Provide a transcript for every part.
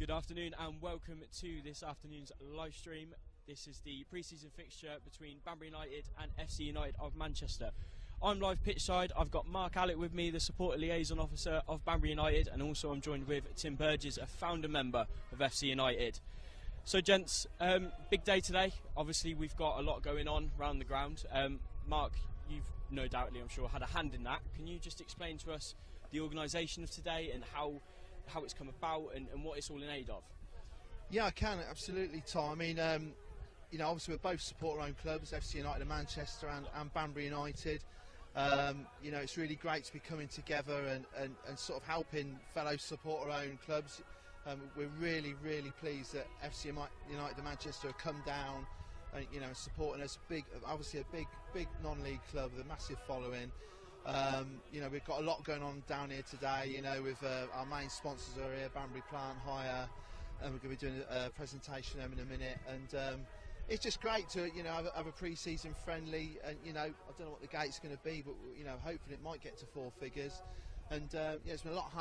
Good afternoon and welcome to this afternoon's live stream. This is the pre-season fixture between Banbury United and FC United of Manchester. I'm live pitchside. I've got Mark Allett with me, the supporter liaison officer of Banbury United, and also I'm joined with Tim Burgess, a founder member of FC United. So gents, big day today. Obviously we've got a lot going on around the ground. Mark, you've no doubtly, I'm sure, had a hand in that. Can you just explain to us the organisation of today and how it's come about and what it's all in aid of? Yeah, I can, absolutely, Tom. I mean, obviously we both support our own clubs, FC United of Manchester and Banbury United. It's really great to be coming together and sort of helping fellow support our own clubs. We're really, really pleased that FC United of Manchester have come down and, supporting us. Obviously a big non-league club with a massive following. We've got a lot going on down here today, with our main sponsors are here, Banbury Plant Hire, and we're going to be doing a presentation in a minute. And it's just great to, have a pre-season friendly, and, I don't know what the gate's going to be, but, hopefully it might get to four figures. And, it's been a lot of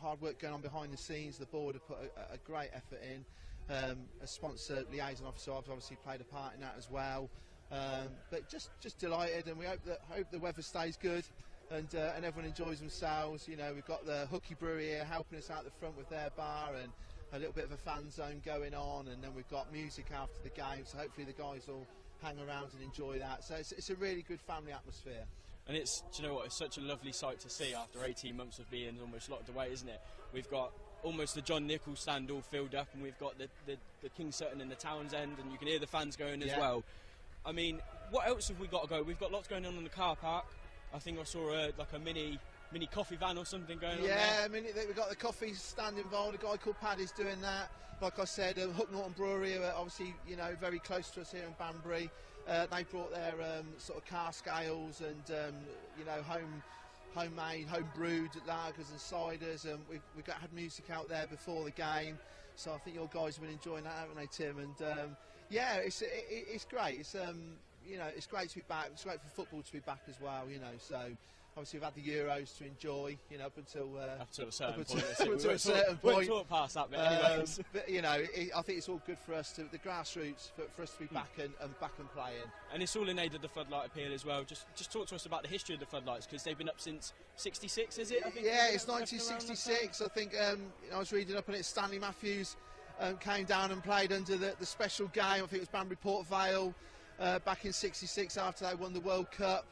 hard work going on behind the scenes. The board have put a great effort in. A sponsor liaison officer, I've obviously played a part in that as well. But just delighted, and we hope the weather stays good and everyone enjoys themselves. We've got the Hooky Brewery here helping us out the front with their bar and a little bit of a fan zone going on, and then we've got music after the game, so hopefully the guys will hang around and enjoy that. So it's a really good family atmosphere. And it's, do you know what, it's such a lovely sight to see after 18 months of being almost locked away, isn't it? We've got almost the John Nichols stand all filled up, and we've got the King Sutton and the Townsend, and you can hear the fans going as well. I mean, what else have we got to go? We've got lots going on in the car park. I think I saw a mini coffee van or something going on there. Yeah, we've got the coffee stand involved. A guy called Paddy's doing that. Like I said, Hook Norton Brewery are obviously, very close to us here in Banbury. They brought their sort of cask ales and, homemade, home brewed lagers and ciders, and we've had music out there before the game. So I think your guys have been enjoying that, haven't they, Tim? And it's great. It's great to be back. It's great for football to be back as well. So obviously we've had the Euros to enjoy. Up until a certain point. We won't talk past that bit, anyways. But I think it's all good for us the grassroots for us to be back and back and playing. And it's all in aid of the Floodlight appeal as well. Just talk to us about the history of the Floodlights, because they've been up since '66, is it? I think it's 1966. I think I was reading up on it. Stanley Matthews came down and played under the special game. I think it was Banbury Port Vale back in '66 after they won the World Cup.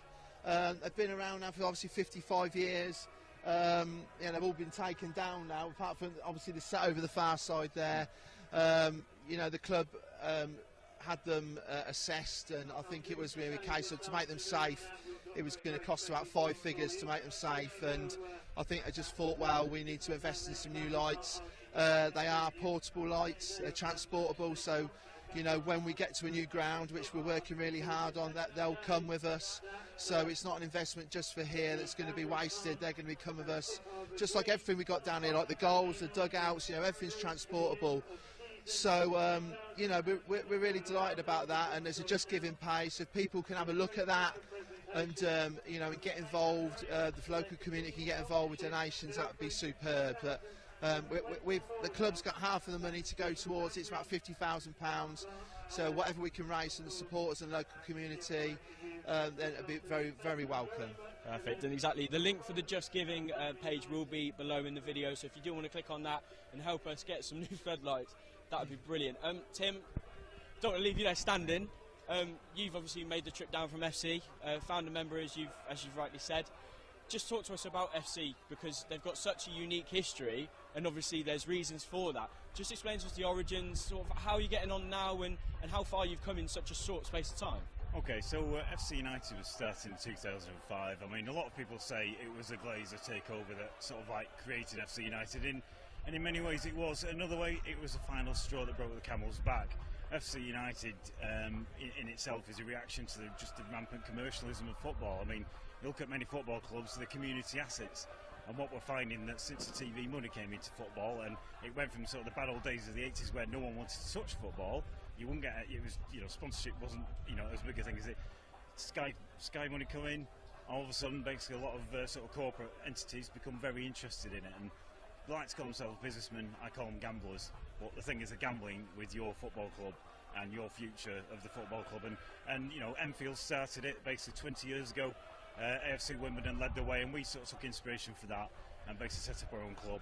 They've been around now for obviously 55 years. They've all been taken down now, apart from obviously the set over the far side there. The club had them assessed, and I think it was really a case of, to make them safe, it was going to cost about 5 figures to make them safe, and I think they just thought, well, we need to invest in some new lights. They are portable lights, they're transportable, so when we get to a new ground, which we're working really hard on, that they'll come with us. So it's not an investment just for here that's going to be wasted. They're going to come with us, just like everything we got down here, like the goals, the dugouts. Everything's transportable. So we're really delighted about that, and there's a Just Giving page, so people can have a look at that and and get involved. The local community can get involved with donations. That would be superb. But the club's got half of the money to go towards it. It's about £50,000. So whatever we can raise from the supporters and local community, then it'll be very, very welcome. Perfect. And exactly, the link for the Just Giving page will be below in the video. So if you do want to click on that and help us get some new floodlights, that would be brilliant. Tim, don't want to leave you there standing. You've obviously made the trip down from FC, founder member as you've rightly said. Just talk to us about FC, because they've got such a unique history, and obviously there's reasons for that. Just explain to us the origins, sort of how you're getting on now, and how far you've come in such a short space of time. Okay, so FC United was started in 2005. I mean, a lot of people say it was a Glazer takeover that sort of like created FC United, and in many ways it was. Another way, it was the final straw that broke the camel's back. FC United in itself is a reaction to just the rampant commercialism of football. I mean, you look at many football clubs, they're community assets, and what we're finding that since the TV money came into football, and it went from sort of the bad old days of the 80s where no one wanted to touch football, you wouldn't get it. Was, sponsorship wasn't as big a thing as it. Sky money come in, all of a sudden basically a lot of sort of corporate entities become very interested in it, and they like to call themselves businessmen, I call them gamblers. But the thing is, they're gambling with your football club and your future of the football club. And you know, Enfield started it basically 20 years ago. AFC Wimbledon led the way, and we sort of took inspiration for that and basically set up our own club.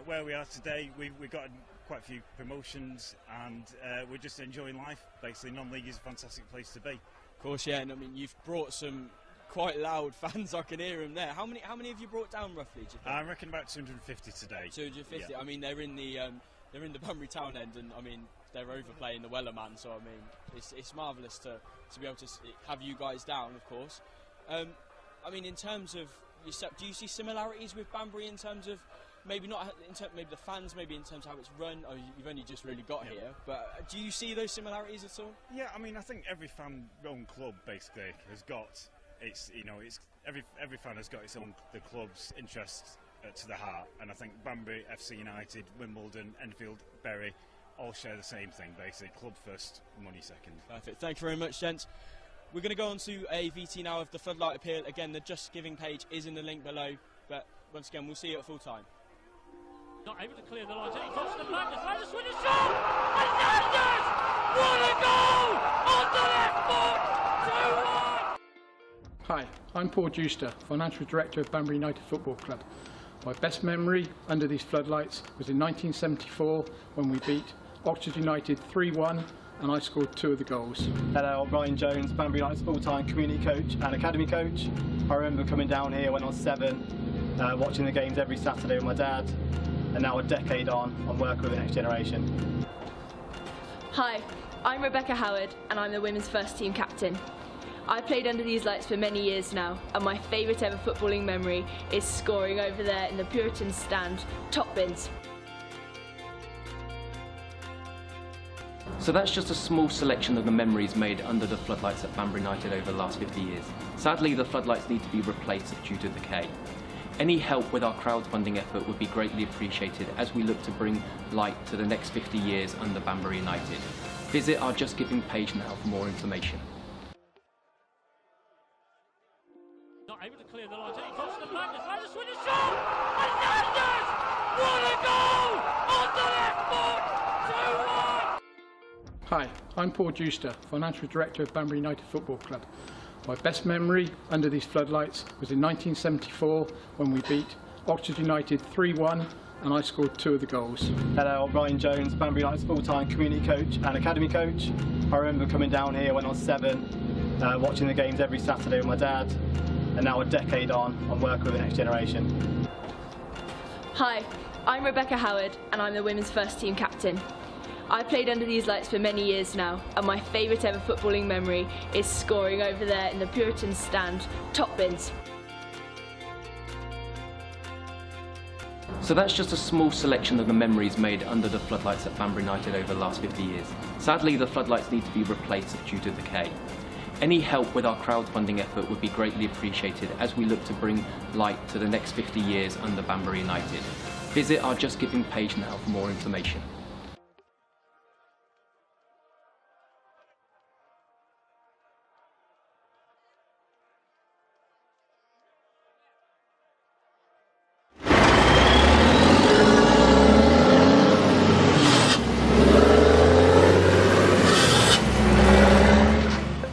Where we are today, we've got quite a few promotions, and we're just enjoying life. Basically, non-league is a fantastic place to be. Of course, yeah, and I mean, you've brought some quite loud fans. I can hear them there. How many have you brought down roughly? Do you think? I reckon about 250 today. 250. Yeah. I mean, they're in the Banbury town end, and I mean, they're overplaying the Wellerman. So I mean, it's marvellous to be able to have you guys down, of course. I mean, in terms of yourself, do you see similarities with Banbury in terms of maybe not maybe the fans, maybe in terms of how it's run? Or you've only just really got here, but do you see those similarities at all? Yeah, I mean, I think every fan-owned club basically has got its, you know, it's every fan has got its own the club's interests to the heart, and I think Banbury, FC United, Wimbledon, Enfield, Bury all share the same thing basically: club first, money second. Perfect. Thank you very much, gents. We're going to go on to a VT now of the Floodlight appeal. Again, the Just Giving page is in the link below, but once again, we'll see you at full time. Not able to clear the line. He crossed the Magnus. Magnus with a shot! Hernandez! What a goal! On the left foot! 2-1! Hi, I'm Paul Dewster, Financial Director of Banbury United Football Club. My best memory under these floodlights was in 1974 when we beat Oxford United 3-1 and I scored 2 of the goals. Hello, I'm Ryan Jones, Banbury United's full-time community coach and academy coach. I remember coming down here when I was 7, watching the games every Saturday with my dad, and now a decade on, I'm working with the next generation. Hi, I'm Rebecca Howard and I'm the women's first team captain. I've played under these lights for many years now, and my favourite ever footballing memory is scoring over there in the Puritans stand, top bins. So that's just a small selection of the memories made under the floodlights at Banbury United over the last 50 years. Sadly, the floodlights need to be replaced due to decay. Any help with our crowdfunding effort would be greatly appreciated as we look to bring light to the next 50 years under Banbury United. Visit our Just Giving page now for more information. Not able to clear the line. He crossed the Magnus. Magnus with a shot! Hernandez! What a goal! On the left foot! 2-1! Hi, I'm Paul Dewster, Financial Director of Banbury United Football Club. My best memory under these floodlights was in 1974 when we beat Oxford United 3-1 and I scored 2 of the goals. Hello, I'm Ryan Jones, Banbury United's full-time community coach and academy coach. I remember coming down here when I was 7, watching the games every Saturday with my dad, and now a decade on, I'm working with the next generation. Hi, I'm Rebecca Howard and I'm the women's first team captain. I've played under these lights for many years now, and my favourite ever footballing memory is scoring over there in the Puritans stand, top bins. So that's just a small selection of the memories made under the floodlights at Banbury United over the last 50 years. Sadly, the floodlights need to be replaced due to decay. Any help with our crowdfunding effort would be greatly appreciated as we look to bring light to the next 50 years under Banbury United. Visit our Just Giving page now for more information.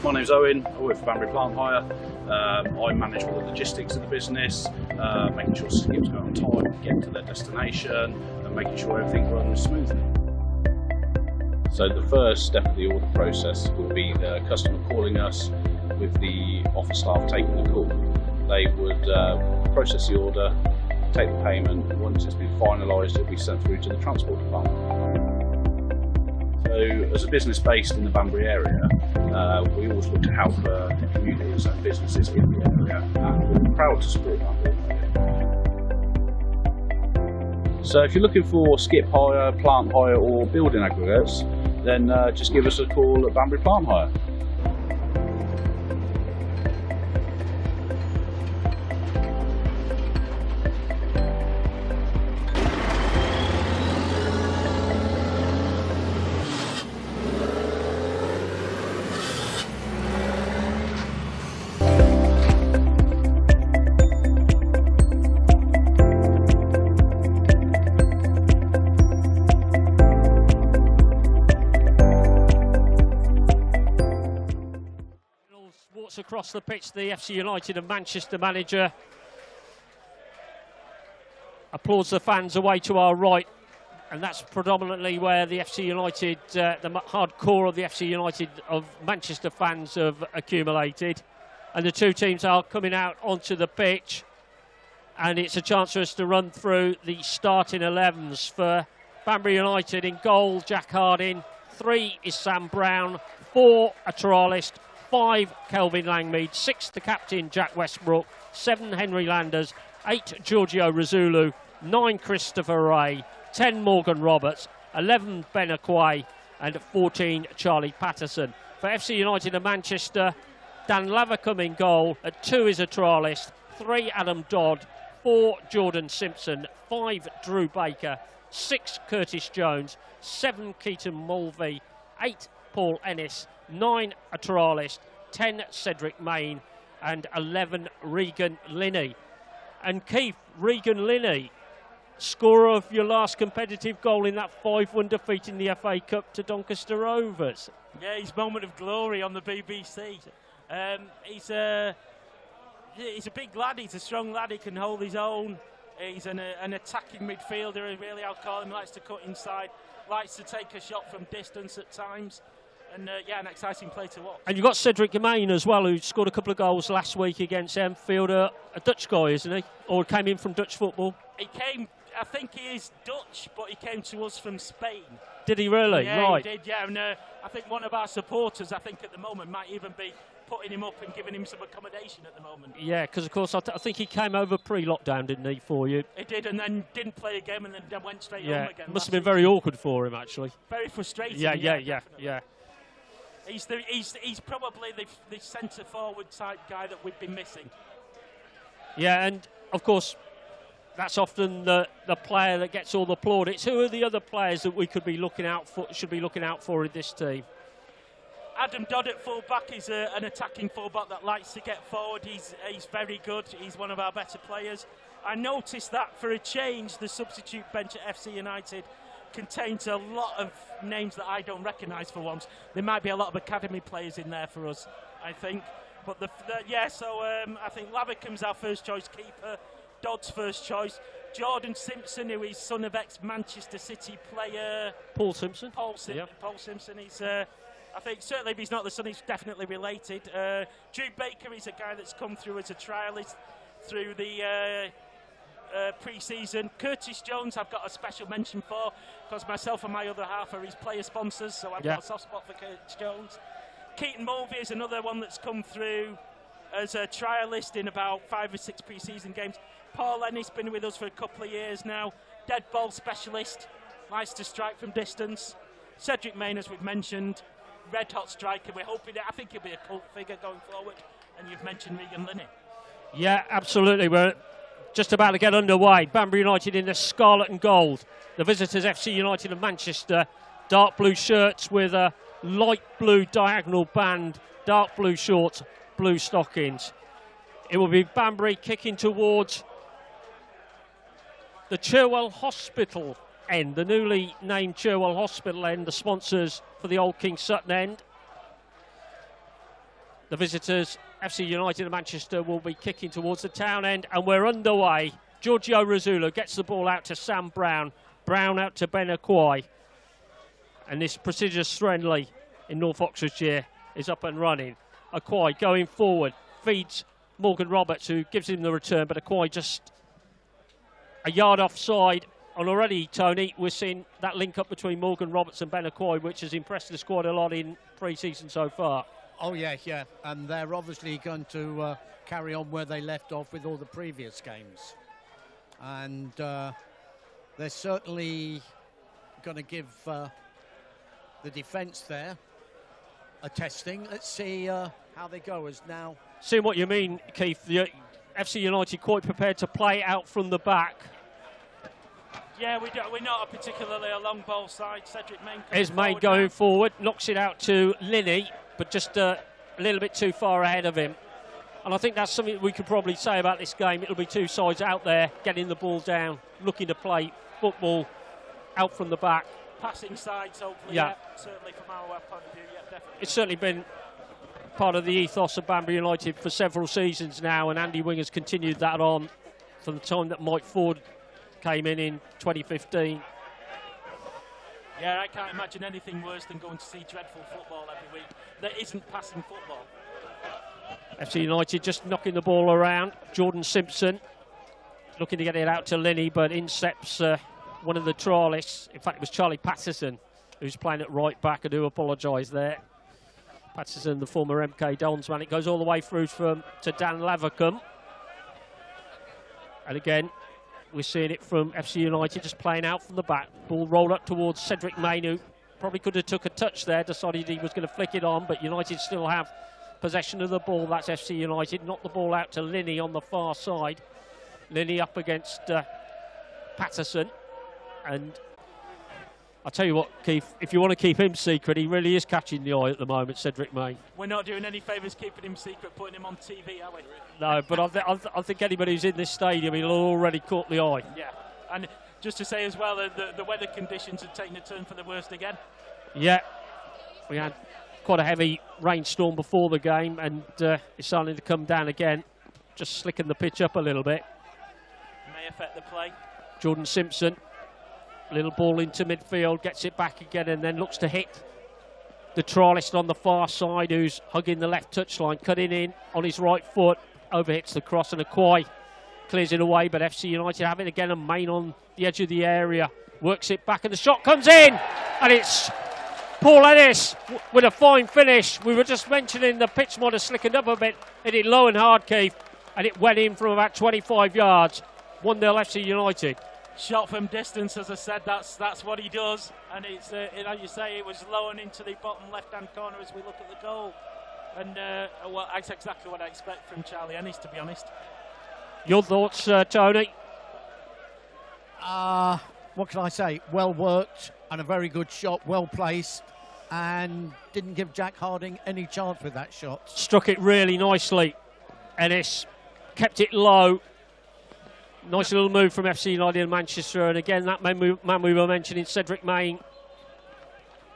My name's Owen, I work for Banbury Plant Hire. I manage all the logistics of the business, making sure skips go on time, get to their destination, and making sure everything runs smoothly. So the first step of the order process will be the customer calling us with the office staff taking the call. They would process the order, take the payment, and once it's been finalised, it will be sent through to the transport department. So as a business based in the Banbury area, we always look to help communities and businesses in the area, and we're proud to support Banbury. So if you're looking for skip hire, plant hire or building aggregates, then just give us a call at Banbury Plant Hire. across the pitch, the FC United and Manchester manager applauds the fans away to our right, and that's predominantly where the FC United, the hardcore of the FC United of Manchester fans have accumulated. And the two teams are coming out onto the pitch, and it's a chance for us to run through the starting 11s. For Banbury United, in goal, Jack Harding. 3 is Sam Brown. 4, a trialist. 5, Kelvin Langmead. 6, the captain, Jack Westbrook. 7, Henry Landers. 8, Giorgio Rizzulu. 9, Christopher Ray. 10, Morgan Roberts. 11, Ben Aquay. And 14, Charlie Patterson. For FC United of Manchester, Dan Lavercombe in goal. At 2 is a trialist. 3, Adam Dodd. 4, Jordan Simpson. 5, Drew Baker. 6, Curtis Jones. 7, Keaton Mulvey. 8, Paul Ennis. 9, a trialist. 10, Cedric Main. And 11, Regan Linney. And Keith, Regan Linney, scorer of your last competitive goal in that 5-1 defeat in the FA Cup to Doncaster Rovers. Yeah, his moment of glory on the BBC. He's a big lad, he's a strong lad, he can hold his own. He's an attacking midfielder, really I'll call him, likes to cut inside, likes to take a shot from distance at times. And yeah, an exciting player to watch. And you've got Cedric Main as well, who scored a couple of goals last week against Enfield, a Dutch guy, isn't he? Or came in from Dutch football? He came, I think he is Dutch, but he came to us from Spain. Did he really? Yeah, right. He did, yeah. And I think one of our supporters, I think at the moment, might even be putting him up and giving him some accommodation at the moment. Yeah, because of course I think he came over pre-lockdown, didn't he, for you? He did, and then didn't play a game and then went straight home again. Must have been very awkward for him, actually. Very frustrating. Yeah. He's probably the centre forward type guy that we've been missing. Yeah, and of course that's often the player that gets all the plaudits. Who are the other players that we could be looking out for? Should be looking out for in this team? Adam Dodd at full-back is an attacking full-back that likes to get forward. He's very good. He's one of our better players. I noticed that for a change, the substitute bench at FC United contains a lot of names that I don't recognise for once. There might be a lot of academy players in there for us, I think. But I think Lavercombe's our first choice keeper. Dodd's first choice. Jordan Simpson, who is son of ex-Manchester City player Paul Simpson. Paul Simpson. He's I think certainly if he's not the son, he's definitely related. Drew Baker is a guy that's come through as a trialist through the pre-season. Curtis Jones I've got a special mention for, because myself and my other half are his player sponsors, so I've got a soft spot for Curtis Jones. Keaton Mulvey is another one that's come through as a trialist in about 5 or 6 pre-season games. Paul Ennis been with us for a couple of years now. Dead ball specialist, likes to strike from distance. Cedric Main, as we've mentioned, red hot striker. We're hoping, I think he'll be a cult figure going forward. And you've mentioned Regan Linney. Yeah, absolutely. We're just about to get underway. Banbury United in the scarlet and gold. The visitors, FC United of Manchester, dark blue shirts with a light blue diagonal band, dark blue shorts, blue stockings. It will be Banbury kicking towards the Cherwell Hospital end, the newly named Cherwell Hospital end, the sponsors for the Old King Sutton end. The visitors, FC United of Manchester, will be kicking towards the town end, and we're underway. Giorgio Rizzulu gets the ball out to Sam Brown. Brown out to Ben Aquay. And this prestigious friendly in North Oxfordshire is up and running. Aquay going forward, feeds Morgan Roberts, who gives him the return, but Aquay just a yard offside. And already, Tony, we're seeing that link up between Morgan Roberts and Ben Aquay, which has impressed us quite a lot in pre-season so far. Oh, yeah. And they're obviously going to carry on where they left off with all the previous games. And they're certainly going to give the defence there a testing. Let's see how they go as now. Seeing what you mean, Keith, the FC United quite prepared to play out from the back. Yeah, we're not a particularly a long ball side. Cedric Main is Main going forward, knocks it out to Linney, but just a little bit too far ahead of him. And I think that's something we could probably say about this game. It'll be two sides out there getting the ball down, looking to play football out from the back. Passing sides, hopefully, certainly from our point of view, definitely. It's certainly been part of the ethos of Banbury United for several seasons now, and Andy Wing has continued that on from the time that Mike Ford came in 2015. Yeah, I can't imagine anything worse than going to see dreadful football every week that isn't passing football. FC United just knocking the ball around. Jordan Simpson looking to get it out to Linney, but in steps one of the trialists. In fact, it was Charlie Patterson who's playing at right back. I do apologise there. Patterson, the former MK Dons man. It goes all the way through to Dan Lavercombe. And again, we're seeing it from FC United just playing out from the back. Ball rolled up towards Cedric Main, who probably could have took a touch there, decided he was going to flick it on, but United still have possession of the ball. That's FC United. Knocked the ball out to Linney on the far side. Linney up against Patterson. And I'll tell you what, Keith, if you want to keep him secret, he really is catching the eye at the moment, Cedric Main. We're not doing any favours keeping him secret, putting him on TV, are we? No, but I think anybody who's in this stadium, he'll already caught the eye. Yeah, and just to say as well, the weather conditions have taken a turn for the worst again. Yeah, we had quite a heavy rainstorm before the game, and it's starting to come down again, just slicking the pitch up a little bit. May affect the play. Jordan Simpson. Little ball into midfield, gets it back again, and then looks to hit the trialist on the far side, who's hugging the left touchline, cutting in on his right foot, overhits the cross, and Akwai clears it away, but FC United have it again, and Main on the edge of the area, works it back, and the shot comes in, and it's Paul Ennis with a fine finish. We were just mentioning the pitch might have slickened up a bit, hit it low and hard, Keith, and it went in from about 25 yards, 1-0 FC United. Shot from distance, as I said, that's what he does, and it's like you say, it was low and into the bottom left-hand corner as we look at the goal, and well, that's exactly what I expect from Charlie Ennis, to be honest. Your thoughts, Tony? What can I say? Well worked and a very good shot, well placed, and didn't give Jack Harding any chance with that shot. Struck it really nicely. Ennis kept it low. Nice little move from FC United in Manchester, and again that man we were mentioning, Cedric Main,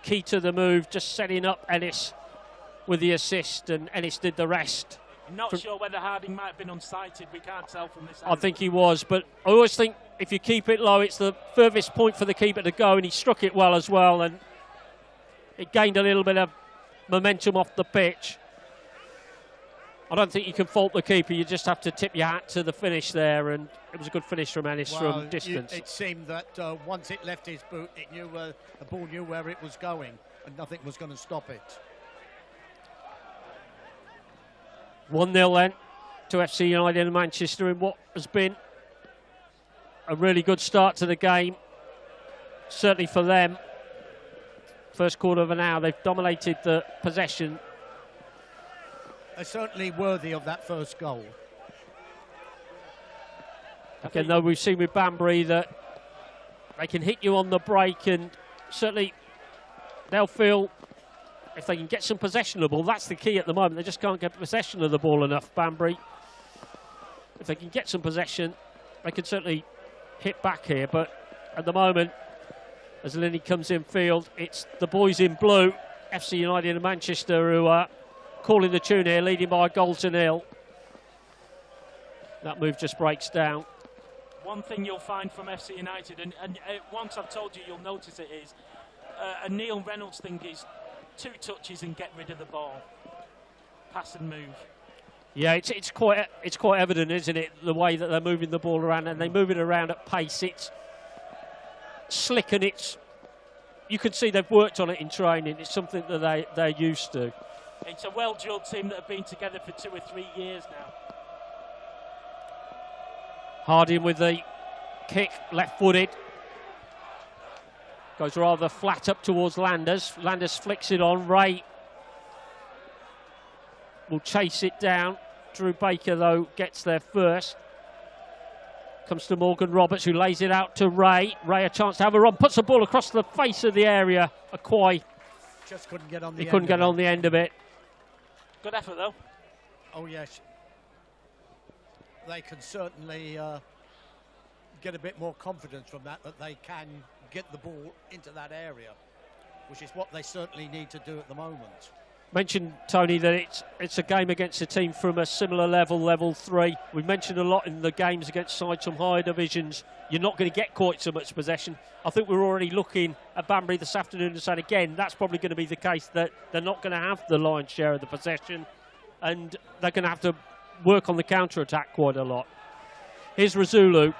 key to the move, just setting up Ennis with the assist, and Ennis did the rest. Not sure whether Harding might have been unsighted, we can't tell from this. I think he was, but I always think if you keep it low, it's the furthest point for the keeper to go, and he struck it well as well, and it gained a little bit of momentum off the pitch. I don't think you can fault the keeper, you just have to tip your hat to the finish there, and it was a good finish from Ennis from distance. It seemed that once it left his boot, it knew the ball knew where it was going, and nothing was going to stop it. 1-0 then to FC United in Manchester in what has been a really good start to the game, certainly for them. First quarter of an hour, they've dominated the possession. They're certainly worthy of that first goal. Again, though, we've seen with Banbury that they can hit you on the break, and certainly they'll feel if they can get some possession of the ball, that's the key at the moment. They just can't get possession of the ball enough, Banbury. If they can get some possession, they can certainly hit back here, but at the moment, as Linney comes in field, it's the boys in blue, FC United and Manchester, who are calling the tune here, leading by a goal to nil. That move just breaks down. One thing you'll find from FC United, and once I've told you, you'll notice it, is a Neil Reynolds thing is 2 touches and get rid of the ball. Pass and move. Yeah, it's quite evident, isn't it, the way that they're moving the ball around, and they move it around at pace. It's slick, and you can see they've worked on it in training. It's something that they're used to. It's a well-drilled team that have been together for 2 or 3 years now. Harding with the kick, left-footed. Goes rather flat up towards Landers. Landers flicks it on. Ray will chase it down. Drew Baker, though, gets there first. Comes to Morgan Roberts, who lays it out to Ray. Ray a chance to have a run. Puts the ball across the face of the area. Akwai just couldn't get on the end. He couldn't get on the end of it. Good effort, though. Oh, yes. They can certainly get a bit more confidence from that they can get the ball into that area, which is what they certainly need to do at the moment. mentioned, Tony, that it's a game against a team from a similar level, level 3. We mentioned a lot in the games against sides from higher divisions. You're not going to get quite so much possession. I think we're already looking at Banbury this afternoon and saying, again, that's probably going to be the case, that they're not going to have the lion's share of the possession, and they're going to have to work on the counter-attack quite a lot. Here's Razulu.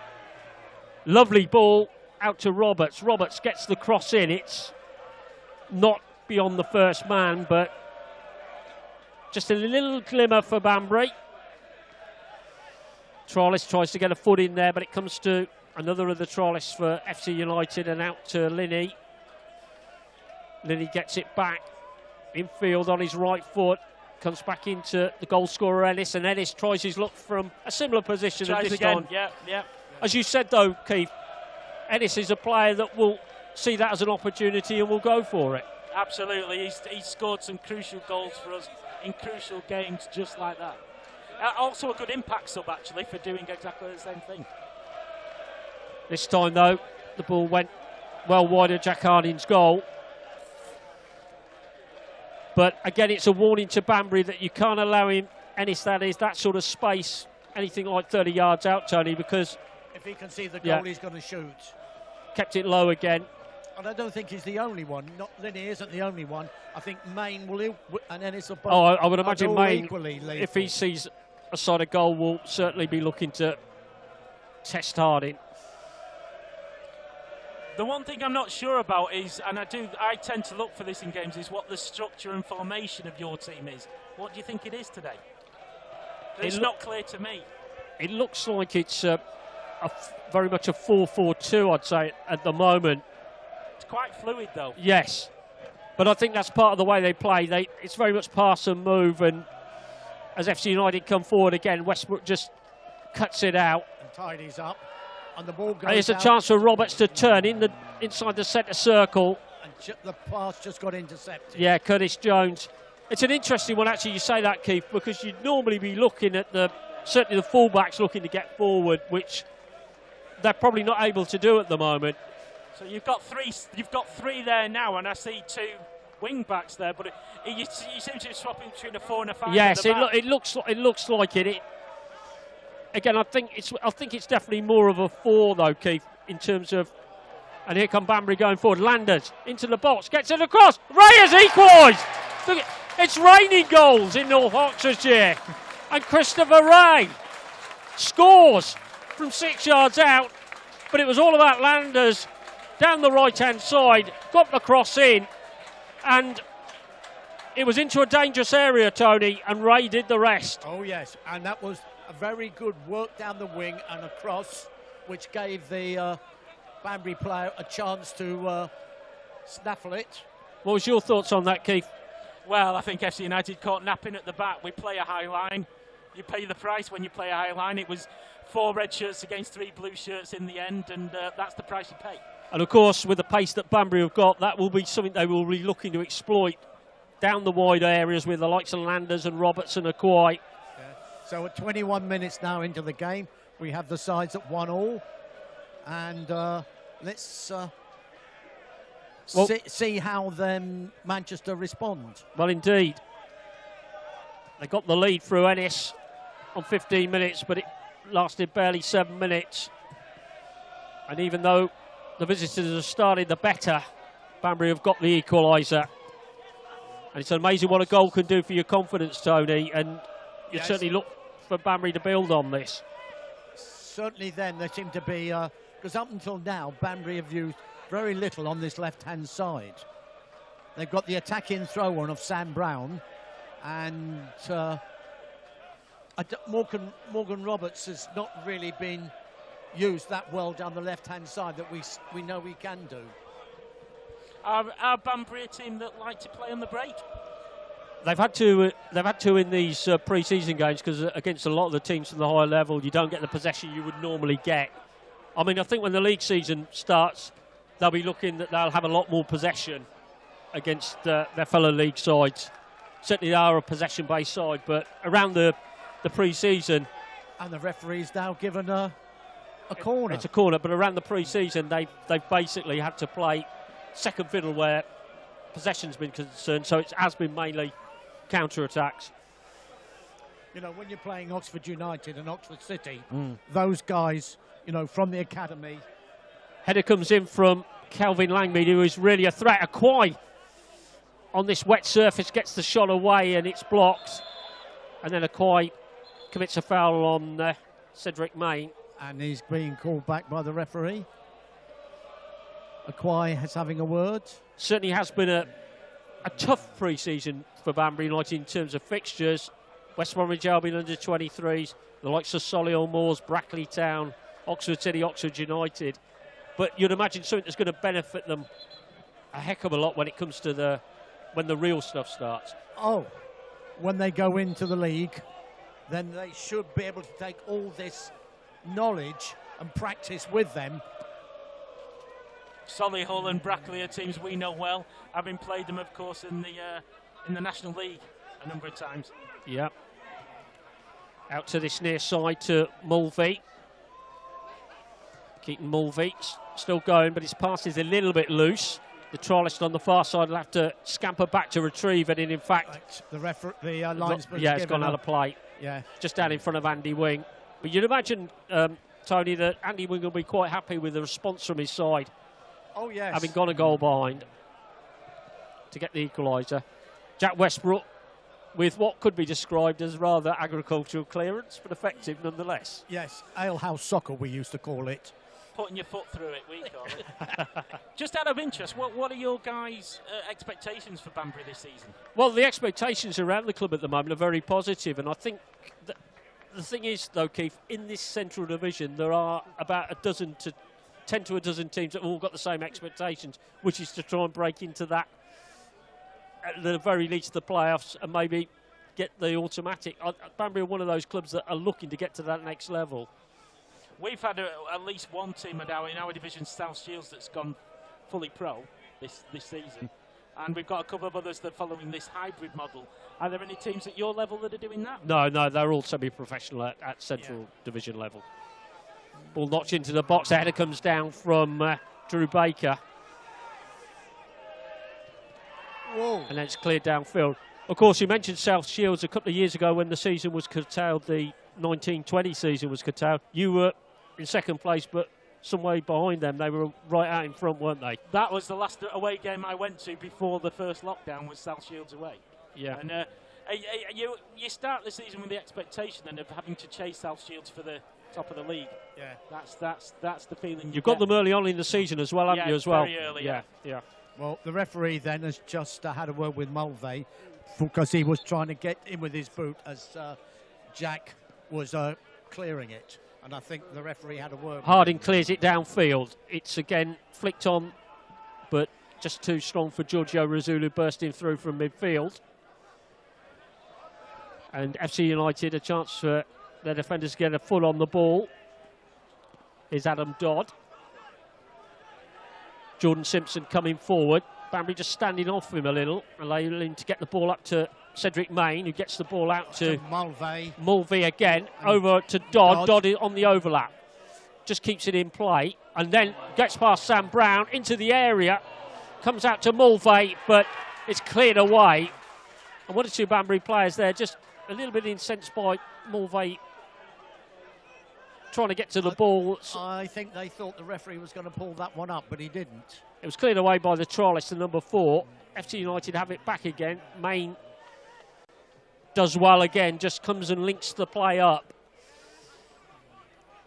Lovely ball out to Roberts. Roberts gets the cross in. It's not beyond the first man, but just a little glimmer for Banbury. Trialist tries to get a foot in there, but it comes to another of the trialists for FC United and out to Linney. Linney gets it back infield on his right foot. Comes back into the goal scorer Ennis, and Ennis tries his luck from a similar position Tries this again. time. Yeah. As you said, though, Keith, Ennis is a player that will see that as an opportunity and will go for it. Absolutely. He's scored some crucial goals for us in crucial games just like that. Also a good impact sub, actually, for doing exactly the same thing. This time, though, the ball went well wide of Jack Harding's goal. But again, it's a warning to Banbury that you can't allow him, Ennis that is, that sort of space, anything like 30 yards out, Tony, because if he can see the goal, he's going to shoot. Kept it low again. And I don't think he's the only one. Linney isn't the only one. I think Main will, and Ennis are both. Oh, I would imagine Main, equally lethal. if he sees a side of goal, will certainly be looking to test Harding. The one thing I'm not sure about is, and I tend to look for this in games, is what the structure and formation of your team is. What do you think it is today? It's not clear to me. It looks like it's very much a 4-4-2, I'd say, at the moment. It's quite fluid, though. Yes, but I think that's part of the way they play. It's very much pass and move, and as FC United come forward again, Westbrook just cuts it out. And tidies up. And the ball goes There's a out. chance for Roberts to turn inside the centre circle. And the pass just got intercepted. Yeah, Curtis Jones. It's an interesting one, actually, you say that, Keith, because you'd normally be looking at certainly the fullbacks looking to get forward, which they're probably not able to do at the moment. So you've got three there now, and I see two wing backs there, but you seem to be swapping between a 4 and a 5. Yes, it looks like it. Again, I think it's definitely more of a 4 though, Keith, in terms of. And here come Banbury going forward. Landers into the box, gets it across. Ray has equalised. Look, it's raining goals in North Oxfordshire, and Christopher Ray scores from 6 yards out. But it was all about Landers down the right-hand side, got the cross in, and it was into a dangerous area, Tony, and Ray did the rest. Oh yes, and that was a very good work down the wing and a cross, which gave the Banbury player a chance to snaffle it. What was your thoughts on that, Keith? Well, I think FC United caught napping at the back. We play a high line. You pay the price when you play a high line. It was 4 red shirts against 3 blue shirts in the end, and that's the price you pay. And of course, with the pace that Banbury have got, that will be something they will be looking to exploit down the wide areas with the likes of Landers and Roberts and Akwai. Yeah. So at 21 minutes now into the game, we have the sides at 1-1, and let's see how then Manchester respond. Well, indeed. They got the lead through Ennis on 15 minutes, but it lasted barely 7 minutes. And even though the visitors have started the better, Banbury have got the equaliser. And it's amazing what a goal can do for your confidence, Tony, and you certainly look for Banbury to build on this. Certainly then, there seem to be, because up until now, Banbury have used very little on this left-hand side. They've got the attacking throw-on of Sam Brown, and Morgan Roberts has not really been used that well down the left-hand side that we know we can do. Are Banbury a team that like to play on the break? They've had to in these pre-season games, because against a lot of the teams from the higher level, you don't get the possession you would normally get. I mean, I think when the league season starts, they'll be looking that they'll have a lot more possession against their fellow league sides. Certainly they are a possession-based side, but around the pre-season... And the referee's now given a corner. It's a corner, but around the pre-season, they've basically had to play second fiddle where possession's been concerned, so it has been mainly counter-attacks. You know, when you're playing Oxford United and Oxford City, those guys, you know, from the academy. Header comes in from Kelvin Langmead, who is really a threat. Akwai on this wet surface gets the shot away and it's blocked. And then Akwai commits a foul on Cedric Main. And he's being called back by the referee. Akwai is having a word. Certainly has been a tough pre-season for Banbury United in terms of fixtures. West Bromwich Albion under 23s, the likes of Solihull Moors, Brackley Town, Oxford City, Oxford United. But you'd imagine something that's going to benefit them a heck of a lot when it comes to when the real stuff starts. Oh, when they go into the league, then they should be able to take all this knowledge and practice with them. Solihull and Brackley are teams we know well, having played them, of course, in the National League a number of times. Yep. Out to this near side to Mulvey. Keaton Mulvey still going, but his pass is a little bit loose. The trialist on the far side will have to scamper back to retrieve it, and in fact, the linesman, it's gone out of play. Yeah, just down in front of Andy Wing. But you'd imagine, Tony, that Andy Wing will be quite happy with the response from his side. Oh yes, having gone a goal behind to get the equaliser. Jack Westbrook with what could be described as rather agricultural clearance, but effective nonetheless. Yes, alehouse soccer we used to call it. Putting your foot through it, we call it. Just out of interest, what are your guys' expectations for Banbury this season? Well, the expectations around the club at the moment are very positive, and I think that the thing is, though, Keith, in this central division, there are about 10 to a dozen teams that have all got the same expectations, which is to try and break into that, at the very least, the playoffs, and maybe get the automatic. Banbury are one of those clubs that are looking to get to that next level. We've had at least one team in our division, South Shields, that's gone fully pro this season. And we've got a couple of others that are following this hybrid model. Are there any teams at your level that are doing that? No, they're all semi-professional at central division level. Ball notched into the box. The header comes down from Drew Baker. Whoa. And then it's cleared downfield. Of course, you mentioned South Shields a couple of years ago when the season was curtailed, the 1920 season was curtailed. You were in second place, but some way behind them. They were right out in front, weren't they? That was the last away game I went to before the first lockdown, was South Shields away. Yeah. And you start the season with the expectation then of having to chase South Shields for the top of the league. Yeah. That's the feeling You've got them early on in the season as well, haven't you, as well? Very early, yeah. Well, the referee then has just had a word with Mulvey because he was trying to get in with his boot as Jack was clearing it. And I think the referee had a word. Harding clears it downfield. It's again flicked on, but just too strong for Giorgio Razulu bursting through from midfield. And FC United a chance for their defenders to get a foot on the ball. Is Adam Dodd. Jordan Simpson coming forward. Banbury just standing off him a little, allowing him to get the ball up to Cedric Main, who gets the ball out to Mulvey. Mulvey again, over to Dodd. Dodd on the overlap. Just keeps it in play, and then gets past Sam Brown into the area. Comes out to Mulvey, but it's cleared away. And one or two Banbury players there just a little bit incensed by Mulvey trying to get to the ball. I think they thought the referee was going to pull that one up, but he didn't. It was cleared away by the trialist, the number 4. FC United have it back again. Main does well again, just comes and links the play up.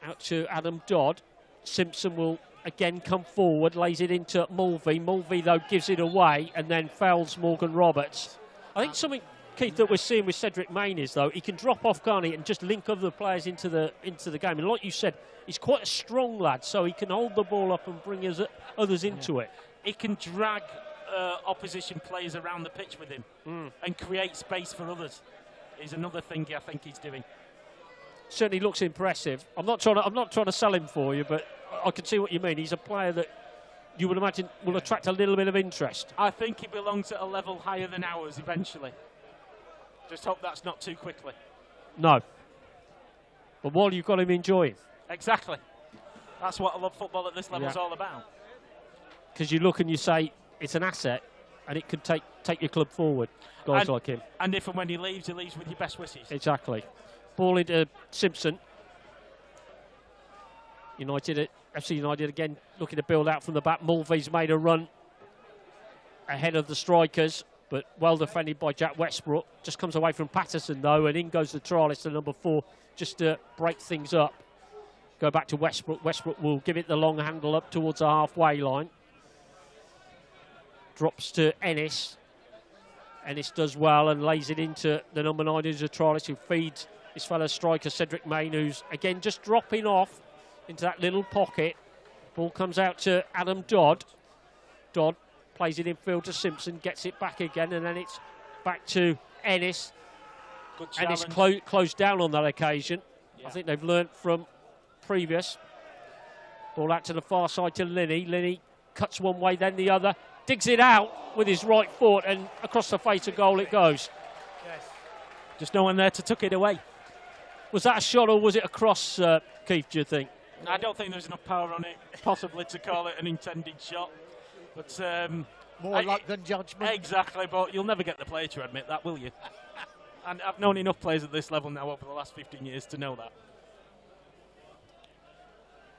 Out to Adam Dodd. Simpson will again come forward, lays it into Mulvey. Mulvey, though, gives it away and then fouls Morgan Roberts. I think something, Keith, that we're seeing with Cedric Main is, though, he can drop off, can't he, and just link other players into the game. And like you said, he's quite a strong lad, so he can hold the ball up and bring others into it. He can drag opposition players around the pitch with him and create space for others. Is another thing I think he's doing. Certainly looks impressive. I'm not trying to sell him for you, but I can see what you mean. He's a player that you would imagine will attract a little bit of interest. I think he belongs at a level higher than ours eventually. Just hope that's not too quickly. No. But while you've got him enjoying. Exactly. That's what I love football at this level is all about. Because you look and you say, it's an asset. and it could take your club forward. Guys like him. And if and when he leaves with your best wishes. Exactly. Ball into Simpson. FC United again looking to build out from the back. Mulvey's made a run ahead of the strikers, but well defended by Jack Westbrook. Just comes away from Patterson though, and in goes the trialist to number 4 just to break things up. Go back to Westbrook. Westbrook will give it the long handle up towards the halfway line. Drops to Ennis. Ennis does well and lays it into the number 9, who's a trialist, who feeds his fellow striker Cedric Main, who's again just dropping off into that little pocket. Ball comes out to Adam Dodd. Dodd plays it in field to Simpson, gets it back again, and then it's back to Ennis. Ennis closed down on that occasion. Yeah. I think they've learnt from previous. Ball out to the far side to Linney. Linney cuts one way, then the other. Digs it out with his right foot, and across the face of goal it goes. Yes. Just no one there to tuck it away. Was that a shot or was it a cross, Keith, do you think? I don't think there's enough power on it, possibly, to call it an intended shot. But more luck than judgment. Exactly, but you'll never get the player to admit that, will you? And I've known enough players at this level now over the last 15 years to know that.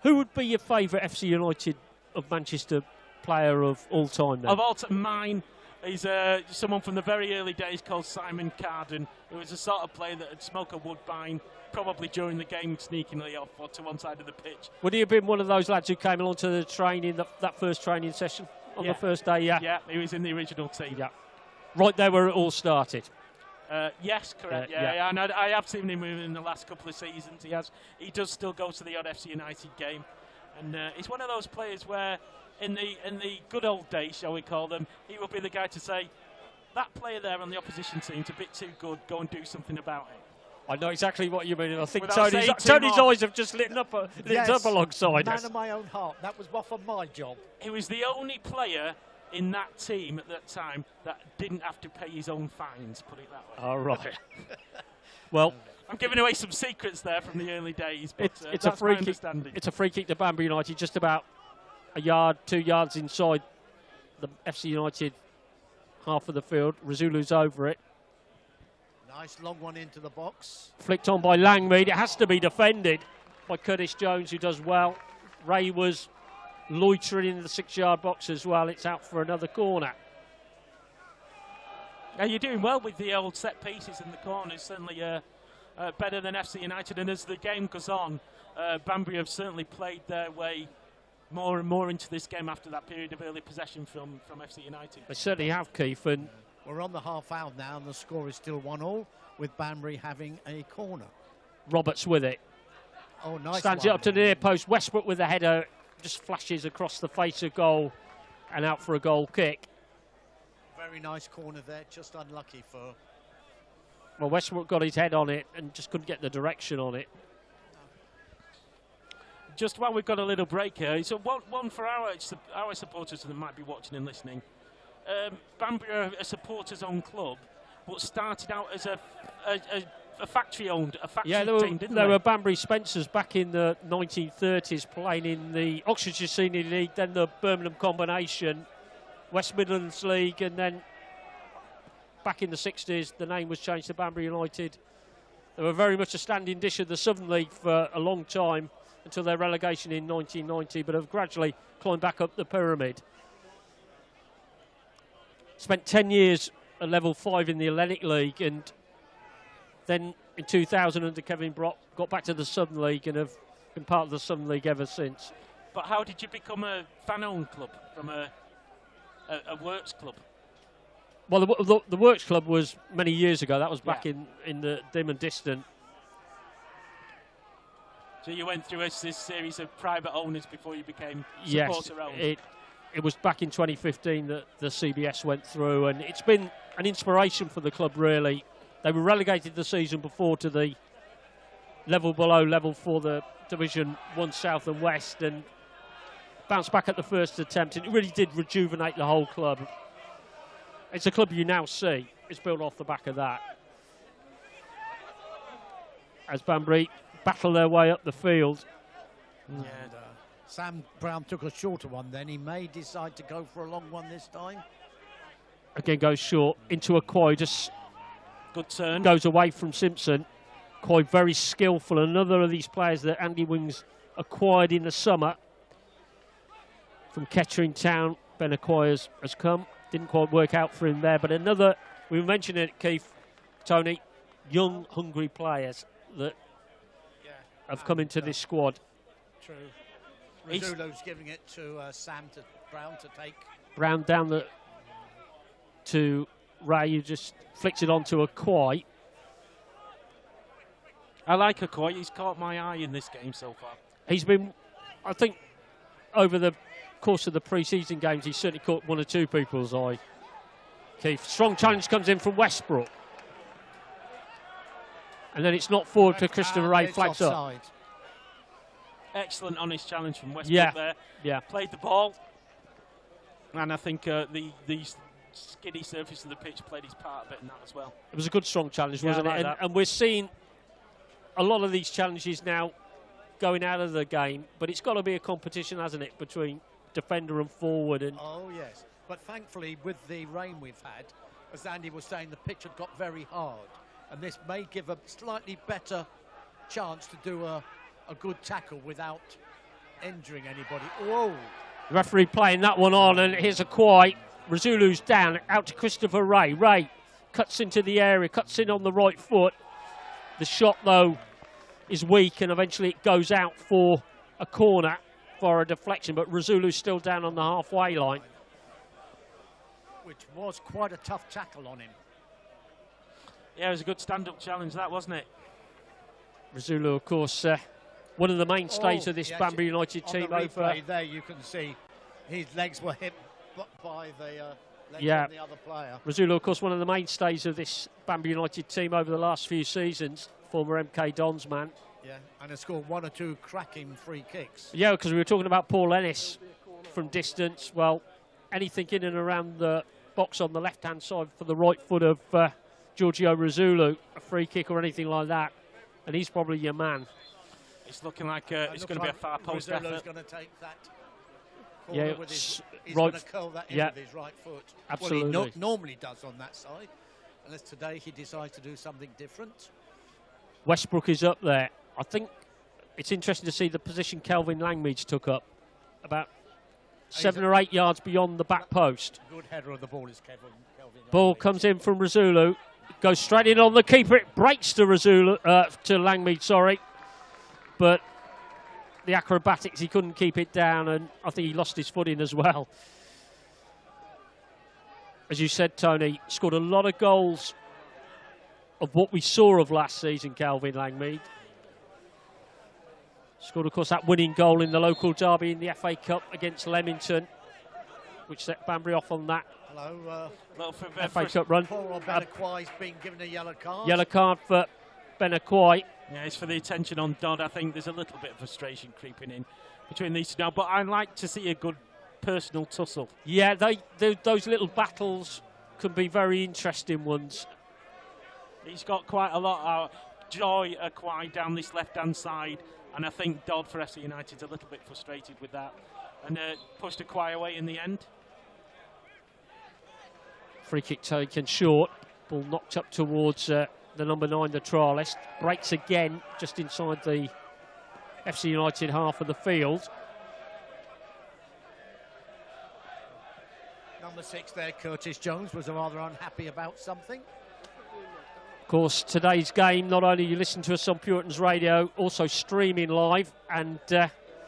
Who would be your favourite FC United of Manchester player of all time then? Of all time, mine is someone from the very early days called Simon Carden, who was the sort of player that would smoke a woodbine probably during the game sneakingly off or to one side of the pitch. Would he have been one of those lads who came along to the training, that first training session on the first day? Yeah, he was in the original team. Yeah. Right there where it all started. Yes, correct. Yeah. And I have seen him in the last couple of seasons. He does still go to the odd FC United game, and he's one of those players where, in the good old days, shall we call them, he will be the guy to say, that player there on the opposition team's a bit too good. Go and do something about it. I know exactly what you mean. I think Tony's eyes have just lit up alongside us. Man of my own heart. That was off of my job. He was the only player in that team at that time that didn't have to pay his own fines, put it that way. All right. Well, I'm giving away some secrets there from the early days, but it's a free kick. It's a free kick to Banbury United, just about a yard, 2 yards inside the FC United half of the field. Razulu's over it. Nice long one into the box. Flicked on by Langmead. It has to be defended by Curtis Jones, who does well. Ray was loitering in the 6-yard box as well. It's out for another corner. Yeah, you're doing well with the old set pieces in the corners. Certainly better than FC United. And as the game goes on, Banbury have certainly played their way more and more into this game after that period of early possession from FC United. They certainly have, Keith. And we're on the half hour now, and the score is still 1-1, with Banbury having a corner. Roberts with it. Oh, nice. Stands it up to the near post. Westbrook with the header, just flashes across the face of goal and out for a goal kick. Very nice corner there, just unlucky for... Well, Westbrook got his head on it and just couldn't get the direction on it. Just while we've got a little break here, so one for our supporters that might be watching and listening. Banbury are a supporters-owned club, but started out as a factory-owned, team, didn't they? There were Banbury Spencers back in the 1930s playing in the Oxfordshire Senior League, then the Birmingham Combination, West Midlands League, and then back in the 60s the name was changed to Banbury United. They were very much a standing dish of the Southern League for a long time until their relegation in 1990, but have gradually climbed back up the pyramid. Spent 10 years at level 5 in the Hellenic League, and then in 2000 under Kevin Brock got back to the Southern League and have been part of the Southern League ever since. But how did you become a fan-owned club from a works club? Well, the works club was many years ago. That was back in the dim and distant. So you went through this series of private owners before you became supporter-owned? Yes, it was back in 2015 that the CBS went through, and it's been an inspiration for the club, really. They were relegated the season before to the level below level for the Division 1 South and West, and bounced back at the first attempt. It really did rejuvenate the whole club. It's a club you now see. It's built off the back of that. As Banbury battle their way up the field. Yeah, Sam Brown took a shorter one then. He may decide to go for a long one this time. Again goes short into Aquai, just good turn. Goes away from Simpson. Aquai very skillful. Another of these players that Andy Wings acquired in the summer from Kettering Town. Ben Aquai has come. Didn't quite work out for him there, but another, we were mentioning it, Keith, Tony, young, hungry players that have come into this squad. True. Rizzulo's giving it to Brown to take. Brown down to Ray, who just flicks it onto Aquai. I like Aquai. He's caught my eye in this game so far. He's been, I think, over the course of the pre-season games, he's certainly caught one or two people's eye. Keith, strong challenge comes in from Westbrook. And then it's not forward to Christopher Ray, flags up. Excellent honest challenge from Westbrook there. Yeah. Played the ball. And I think the skinny surface of the pitch played his part a bit in that as well. It was a good strong challenge, wasn't it? And we're seeing a lot of these challenges now going out of the game, but it's got to be a competition, hasn't it, between defender and forward. And oh, yes. But thankfully, with the rain we've had, as Andy was saying, the pitch had got very hard. And this may give a slightly better chance to do a good tackle without injuring anybody. Whoa! The referee playing that one on, and here's Aquai. Rizzulo's down, out to Christopher Ray. Ray cuts into the area, cuts in on the right foot. The shot, though, is weak, and eventually it goes out for a corner for a deflection, but Rizzulo's still down on the halfway line. Which was quite a tough tackle on him. Yeah, it was a good stand-up challenge, that, wasn't it? Rizzulo, of course, one of the mainstays of this Banbury United team. On the replay there, you can see his legs were hit by the legs of the other player. Rizzulo, of course, one of the mainstays of this Banbury United team over the last few seasons, former MK Dons man. Yeah, and has scored one or two cracking free kicks. Yeah, because we were talking about Paul Ennis from distance. Well, anything in and around the box on the left-hand side for the right foot of Giorgio Rizzulo, a free kick or anything like that, and he's probably your man. It's looking like it's going to be a far post effort. Rizzulo's going to take that corner with his, he's right, going to curl that in with his right foot. Absolutely. Well, he normally does on that side, unless today he decides to do something different. Westbrook is up there. I think it's interesting to see the position Kelvin Langmead took up, about 7 or 8 yards beyond the back post. Good header of the ball is Kelvin. Ball comes in from Rizzulo, goes straight in on the keeper. It breaks to Rizzulo, to Langmead, sorry. But the acrobatics, he couldn't keep it down, and I think he lost his footing as well. As you said, Tony, scored a lot of goals of what we saw of last season, Kelvin Langmead. Scored, of course, that winning goal in the local derby in the FA Cup against Leamington, which set Banbury off on that FA Cup run. Poor Ben Aquai's been given a yellow card. Yellow card for Ben Aquai. Yeah, it's for the attention on Dodd. I think there's a little bit of frustration creeping in between these two now, but I like to see a good personal tussle. Yeah, those little battles can be very interesting ones. He's got quite a lot of joy acquired down this left-hand side, and I think Dodd for FC United's a little bit frustrated with that, and pushed Aquai away in the end. Free kick taken short. Ball knocked up towards the number 9, the trialist. Breaks again just inside the FC United half of the field. Number 6 there, Curtis Jones, was rather unhappy about something. Of course, today's game, not only you listen to us on Puritans Radio, also streaming live, and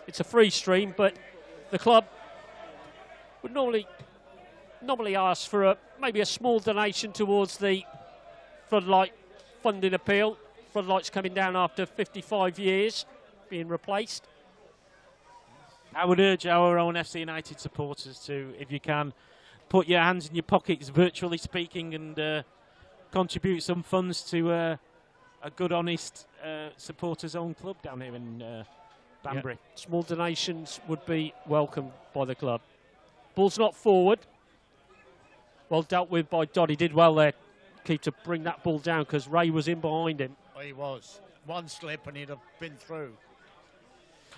it's a free stream, but the club would normally ask for maybe a small donation towards the Floodlight funding appeal. Floodlight's coming down after 55 years, being replaced. I would urge our own FC United supporters to, if you can, put your hands in your pockets, virtually speaking, and contribute some funds to a good, honest supporters-owned club down here in Banbury. Yeah. Small donations would be welcomed by the club. Ball's not forward. Well dealt with by Dodd. He did well there, Keith, to bring that ball down because Ray was in behind him. Oh, he was. One slip and he'd have been through.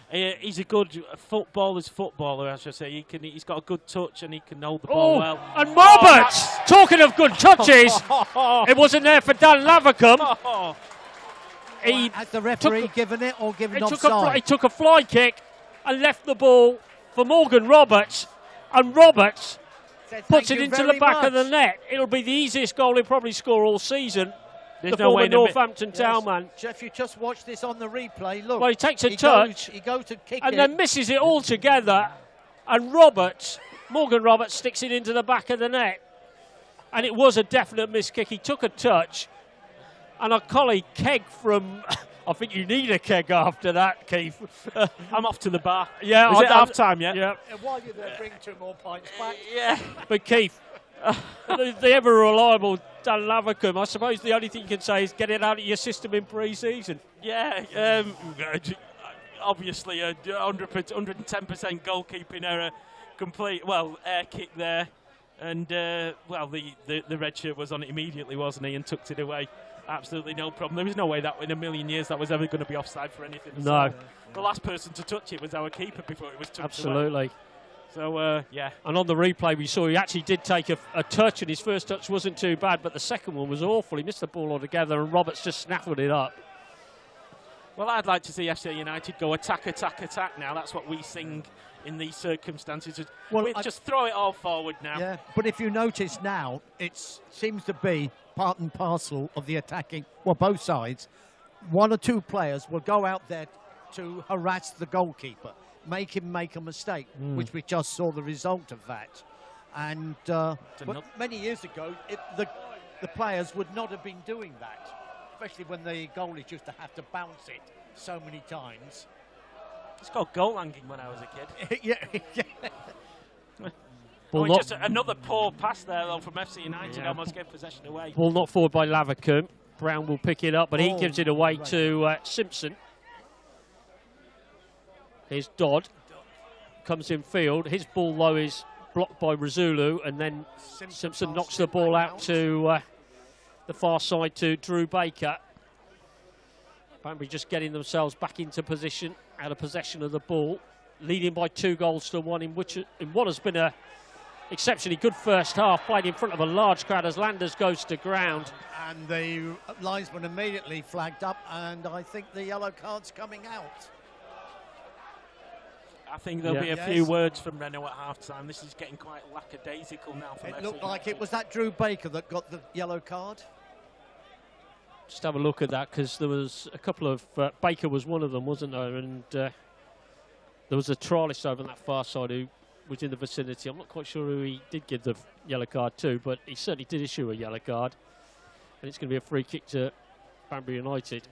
He's a good footballer, as I say. He's got a good touch and he can hold the ball well. And Roberts, talking of good touches, it wasn't there for Dan Lavercombe. Has the referee given it or given offside? He took a fly kick and left the ball for Morgan Roberts, and Roberts puts it into the back of the net. It'll be the easiest goal he'll probably score all season. There's the no former way Northampton Town man. If you just watch this on the replay, look. Well, he takes a touch. He goes to kick and it. then misses it altogether. And Morgan Roberts sticks it into the back of the net. And it was a definite miss kick. He took a touch. And our colleague Keg from... I think you need a keg after that, Keith. I'm off to the bar. Yeah, Is it half time yet? Yeah. And while you're there, bring 2 more pints back. Yeah. But Keith, the ever reliable Dan Lavercombe, I suppose the only thing you can say is get it out of your system in pre-season. Yeah, obviously a 110% goalkeeping error, air kick there, and the red shirt was on it immediately, wasn't he, and tucked it away. Absolutely no problem. There was no way that in a million years that was ever going to be offside for anything. No. So, the last person to touch it was our keeper before it was tucked Absolutely. away. So, yeah. And on the replay we saw he actually did take a touch, and his first touch wasn't too bad, but the second one was awful. He missed the ball altogether, and Roberts just snaffled it up. Well, I'd like to see FC United go attack, attack, attack now. That's what we sing in these circumstances. Well, just throw it all forward now. Yeah, but if you notice now, it seems to be part and parcel of the attacking, well, both sides. 1 or 2 players will go out there to harass the goalkeeper, make him make a mistake, which we just saw the result of that. And but many years ago, the players would not have been doing that, especially when the goalies used to have to bounce it so many times. It's called goal hanging when I was a kid. Yeah. Just another poor pass there, though, from FC United. Almost gave possession away. Ball not forward by Lavercombe. Brown will pick it up, but he gives it away to Simpson. Here's Dodd. Comes in field. His ball, though, is blocked by Razulu, and then Simpson knocks the ball out to the far side to Drew Baker. Banbury just getting themselves back into position, out of possession of the ball, leading by 2-1 in what has been a exceptionally good first half, played in front of a large crowd as Landers goes to ground. And the linesman immediately flagged up, and I think the yellow card's coming out. I think there'll be a few words from Renault at half-time. This is getting quite lackadaisical now for It looked like it was that Drew Baker that got the yellow card. Just have a look at that, because there was a couple of... Baker was one of them, wasn't there? And there was a trialist over on that far side who was in the vicinity. I'm not quite sure who he did give the yellow card to, but he certainly did issue a yellow card. And it's going to be a free kick to Banbury United,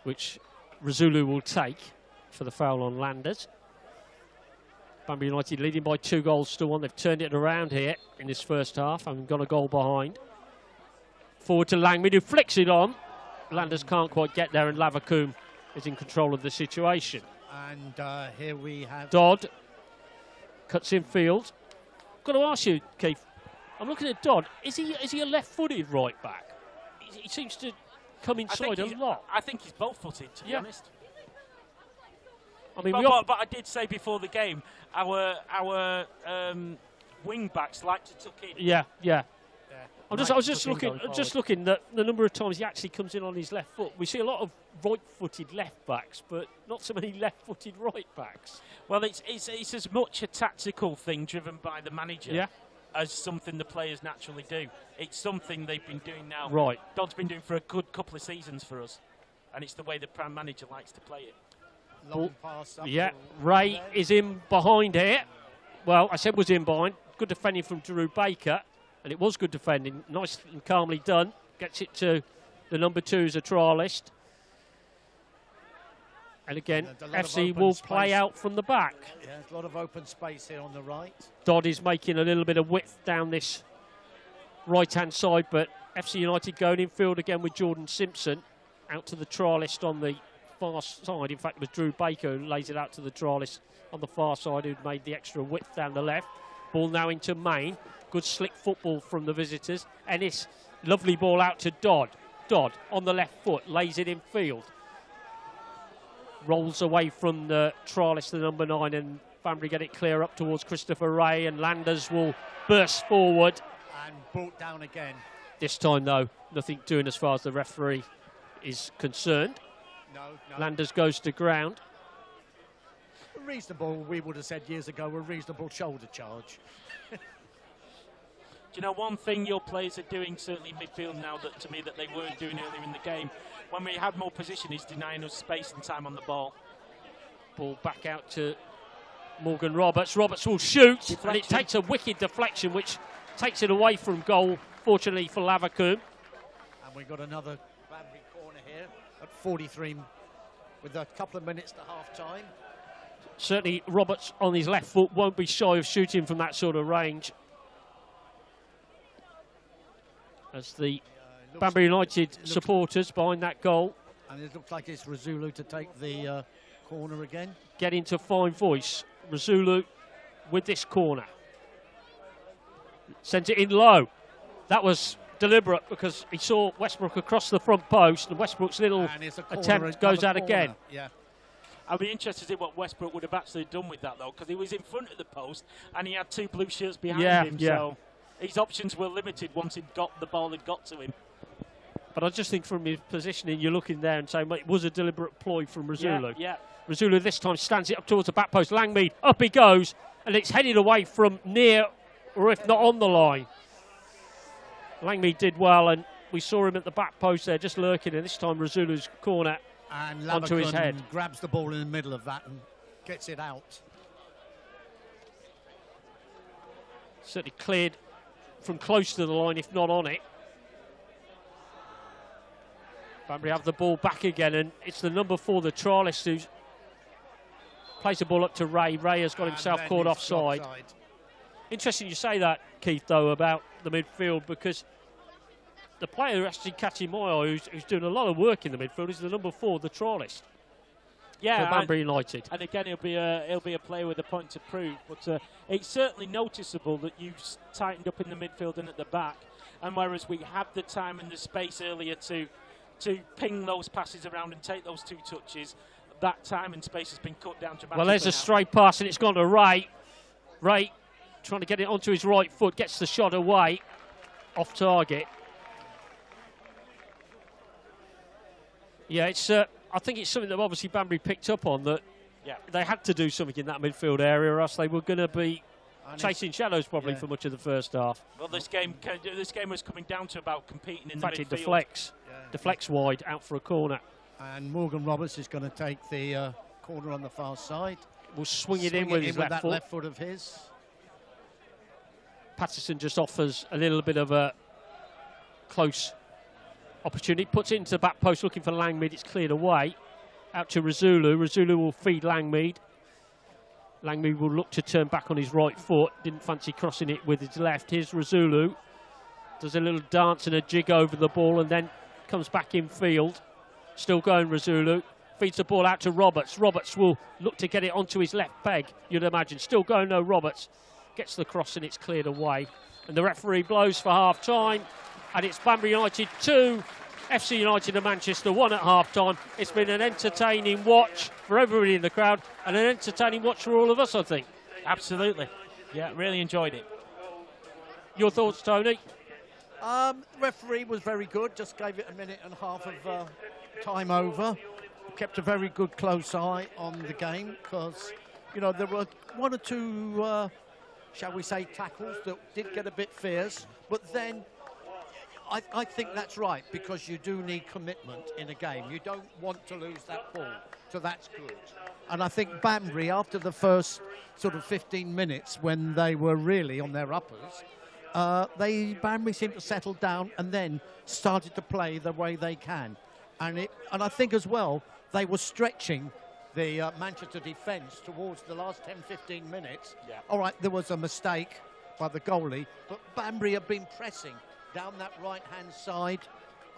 which Razulu will take for the foul on Landers. Banbury United leading by 2-1. They've turned it around here in this first half and got a goal behind. Forward to Langmead, who flicks it on. Landers can't quite get there, and Lavercombe is in control of the situation. And here we have... Dodd cuts in field. Got to ask you, Keith, I'm looking at Dodd. Is he a left-footed right back? He seems to come inside a lot. I think he's both-footed, to be honest. I mean, but I did say before the game, our wing backs like to tuck in. Yeah. I was just looking at the number of times he actually comes in on his left foot. We see a lot of right-footed left backs, but not so many left-footed right backs. Well, it's as much a tactical thing driven by the manager as something the players naturally do. It's something they've been doing now. Right. Dodd's been doing for a good couple of seasons for us, and it's the way the prime manager likes to play it. Long pass up. Yeah, Ray is in behind here. Well, I said was in behind. Good defending from Drew Baker, and it was good defending. Nice and calmly done. Gets it to the number 2 as a trialist. And again, FC will play out from the back. Yeah, there's a lot of open space here on the right. Dodd is making a little bit of width down this right-hand side, but FC United going in field again with Jordan Simpson out to the trialist on the far side. In fact, it was Drew Baker who lays it out to the trialist on the far side, who'd made the extra width down the left. Ball now into Main. Good slick football from the visitors. Ennis, lovely ball out to Dodd. Dodd on the left foot, lays it in field. rolls away from the trialist, the number 9, and Banbury get it clear up towards Christopher Ray, and Landers will burst forward. And brought down again. This time, though, nothing doing as far as the referee is concerned. No. Landers goes to ground. Reasonable, we would have said years ago, a reasonable shoulder charge. Do you know one thing your players are doing, certainly in midfield now, that to me that they weren't doing earlier in the game, when we had more position, is denying us space and time on the ball. Ball back out to Morgan Roberts. Roberts will shoot, Deflection. and it takes a wicked deflection, which takes it away from goal, fortunately for Lavacombe. And we've got another Banbury corner here at 43 with a couple of minutes to half-time. Certainly Roberts on his left foot won't be shy of shooting from that sort of range. As the Banbury United supporters behind that goal. And it looks like it's Razulu to take the corner again. Get into fine voice. Razulu with this corner. Sent it in low. That was deliberate because he saw Westbrook across the front post, and Westbrook's little attempt goes out again. Yeah. I'd be interested to see what Westbrook would have actually done with that, though, because he was in front of the post and he had 2 blue shirts behind him. Yeah. So his options were limited once he'd got the ball had got to him. But I just think from his positioning, you're looking there and saying, well, it was a deliberate ploy from Razulu. Yeah. Razulu this time stands it up towards the back post. Langmead, up he goes, and it's headed away from near, or if not on the line. Langmead did well, and we saw him at the back post there, just lurking, and this time Razulu's corner and onto his head. Grabs the ball in the middle of that and gets it out. Certainly cleared from close to the line, if not on it. Banbury have the ball back again, and it's the number 4, the trialist, who plays the ball up to Ray. Ray has got himself caught offside. Interesting you say that, Keith, though, about the midfield, because the player actually catching my eye, who's doing a lot of work in the midfield, is the number 4, the trialist. Yeah, for Banbury United. And again, he'll be a player with a point to prove. But it's certainly noticeable that you've tightened up in the midfield and at the back. And whereas we had the time and the space earlier to ping those passes around and take those 2 touches, that time and space has been cut down dramatically. Well, there's a stray pass, and it's gone to Ray. Ray trying to get it onto his right foot, gets the shot away, off target. Yeah, it's. I think it's something that obviously Banbury picked up on, that they had to do something in that midfield area, or else they were going to be chasing shadows probably for much of the first half. Well, this game was coming down to about competing in the midfield. In fact, it deflects wide out for a corner. And Morgan Roberts is going to take the corner on the far side. Will swing it in with his left foot. Left foot of his. Patterson just offers a little bit of a close opportunity, puts it into the back post looking for Langmead. It's cleared away out to Razulu. Razulu will feed Langmead. Langmead will look to turn back on his right foot. Didn't fancy crossing it with his left. Here's Razulu. Does a little dance and a jig over the ball and then comes back in field. Still going Razulu. Feeds the ball out to Roberts. Roberts will look to get it onto his left peg, you'd imagine. Still going, no, Roberts. Gets the cross and it's cleared away. And the referee blows for half-time. And it's Banbury United 2, FC United of Manchester 1 at half-time. It's been an entertaining watch for everybody in the crowd and an entertaining watch for all of us, I think. Absolutely. Yeah, really enjoyed it. Your thoughts, Tony? The referee was very good. Just gave it a minute and a half of time over. Kept a very good close eye on the game because, you know, there were 1 or 2, shall we say, tackles that did get a bit fierce. But then I think that's right, because you do need commitment in a game. You don't want to lose that ball, so that's good. And I think Banbury, after the first sort of 15 minutes when they were really on their uppers, Banbury seemed to settle down and then started to play the way they can. And I think as well, they were stretching the Manchester defence towards the last 10-15 minutes. Yeah. All right, there was a mistake by the goalie, but Banbury have been pressing down that right-hand side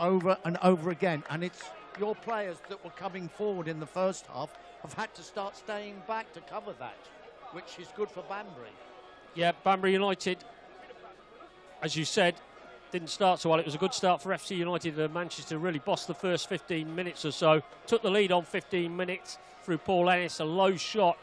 over and over again. And it's your players that were coming forward in the first half have had to start staying back to cover that, which is good for Banbury. Yeah, Banbury United, as you said, didn't start so well. It was a good start for FC United. Manchester really bossed the first 15 minutes or so. Took the lead on 15 minutes through Paul Ennis. A low shot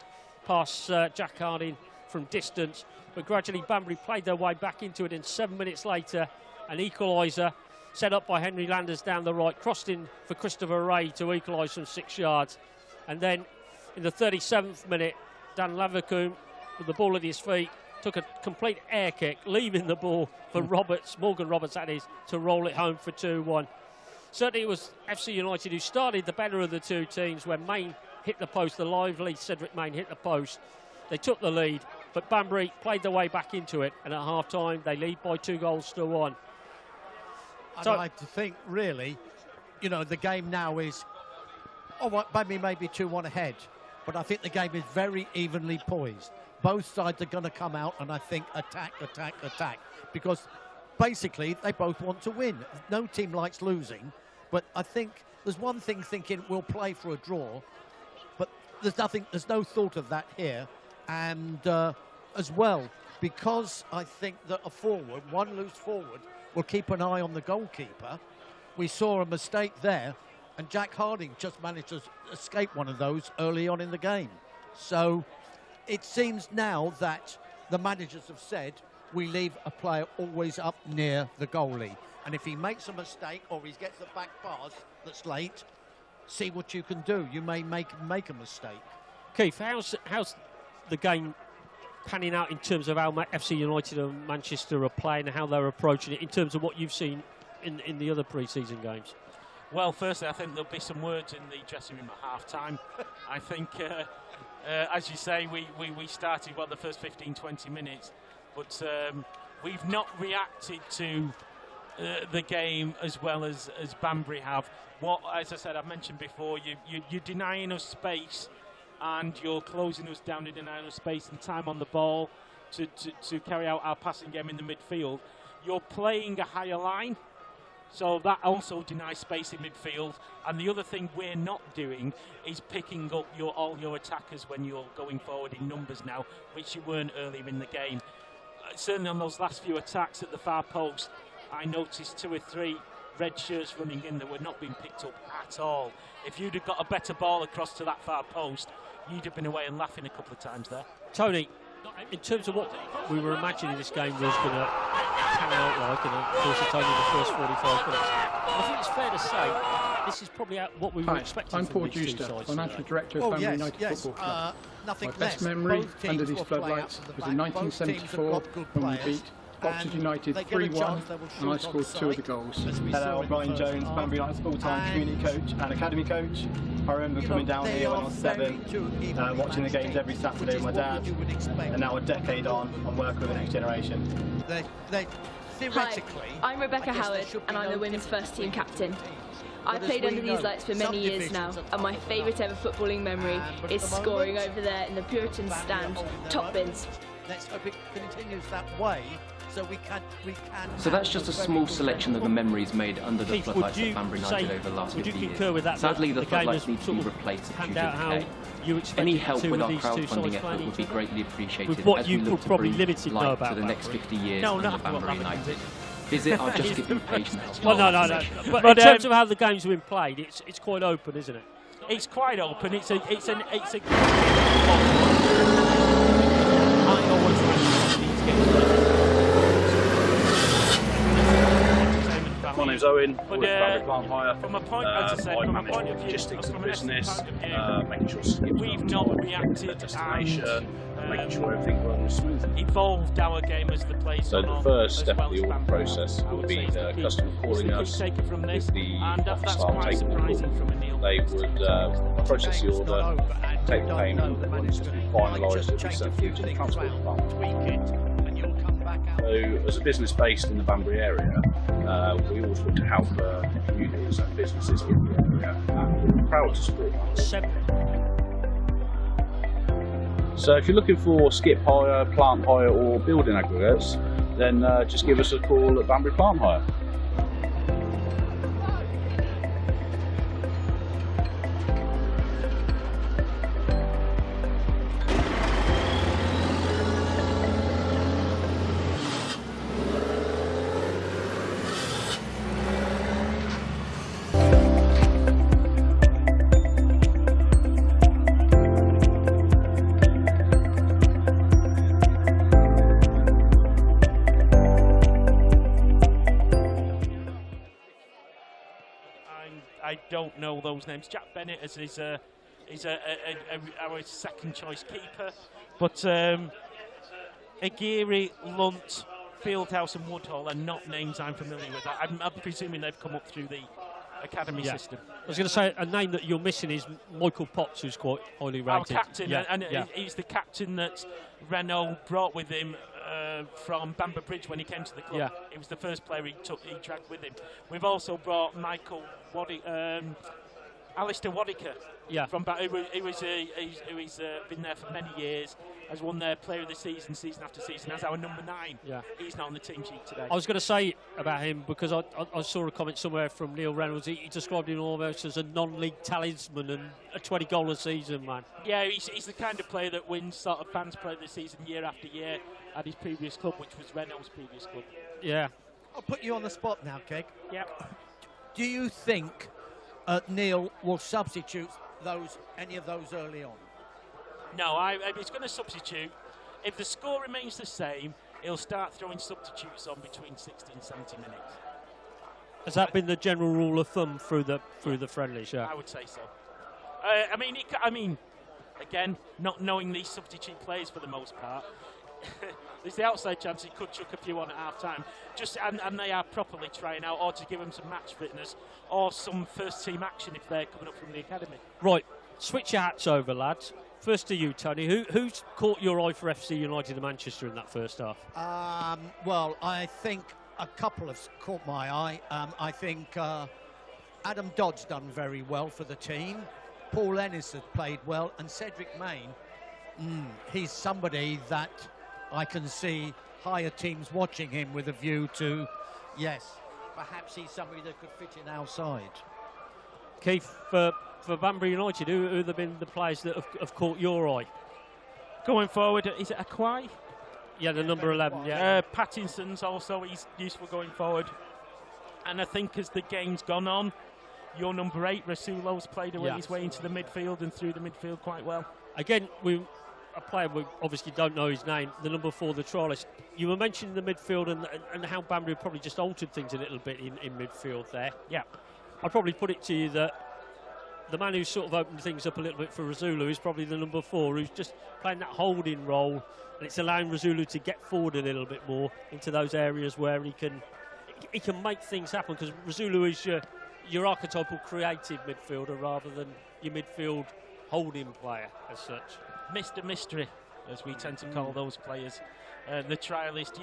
past Jack Harding from distance. But gradually Banbury played their way back into it, and 7 minutes later, an equaliser set up by Henry Landers down the right, crossed in for Christopher Ray to equalise from 6 yards. And then in the 37th minute, Dan Leverkusen, with the ball at his feet, took a complete air kick, leaving the ball for Morgan Roberts that is, to roll it home for 2-1. Certainly it was FC United who started the better of the two teams when Main hit the post, the lively Cedric Main hit the post. They took the lead, but Banbury played their way back into it, and at half-time they lead by 2-1. I'd like to think, really, you know, the game now is, Banbury may be 2-1 ahead, but I think the game is very evenly poised. Both sides are going to come out and I think attack, because basically they both want to win. No team likes losing, but I think there's one thing thinking we'll play for a draw, but there's no thought of that here. And as well, because I think that one loose forward will keep an eye on the goalkeeper. We saw a mistake there, and Jack Harding just managed to escape one of those early on in the game. So it seems now that the managers have said we leave a player always up near the goalie, and if he makes a mistake or he gets the back pass that's late, see what you can do. You may make a mistake. Keith, how's the game panning out in terms of how FC United and Manchester are playing and how they're approaching it in terms of what you've seen in the other pre-season games? Well, firstly, I think there'll be some words in the dressing room at half-time. I think, as you say, we started, the first 15-20 minutes, but we've not reacted to the game as well as Banbury have. As I said, I've mentioned before, you're denying us space, and you're closing us down and denying us space and time on the ball to carry out our passing game in the midfield. You're playing a higher line, so that also denies space in midfield. And the other thing we're not doing is picking up all your attackers when you're going forward in numbers now, which you weren't earlier in the game. Certainly on those last few attacks at the far post, I noticed 2 or 3 red shirts running in that were not being picked up at all. If you'd have got a better ball across to that far post, you'd have been away and laughing a couple of times there. Tony, in terms of what we were imagining this game was going to pan out like, and of course it's only the first 45 minutes, I think it's fair to say this is probably what we were expecting. I'm Paul Juster, Financial Director of Banbury United Football Club. My best memory under these floodlights was in 1974 when we beat Oxford United 3-1, and I scored 2 of the goals. Hello, I'm Brian Jones, Banbury United's full-time community coach and academy coach. I remember coming down here when I was 7, watching the games every Saturday with my dad, and now a decade on, I'm working with the next generation. Hi, I'm Rebecca Howard, and I'm the women's first team captain. I played under these lights for many years now, and my favourite ever footballing memory is scoring over there in the Puritan stand, top bins. Let's hope it continues that way. So that's just a small selection of the memories made under the floodlights at Banbury United over the last 50 years. Sadly, the floodlights need to be replaced due to decay. Any help with our crowdfunding effort would be greatly appreciated as we look to bring light to the next 50 years under Banbury United. Visit our Just Giving page and help. Well, no. But in terms of how the game's been played, it's quite open, isn't it? It's quite open. It's a. I always like these games. My name's Owen, but Banbury Plant Hire. From a point, as I said, from a point of view, logistics of the business, making sure we've not reacted destination, and making sure everything runs smoothly. Evolved our game as the players. So the first step of the order process would be the customer calling us with the office staff taking the call. They would process the order, take the payment, and once it's been finalised, it would be sent through to the transport department. So, as a business based in the Banbury area, we always look to help communities and businesses in the area, and we're proud to support that. So, if you're looking for skip hire, plant hire, or building aggregates, then just give us a call at Banbury Plant Hire. don't know those names. Jack Bennett is our second choice keeper, but Aguirre, Lunt, Fieldhouse and Woodhall are not names I'm familiar with. I'm presuming they've come up through the academy system. I was going to say a name that you're missing is Michael Potts, who's quite highly rated. Our captain, and he's the captain that Renault brought with him from Banbury Bridge when he came to the club. Yeah. He was the first player he dragged with him. We've also brought Michael Alistair Waddicker. Yeah. From who's been there for many years, has won their Player of the Season after season, as our number 9. Yeah. He's not on the team sheet today. I was going to say about him because I saw a comment somewhere from Neil Reynolds. He described him almost as a non-league talisman and a 20-goal a season man. Yeah, he's the kind of player that wins sort of fans Player of the Season year after year at his previous club, which was Renault's previous club. Yeah. I'll put you on the spot now, Keg. Yeah. Do you think Neil will substitute any of those early on? No, he's going to substitute. If the score remains the same, he'll start throwing substitutes on between 60 and 70 minutes. Has that been the general rule of thumb through the friendlies? Yeah, I would say so. Again, not knowing these substitute players for the most part, there's the outside chance he could chuck a few on at half time. And they are properly trying out, or to give them some match fitness, or some first team action if they're coming up from the academy. Right, switch your hats over, lads. First to you, Tony. Who's caught your eye for FC United of Manchester in that first half? Well, I think a couple have caught my eye. I think Adam Dodd's done very well for the team. Paul Ennis has played well, and Cedric Main, he's somebody that I can see higher teams watching him with a view to, yes, perhaps he's somebody that could fit in our side. Keith, for Banbury United, who have been the players that have caught your eye? Going forward, is it Akwai? Yeah, the number 11, yeah. Pattinson's also, he's useful going forward. And I think as the game's gone on, your number 8, Rasulo's played his way into the midfield and through the midfield quite well. Again, a player we obviously don't know his name, the number 4, the trialist. You were mentioning the midfield and how Banbury probably just altered things a little bit in midfield there. Yeah. I'd probably put it to you that the man who's sort of opened things up a little bit for Rasulu is probably the number 4, who's just playing that holding role, and it's allowing Rasulu to get forward a little bit more into those areas where he can make things happen, because Rasulu is your archetypal creative midfielder rather than your midfield holding player as such. Mr. Mystery, as we tend to call those players. The trialist,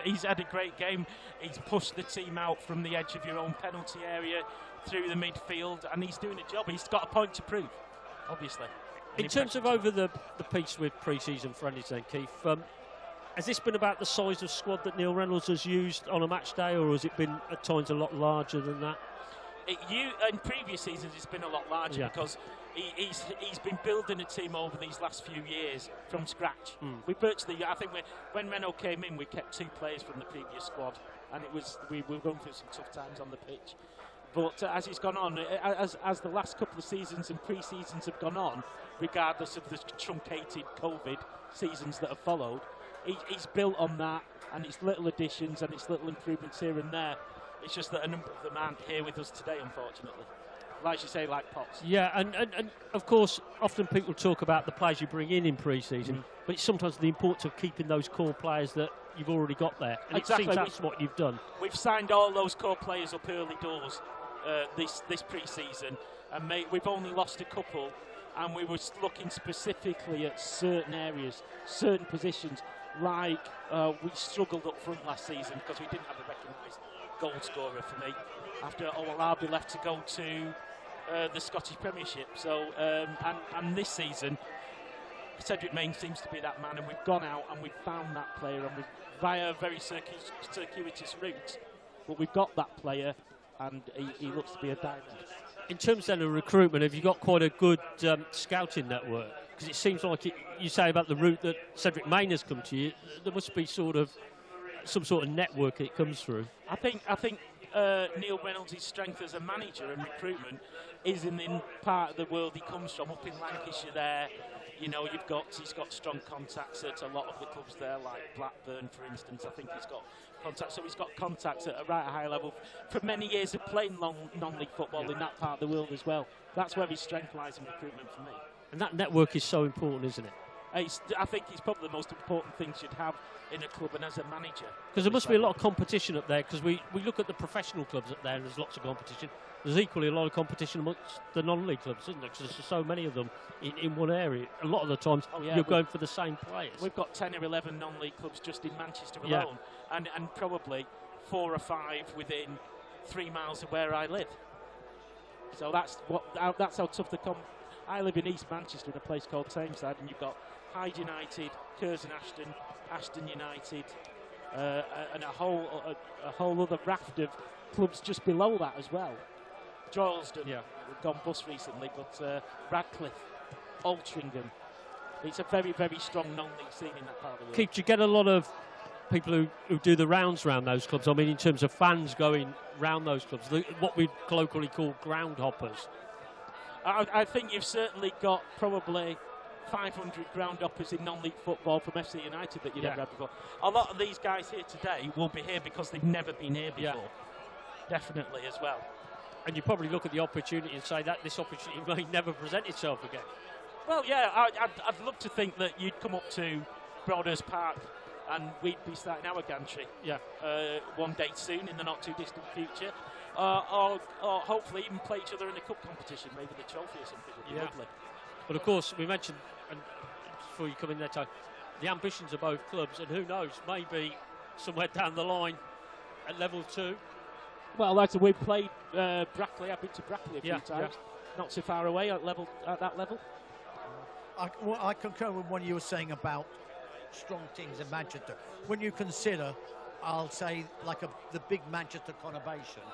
he's had a great game. He's pushed the team out from the edge of your own penalty area through the midfield, and he's doing a job. He's got a point to prove, obviously. In terms of over the piece with pre-season friendlies then, Keith, has this been about the size of squad that Neil Reynolds has used on a match day, or has it been at times a lot larger than that? In previous seasons, it's been a lot larger because he's been building a team over these last few years from scratch. We virtually, I think, when Renault came in, we kept 2 players from the previous squad, and we were going through some tough times on the pitch. But as it's gone on, as the last couple of seasons and pre-seasons have gone on, regardless of the truncated COVID seasons that have followed, he's built on that, and it's little additions and it's little improvements here and there. It's just that a number of them aren't here with us today, unfortunately. Like you say, like Potts. Yeah, and of course, often people talk about the players you bring in pre-season, but it's sometimes the importance of keeping those core players that you've already got there. And exactly. It seems that's what you've done. We've signed all those core players up early doors this pre-season, and we've only lost a couple, and we were looking specifically at certain areas, certain positions, like we struggled up front last season because we didn't have a recognised goal scorer for me after Owolabi left to go to the Scottish Premiership. So and this season Cedric Main seems to be that man, and we've gone out and we've found that player, and via a very circuitous route, but we've got that player, and he looks to be a diamond. In terms then of recruitment, have you got quite a good scouting network? Because it seems like you say about the route that Cedric Main has come to you, there must be some sort of network it comes through. I think Neil Reynolds' strength as a manager and recruitment is in part of the world he comes from, up in Lancashire there. You know, he's got strong contacts at a lot of the clubs there, like Blackburn, for instance. I think he's got contacts. So he's got contacts at a right high level for many years of playing non-league football in that part of the world as well. That's where his strength lies in recruitment for me. And that network is so important, isn't it? I think it's probably the most important thing you'd have in a club and as a manager. Because there must be a lot of competition up there, because we look at the professional clubs up there and there's lots of competition. There's equally a lot of competition amongst the non-league clubs, isn't there? Because there's so many of them in one area. A lot of the times you're going for the same players. We've got 10 or 11 non-league clubs just in Manchester alone, and probably 4 or 5 within 3 miles of where I live. So that's how tough the I live in East Manchester in a place called Tameside, and you've got Hyde United, Curzon Ashton United, and a whole other raft of clubs just below that as well. Droylsden, gone bust recently, but Radcliffe, Altrincham. It's a very, very strong non-league scene in that part of the world. Keith, do you get a lot of people who do the rounds around those clubs? I mean, in terms of fans going round those clubs, what we colloquially call ground hoppers. I think you've certainly got probably 500 ground hoppers in non-league football from FC United that you never had before. A lot of these guys here today will be here because they've never been here before. Definitely as well. And you probably look at the opportunity and say that this opportunity may never present itself again. Well, yeah, I'd love to think that you'd come up to Broadhurst Park and we'd be starting our gantry one day soon in the not too distant future. Or hopefully even play each other in a cup competition, maybe the trophy or something would be lovely. But of course, we mentioned, and before you come in there, Tony, the ambitions of both clubs, and who knows, maybe somewhere down the line at level 2. Well, we've played Brackley. I've been to Brackley a few times, not so far away at that level. I concur with what you were saying about strong teams in Manchester. When you consider, I'll say, like the big Manchester conurbation,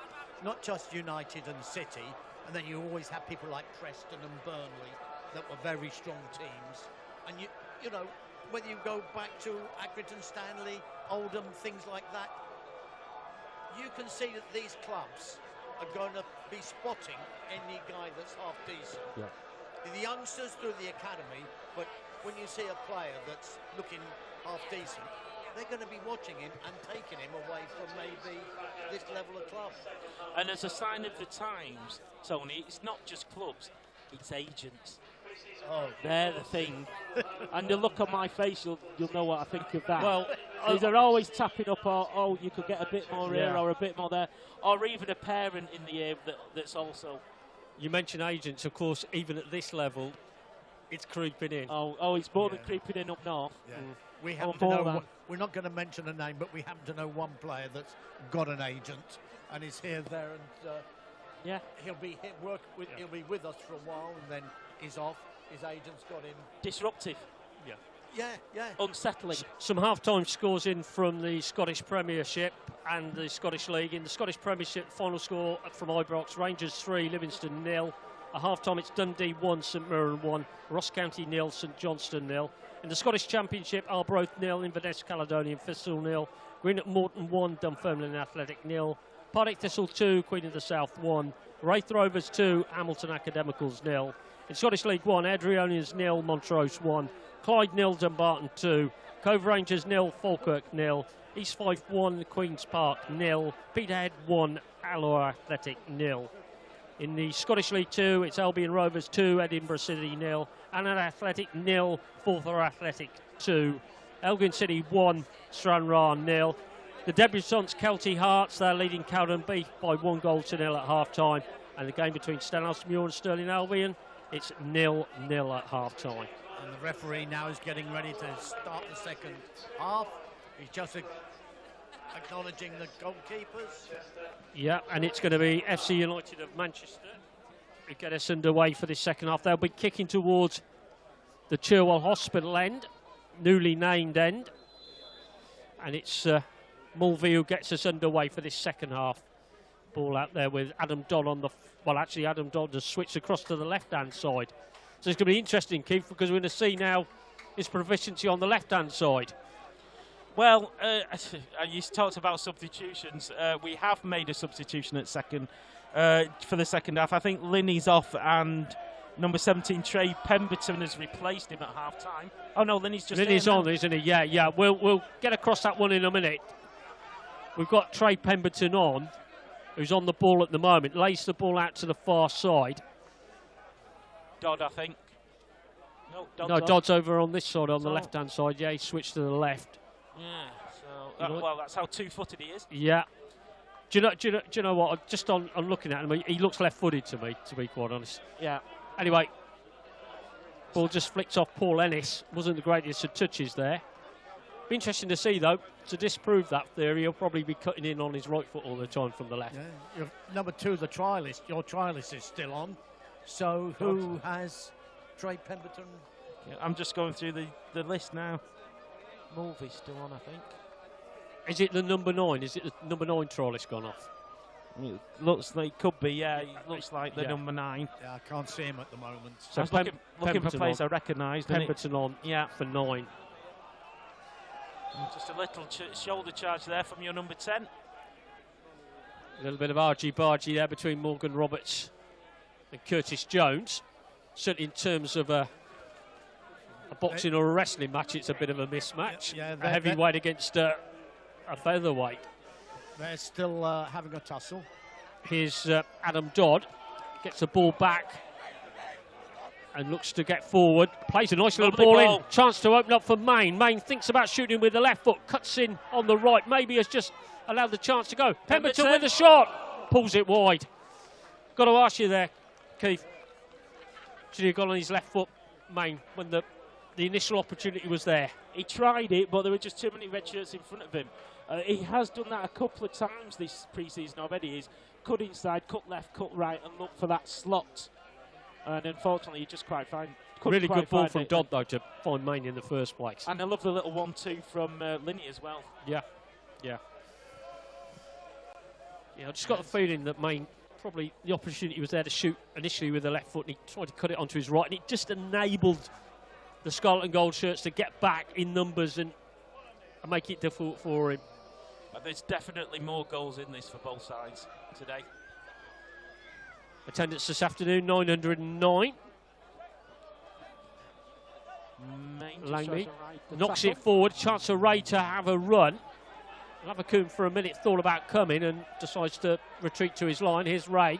not just United and City, and then you always have people like Preston and Burnley that were very strong teams. And you know, whether you go back to Accrington Stanley, Oldham, things like that, you can see that these clubs are going to be spotting any guy that's half decent. Yeah. The youngsters through the academy, but when you see a player that's looking half decent, they're going to be watching him and taking him away from maybe this level of club. And as a sign of the times, Tony, it's not just clubs, it's agents. Oh, they're the thing. And the look on my face, you'll know what I think of that. Well, they're always tapping up, or you could get a bit more here or a bit more there, or even a parent in the ear that's also. You mentioned agents, of course, even at this level, it's creeping in. Oh, it's more than creeping in up north. Yeah. We happen to know, we're not going to mention a name, but we happen to know one player that's got an agent and is here, there, and he'll be he'll be with us for a while, and then he's off. His agent's got him. Disruptive. Yeah. Unsettling. Some half-time scores in from the Scottish Premiership and the Scottish League. In the Scottish Premiership, final score from Ibrox, Rangers 3, Livingston 0. At half-time, it's Dundee 1, St Mirren 1, Ross County 0, St Johnstone 0. In the Scottish Championship, Arbroath 0, Inverness Caledonian Thistle 0, Greenock Morton 1, Dunfermline Athletic 0, Partick Thistle 2, Queen of the South 1, Wraith Rovers 2, Hamilton Academicals 0. In Scottish League 1, Adrionians 0, Montrose 1, Clyde 0, Dumbarton 2, Cove Rangers 0, Falkirk 0, East Fife 1, Queen's Park 0, Peterhead 1, Alloa Athletic 0. In the Scottish League 2, it's Albion Rovers 2, Edinburgh City 0, Annan Athletic 0, Forfar Athletic 2, Elgin City 1, Stranraer 0. The debutants, Kelty Hearts, they're leading Cowden Beef by 1-0 at half-time. And the game between Stenhousemuir and Stirling Albion, it's 0-0 at half-time. And the referee now is getting ready to start the second half. He's just acknowledging the goalkeepers. Yeah, and it's going to be FC United of Manchester who get us underway for this second half. They'll be kicking towards the Cherwell Hospital end, newly named end. And it's Mulvey who gets us underway for this second half. Ball out there with Adam Dodd on the... Well, actually, Adam Dodd has switched across to the left-hand side. So it's going to be interesting, Keith, because we're going to see now his proficiency on the left-hand side. Well, you talked about substitutions. We have made a substitution at second for the second half. I think Linney's off and number 17, Trey Pemberton, has replaced him at half-time. Oh, no, Linney's just on, isn't he? Yeah, yeah. We'll get across that one in a minute. We've got Trey Pemberton on, who's on the ball at the moment. Lays the ball out to the far side. Dodd, I think. No, Dodd's over on this side, on the left-hand side. Yeah, he switched to the left. Yeah, so well, that's how two-footed he is. Yeah. Do you know what? Just on looking at him, he looks left-footed to me, to be quite honest. Yeah. Anyway, ball just flicks off Paul Ennis. Wasn't the greatest of touches there. Be interesting to see, though, to disprove that theory. He'll probably be cutting in on his right foot all the time from the left. Yeah. Number 2, the trialist. Your trialist is still on. So who has Trey Pemberton? Yeah, I'm just going through the list now. Mulvey's still on, I think. Is it the number 9? Is it the number 9 trialist gone off? It looks like it could be, yeah. It looks like the number 9. Yeah, I can't see him at the moment. So I was looking for players I recognised. Pemberton on for 9. And just a little shoulder charge there from your number 10. A little bit of argy-bargy there between Morgan Roberts and Curtis Jones. Certainly in terms of a boxing or a wrestling match, it's a bit of a mismatch. Yeah, a heavyweight against a featherweight. They're still having a tussle. Here's Adam Dodd. Gets the ball back and looks to get forward. Plays a nice little ball in. Chance to open up for Main. Main thinks about shooting with the left foot. Cuts in on the right. Maybe has just allowed the chance to go. Pemberton with a shot. Pulls it wide. Got to ask you there, Keith. Should he have gone on his left foot, Main, when the initial opportunity was there? He tried it, but there were just too many red shirts in front of him. He has done that a couple of times this pre-season already. He's cut inside, cut left, cut right, and look for that slot. And unfortunately, he just quite fine. Really good ball from Dodd, though, to find Main in the first place. And I love the little 1-2 from Linney as well. Yeah, yeah. Yeah, I just got the feeling that Main, probably the opportunity was there to shoot initially with the left foot, and he tried to cut it onto his right, and it just enabled the Scarlet and Gold shirts to get back in numbers and make it difficult for him. But there's definitely more goals in this for both sides today. Attendance this afternoon, 909. Langley knocks it forward. Chance for Ray to have a run. Lavacoon for a minute thought about coming and decides to retreat to his line. Here's Ray.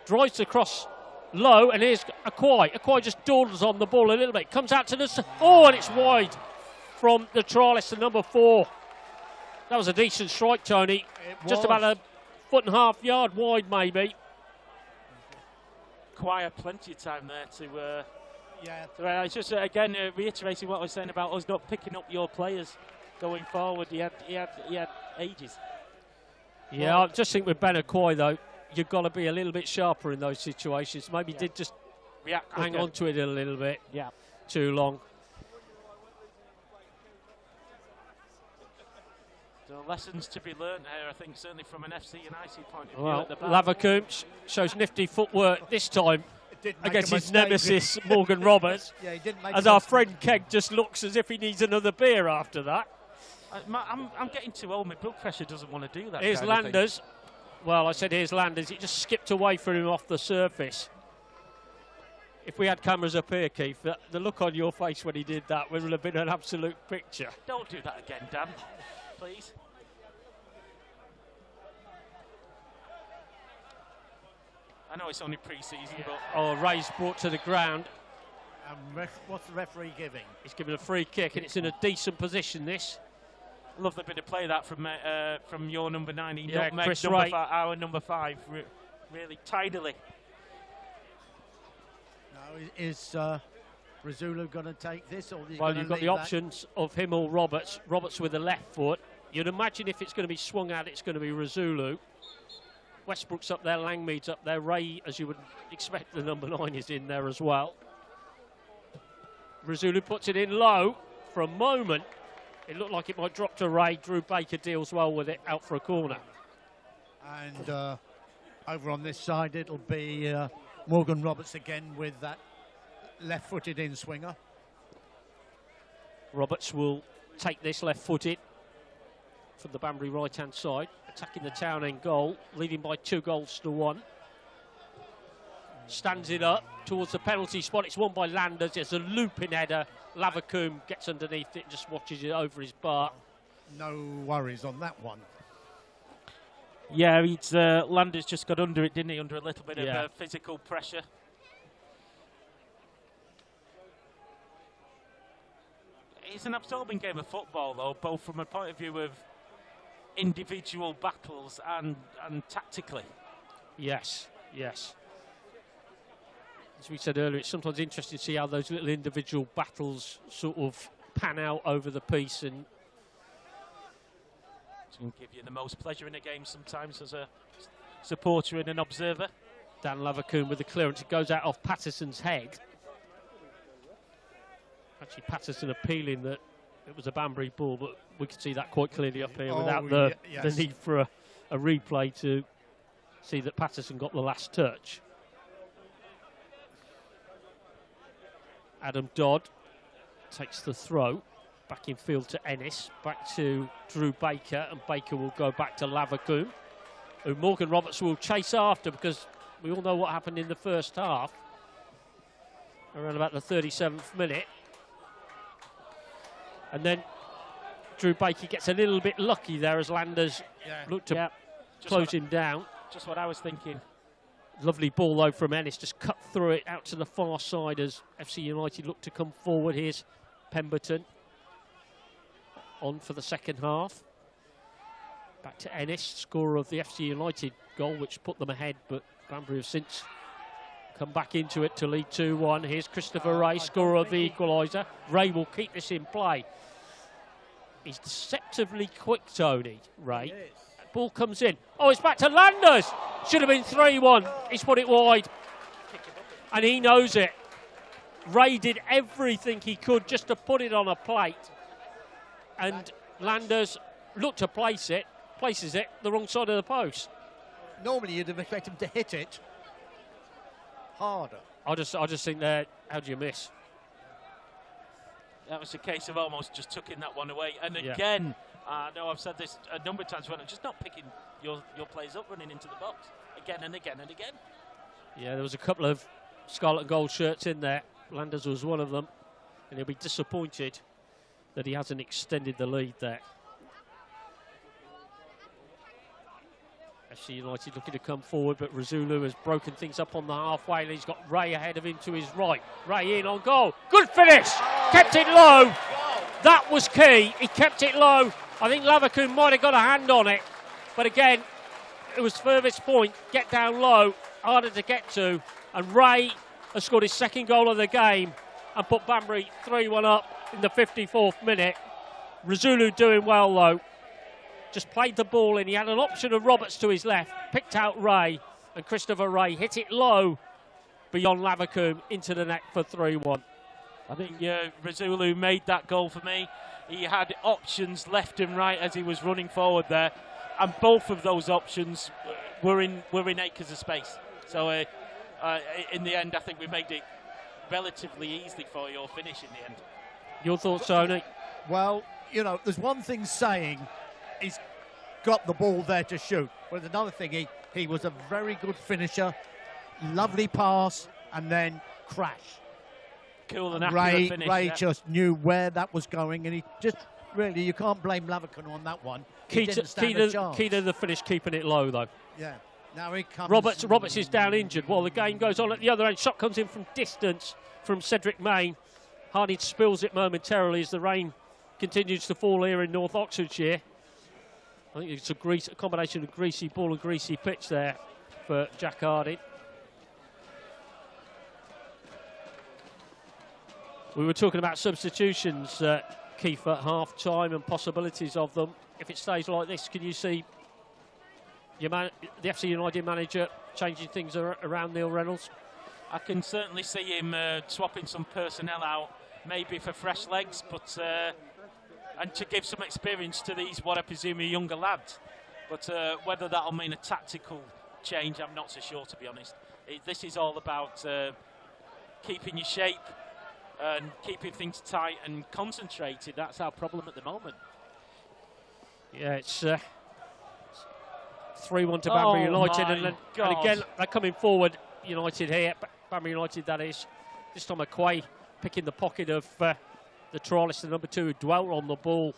Drives across low, and here's Akwai. Akwai just dawdles on the ball a little bit. Comes out to the... Oh, and it's wide from the trialist, the number 4. That was a decent strike, Tony. Just about a 1.5 yard wide, maybe. Quite plenty of time there to... it's just, again, reiterating what I was saying about us not picking up your players going forward. He had ages. Yeah, I just think with Ben Akwai, though, you've got to be a little bit sharper in those situations. Maybe did just hang on to it a little bit too long. So lessons to be learned here, I think, certainly from an FC United point of view. Well, Lavacoon shows nifty footwork this time against his nemesis, Morgan Roberts. Yeah, he didn't make as our friend Keg just looks as if he needs another beer after that. I'm getting too old. My blood pressure doesn't want to do that. Here's Landers. Well, I said here's Landers. It just skipped away from him off the surface. If we had cameras up here, Keith, the look on your face when he did that would have been an absolute picture. Don't do that again, Dan. Please. I know it's only pre-season, but... Oh, Ray's brought to the ground. What's the referee giving? He's giving a free kick, and it's in a decent position, this. Love the bit of play that from your number 9. He Chris Ray. Our number 5 really tidily. Now, is Rizulu going to take this? Or well, you've got the options of him or Roberts. Roberts with the left foot. You'd imagine if it's going to be swung out, it's going to be Rizulu. Westbrook's up there, Langmead's up there. Ray, as you would expect, the number 9 is in there as well. Rizulu puts it in low for a moment. It looked like it might drop to Ray. Drew Baker deals well with it out for a corner. And over on this side, it'll be Morgan Roberts again with that left-footed in-swinger. Roberts will take this left-footed. from the Banbury right-hand side, attacking the town end goal, leading by 2-1. Stands it up towards the penalty spot. It's won by Landers. It's a looping header. Lavacombe gets underneath it and just watches it over his bar. No worries on that one. Yeah, Landers just got under it, didn't he? Under a little bit of physical pressure. It's an absorbing game of football, though, both from a point of view of individual battles and tactically. Yes, yes. As we said earlier, it's sometimes interesting to see how those little individual battles sort of pan out over the piece, and it can give you the most pleasure in a game sometimes as a supporter and an observer. Dan Lavacombe with the clearance. It goes out off Patterson's head. Actually, Patterson appealing that it was a Banbury ball, but we could see that quite clearly up here without the need for a replay to see that Patterson got the last touch. Adam Dodd takes the throw. Back in field to Ennis. Back to Drew Baker, and Baker will go back to Lavacombe, who Morgan Roberts will chase after, because we all know what happened in the first half. Around about the 37th minute. And then Drew Baker gets a little bit lucky there as Landers look to close him down. Just what I was thinking. Lovely ball though from Ennis, just cut through it out to the far side as FC United look to come forward. Here's Pemberton on for the second half. Back to Ennis, scorer of the FC United goal, which put them ahead, but Banbury have since come back into it to lead 2-1. Here's Christopher Ray, scorer of the equaliser. Ray will keep this in play. He's deceptively quick, Tony, Ray. Ball comes in. Oh, it's back to Landers. Should have been 3-1. He's put it wide. And he knows it. Ray did everything he could just to put it on a plate. And Landers looked to places it the wrong side of the post. Normally you'd have expected him to hit it harder. I just think that, how do you miss? That was a case of almost just tucking that one away. And again, I know I've said this a number of times, but just not picking your players up, running into the box again and again and again. Yeah, there was a couple of scarlet and gold shirts in there. Landers was one of them, and he'll be disappointed that he hasn't extended the lead there. FC United looking to come forward, but Razulu has broken things up on the halfway, and he's got Ray ahead of him to his right. Ray in on goal. Good finish! Kept it low. That was key. He kept it low. I think Lavacombe might have got a hand on it, but again, it was furthest point. Get down low, harder to get to, and Ray has scored his second goal of the game and put Banbury 3-1 up in the 54th minute. Razulu doing well though. Just played the ball in. He had an option of Roberts to his left, picked out Ray, and Christopher Ray hit it low beyond Lavacombe into the net for 3-1. I think Razulu made that goal for me. He had options left and right as he was running forward there, and both of those options were in acres of space. So in the end, I think we made it relatively easy for your finish in the end. Your thoughts, Tony? Well, you know, there's one thing saying he's got the ball there to shoot, but another thing, he was a very good finisher, lovely pass, and then crash. Cool and accurate finish. Ray just knew where that was going, and he just really, you can't blame Lavacombe on that one. Key to the finish, keeping it low though. Yeah. Now he comes. Roberts is down injured while the game goes on at the other end. Shot comes in from distance from Cedric Main. Hardy spills it momentarily as the rain continues to fall here in North Oxfordshire. I think it's a combination of greasy ball and greasy pitch there for Jack Harding. We were talking about substitutions, Keith, at half-time and possibilities of them. If it stays like this, can you see the FC United manager changing things around Neil Reynolds? I can certainly see him swapping some personnel out, maybe for fresh legs, but and to give some experience to these, what I presume are younger lads. But whether that'll mean a tactical change, I'm not so sure, to be honest. This is all about keeping your shape and keeping things tight and concentrated. That's our problem at the moment. Yeah, it's 3-1 to Banbury United, and again they're coming forward. United here, Banbury United that is. This time McQuay picking the pocket of the trialist, the number 2 who dwelt on the ball.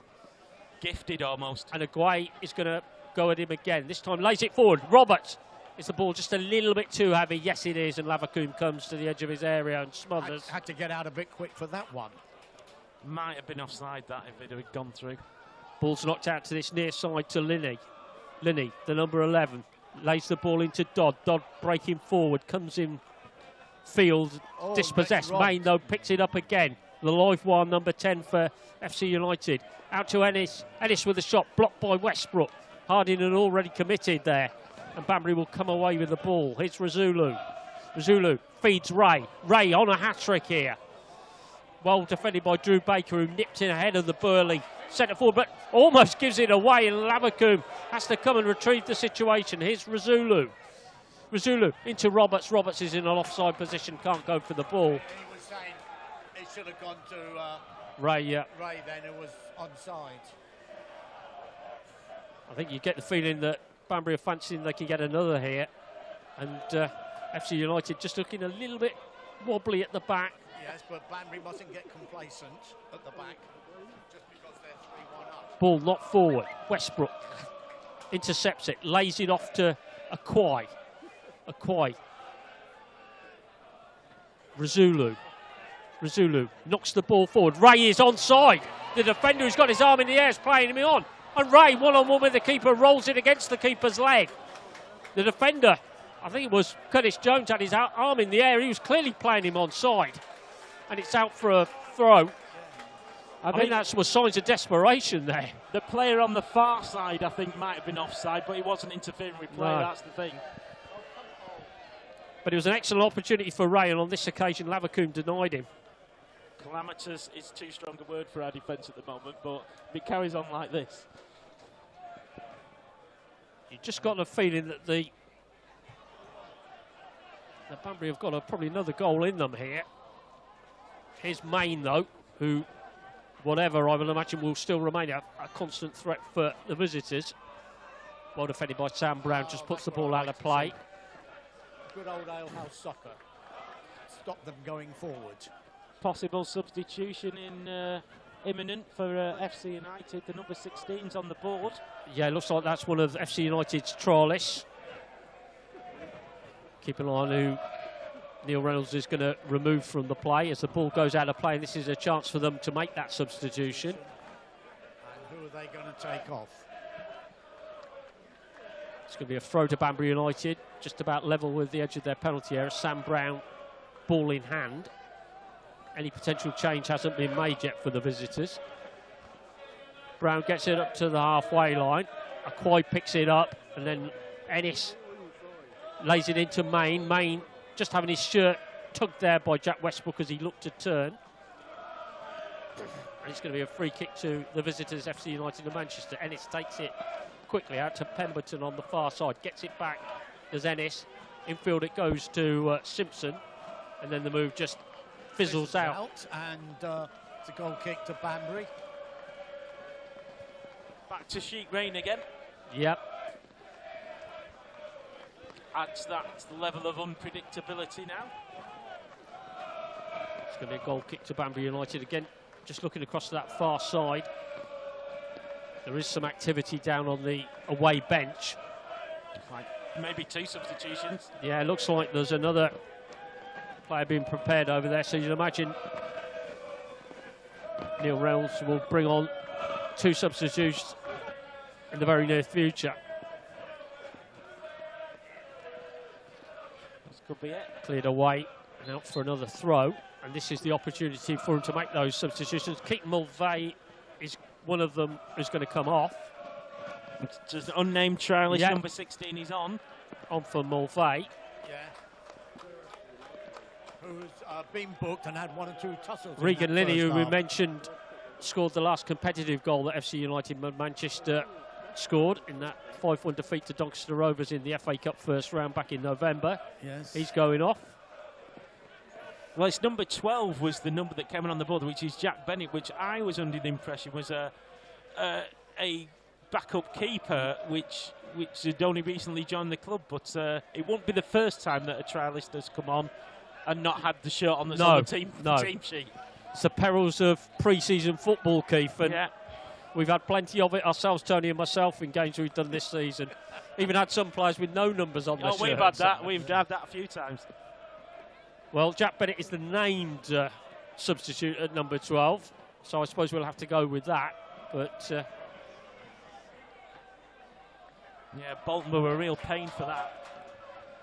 Gifted almost. And Aguay is going to go at him again. This time lays it forward. Roberts. Is the ball just a little bit too heavy? Yes, it is. And Lavacoon comes to the edge of his area and smothers. Had to get out a bit quick for that one. Might have been offside that if it had gone through. Ball's knocked out to this near side to Linney. Linney, the number 11, lays the ball into Dodd. Dodd breaking forward, comes in field, dispossessed. Main, though, picks it up again. The live one, number 10 for FC United. Out to Ennis. Ennis with a shot, blocked by Westbrook. Harding had already committed there. And Banbury will come away with the ball. Here's Razulu. Razulu feeds Ray. Ray on a hat-trick here. Well defended by Drew Baker, who nipped in ahead of the Burley centre forward, but almost gives it away, and Lavacoon has to come and retrieve the situation. Here's Razulu. Razulu into Roberts. Roberts is in an offside position, can't go for the ball. He was saying it should have gone to Ray, yeah. Ray then, who was onside. I think you get the feeling that Banbury are fancying they can get another here, and FC United just looking a little bit wobbly at the back. Yes, but Banbury mustn't get complacent at the back just because they're 3-1 up. Ball knocked forward. Westbrook intercepts it, lays it off to Akwai. Razulu knocks the ball forward. Ray is onside. The defender who's got his arm in the air is playing him on. And Ray, one-on-one with the keeper, rolls it against the keeper's leg. The defender, I think it was Curtis Jones, had his arm in the air. He was clearly playing him onside. And it's out for a throw. I think that was signs of desperation there. The player on the far side, I think, might have been offside, but he wasn't interfering with play, that's the thing. But it was an excellent opportunity for Ray, and on this occasion, Lavacoon denied him. Calamitous is too strong a word for our defence at the moment, but if it carries on like this. You just got the feeling that the Banbury have got probably another goal in them here. Here's Main, though, who, whatever, I will imagine will still remain a constant threat for the visitors. Well defended by Sam Brown, just puts the ball out of play. Good old alehouse soccer. Stop them going forward. Possible substitution in imminent for FC United. The number 16's on the board. Yeah, it looks like that's one of FC United's trialists. Keep an eye on who Neil Reynolds is going to remove from the play as the ball goes out of play. This is a chance for them to make that substitution. And who are they going to take off? It's going to be a throw to Banbury United, just about level with the edge of their penalty area. Sam Brown, ball in hand. Any potential change hasn't been made yet for the visitors. Brown gets it up to the halfway line. Akwai picks it up, and then Ennis lays it into Main. Main just having his shirt tugged there by Jack Westbrook as he looked to turn. And it's going to be a free kick to the visitors, FC United of Manchester. Ennis takes it quickly out to Pemberton on the far side. Gets it back. There's Ennis. Infield it goes to Simpson. And then the move just fizzles out. And it's a goal kick to Banbury. Back to Sheik Rain again. Yep. Adds that level of unpredictability now. It's going to be a goal kick to Banbury United again. Just looking across to that far side. There is some activity down on the away bench. Maybe 2 substitutions. Yeah, it looks like there's another player being prepared over there, so you'd imagine Neil Reynolds will bring on 2 substitutes in the very near future. This could be it. Cleared away and out for another throw, and this is the opportunity for him to make those substitutions. Keaton Mulvey is one of them who's going to come off. It's just an unnamed trialist, yeah. Number 16 is on. On for Mulvey. Yeah. Who's been booked and had 1 or 2 tussles. Regan Linney, who we mentioned, scored the last competitive goal that FC United Manchester scored in that 5-1 defeat to Doncaster Rovers in the FA Cup first round back in November. Yes. He's going off. Well, it's number 12 was the number that came on the board, which is Jack Bennett, which I was under the impression was a backup keeper, which had only recently joined the club, but it won't be the first time that a trialist has come on and not had the shirt on that's on the team sheet. It's the perils of pre-season football, Keith, and we've had plenty of it ourselves, Tony and myself, in games we've done this season. Even had some players with no numbers on their shirts. We've had that. We've had that a few times. Well, Jack Bennett is the named substitute at number 12, so I suppose we'll have to go with that. But Bolton were a real pain for that.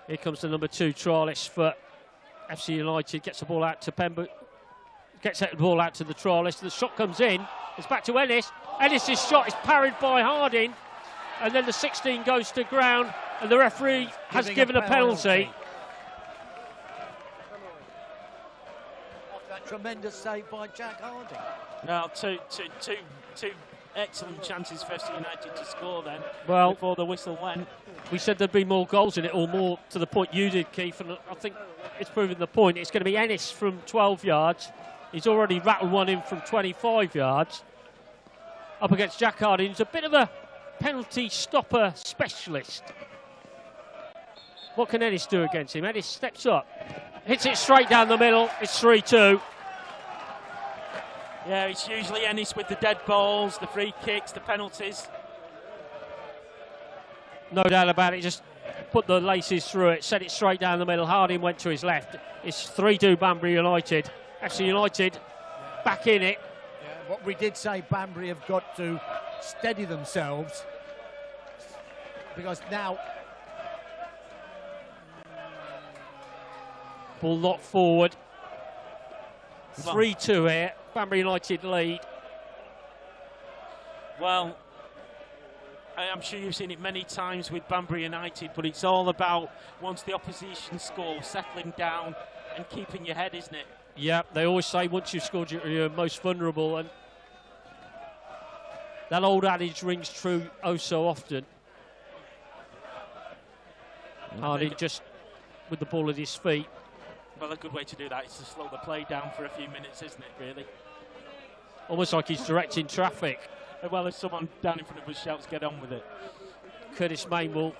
Here comes the number 2 trialist for FC United. Gets the ball out to Pembrokeshire. Gets the ball out to the trialist. The shot comes in. It's back to Ennis. Ennis's shot is parried by Harding. And then the 16 goes to ground. And the referee has given a penalty. That tremendous save by Jack Harding. Now, two excellent chances for FC United to score then, well, before the whistle went. We said there'd be more goals in it, or more to the point you did, Keith, and I think it's proven the point. It's going to be Ennis from 12 yards. He's already rattled one in from 25 yards. Up against Jack Harding, who's a bit of a penalty stopper specialist. What can Ennis do against him? Ennis steps up, hits it straight down the middle. It's 3-2. Yeah, it's usually Ennis with the dead balls, the free kicks, the penalties. No doubt about it. Just put the laces through it, set it straight down the middle. Harding went to his left. It's 3-2 Banbury United. FC United back in it. Yeah, what we did say, Banbury have got to steady themselves, because now ball knocked forward. 3-2 here. Banbury United lead. Well, I'm sure you've seen it many times with Banbury United, but it's all about, once the opposition scores, settling down and keeping your head, isn't it? Yeah, they always say once you've scored, you're most vulnerable, and that old adage rings true oh so often. Harding just with the ball at his feet. Well, a good way to do that is to slow the play down for a few minutes, isn't it, really? Almost like he's directing traffic. Well, if someone down in front of us shouts, get on with it. Curtis Main will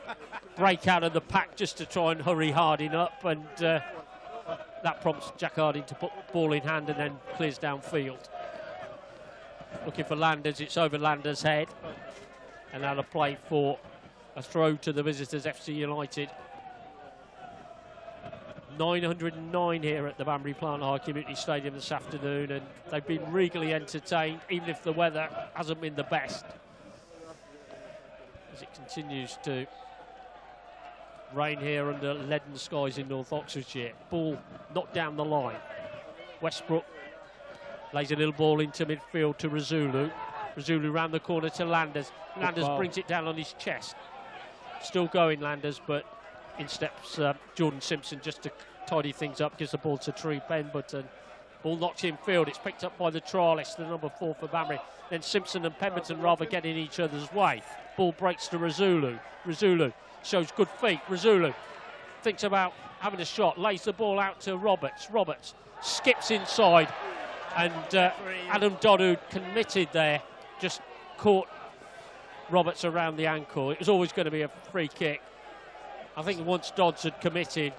break out of the pack just to try and hurry Harding up, and that prompts Jack Harding to put the ball in hand and then clears downfield. Looking for Landers, it's over Landers' head. And now a play for a throw to the visitors, FC United. 909 here at the Banbury Plant Hire Community Stadium this afternoon, and they've been regally entertained, even if the weather hasn't been the best. As it continues to rain here under leaden skies in North Oxfordshire. Ball knocked down the line. Westbrook lays a little ball into midfield to Razulu. Razulu round the corner to Landers. Landers brings it down on his chest. Still going, Landers, but in steps Jordan Simpson just to tidy things up, gives the ball to Tree Pemberton. Ball knocked in field, it's picked up by the trialist, the number 4 for Banbury. Then Simpson and Pemberton rather get in each other's way. Ball breaks to Razulu. Razulu shows good feet. Razulu thinks about having a shot, lays the ball out to Roberts. Roberts skips inside, and Adam Dodd, who committed there, just caught Roberts around the ankle. It was always going to be a free kick. I think once Dodds had committed.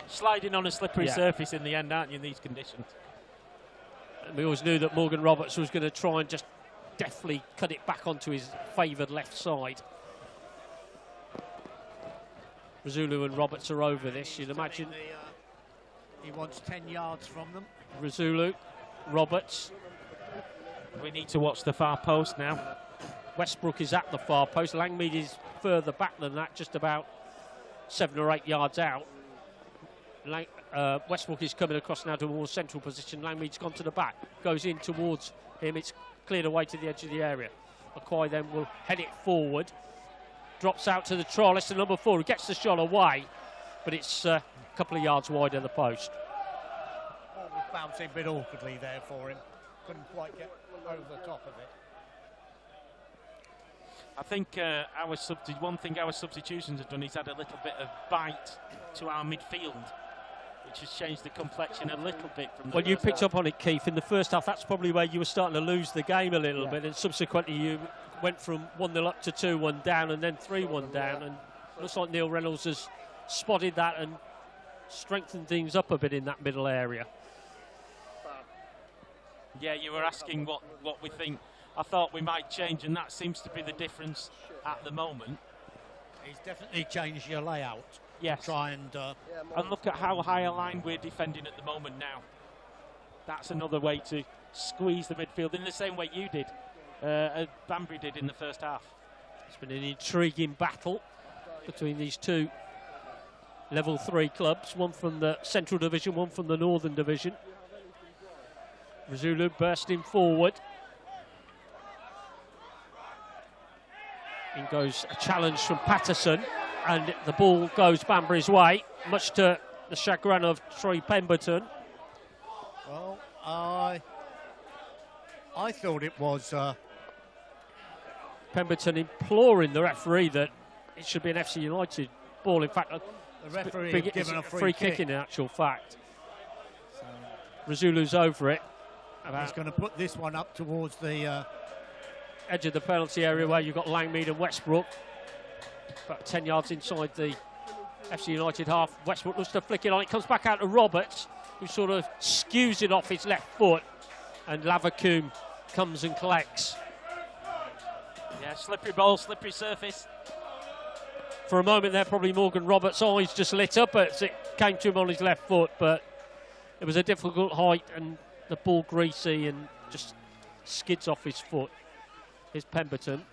Sliding on a slippery surface in the end, aren't you, in these conditions? And we always knew that Morgan Roberts was going to try and just deftly cut it back onto his favoured left side. Razulu and Roberts are over this, you'd imagine. He wants 10 yards from them. Razulu, Roberts. We need to watch the far post now. Westbrook is at the far post. Langmead is further back than that, just about 7 or 8 yards out. Westbrook is coming across now to a more central position. Langmead's gone to the back, goes in towards him. It's cleared away to the edge of the area. Mackay then will head it forward. Drops out to the trialist, the number 4, who gets the shot away, but it's a couple of yards wide of the post. Ball was bouncing a bit awkwardly there for him. Couldn't quite get over the top of it. I think one thing our substitutions have done is add a little bit of bite to our midfield, which has changed the complexion a little bit. From well, you picked up on it, Keith. In the first half, that's probably where you were starting to lose the game a little bit, and subsequently you went from 1-0 up to 2-1 down and then 3-1 down, and looks like Neil Reynolds has spotted that and strengthened things up a bit in that middle area. Yeah, you were asking what we think. I thought we might change, and that seems to be the difference at the moment. He's definitely changed your layout. Yes. Try and look at how high a line we're defending at the moment now. That's another way to squeeze the midfield in the same way you did, Banbury did in the first half. It's been an intriguing battle between these two Level 3 clubs, one from the Central Division, one from the Northern Division. Zulu bursting forward. In goes a challenge from Patterson, and the ball goes Banbury's way, much to the chagrin of Troy Pemberton. Well, I thought it was Pemberton imploring the referee that it should be an FC United ball. In fact, the referee had given a free kick in actual fact. So Razulu's over it. He's going to put this one up towards the edge of the penalty area where you've got Langmead and Westbrook. About 10 yards inside the FC United half. Westbrook looks to flick it on. It comes back out to Roberts, who sort of skews it off his left foot. And Lavacoum comes and collects. Yeah, slippery ball, slippery surface. For a moment there, probably Morgan Roberts' eyes just lit up as it came to him on his left foot. But it was a difficult height and the ball greasy and just skids off his foot. Here's Pemberton.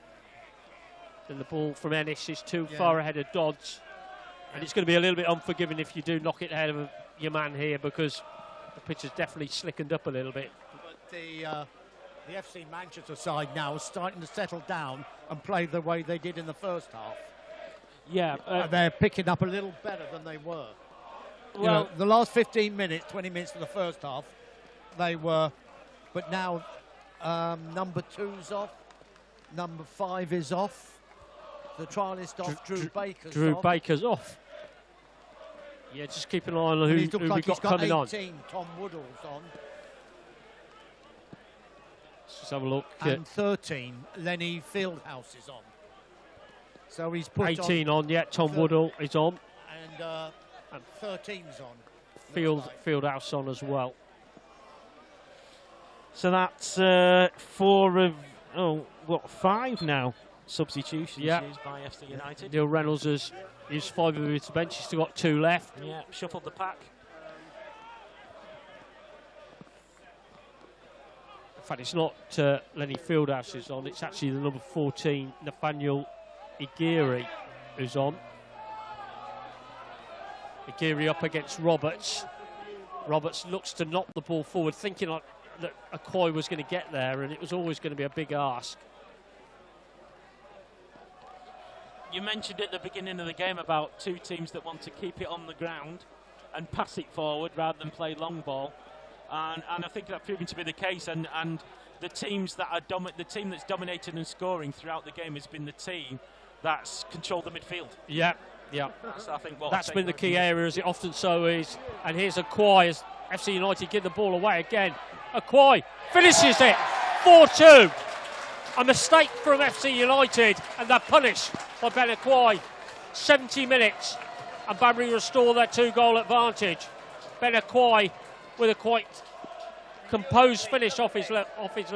Then the ball from Ennis is too far ahead of Dodds. And it's going to be a little bit unforgiving if you do knock it ahead of your man here, because the pitch has definitely slickened up a little bit. But the FC Manchester side now is starting to settle down and play the way they did in the first half. Yeah. They're picking up a little better than they were. Well, you know, the last 15 minutes, 20 minutes of the first half, they were, but now number 2's off, number 5 is off, the trialist off, Drew Baker's off. Yeah, just keep an eye on who we've got coming on. 18, Tom Woodall's on. Let's have a look. And 13, Lenny Fieldhouse is on. So he's put 18 on, yeah, Tom Woodall is on. And 13's on. Fieldhouse on as well. So that's 5 now substitutions used by FC United. Neil Reynolds has used 5 of his bench. He's still got 2 left. Yeah, shuffled the pack. In fact, it's not Lenny Fieldhouse who's on. It's actually the number 14, Nathaniel Igiri, who's on. Igiri up against Roberts. Roberts looks to knock the ball forward, thinking like that Akoi was going to get there, and it was always going to be a big ask. You mentioned at the beginning of the game about 2 teams that want to keep it on the ground and pass it forward rather than play long ball, and I think that's proven to be the case. And the teams that are the team that's dominated and scoring throughout the game has been the team that's controlled the midfield. Yeah, yeah. That's, I think, that's been the key area, as it often so is. And here's Akoi as FC United give the ball away again. Akoi finishes it, 4-2. A mistake from FC United, and they're punished by Ben Akoi. 70 minutes, and Banbury restore their 2-goal advantage. Ben Akoi with a quite composed finish off his left foot. There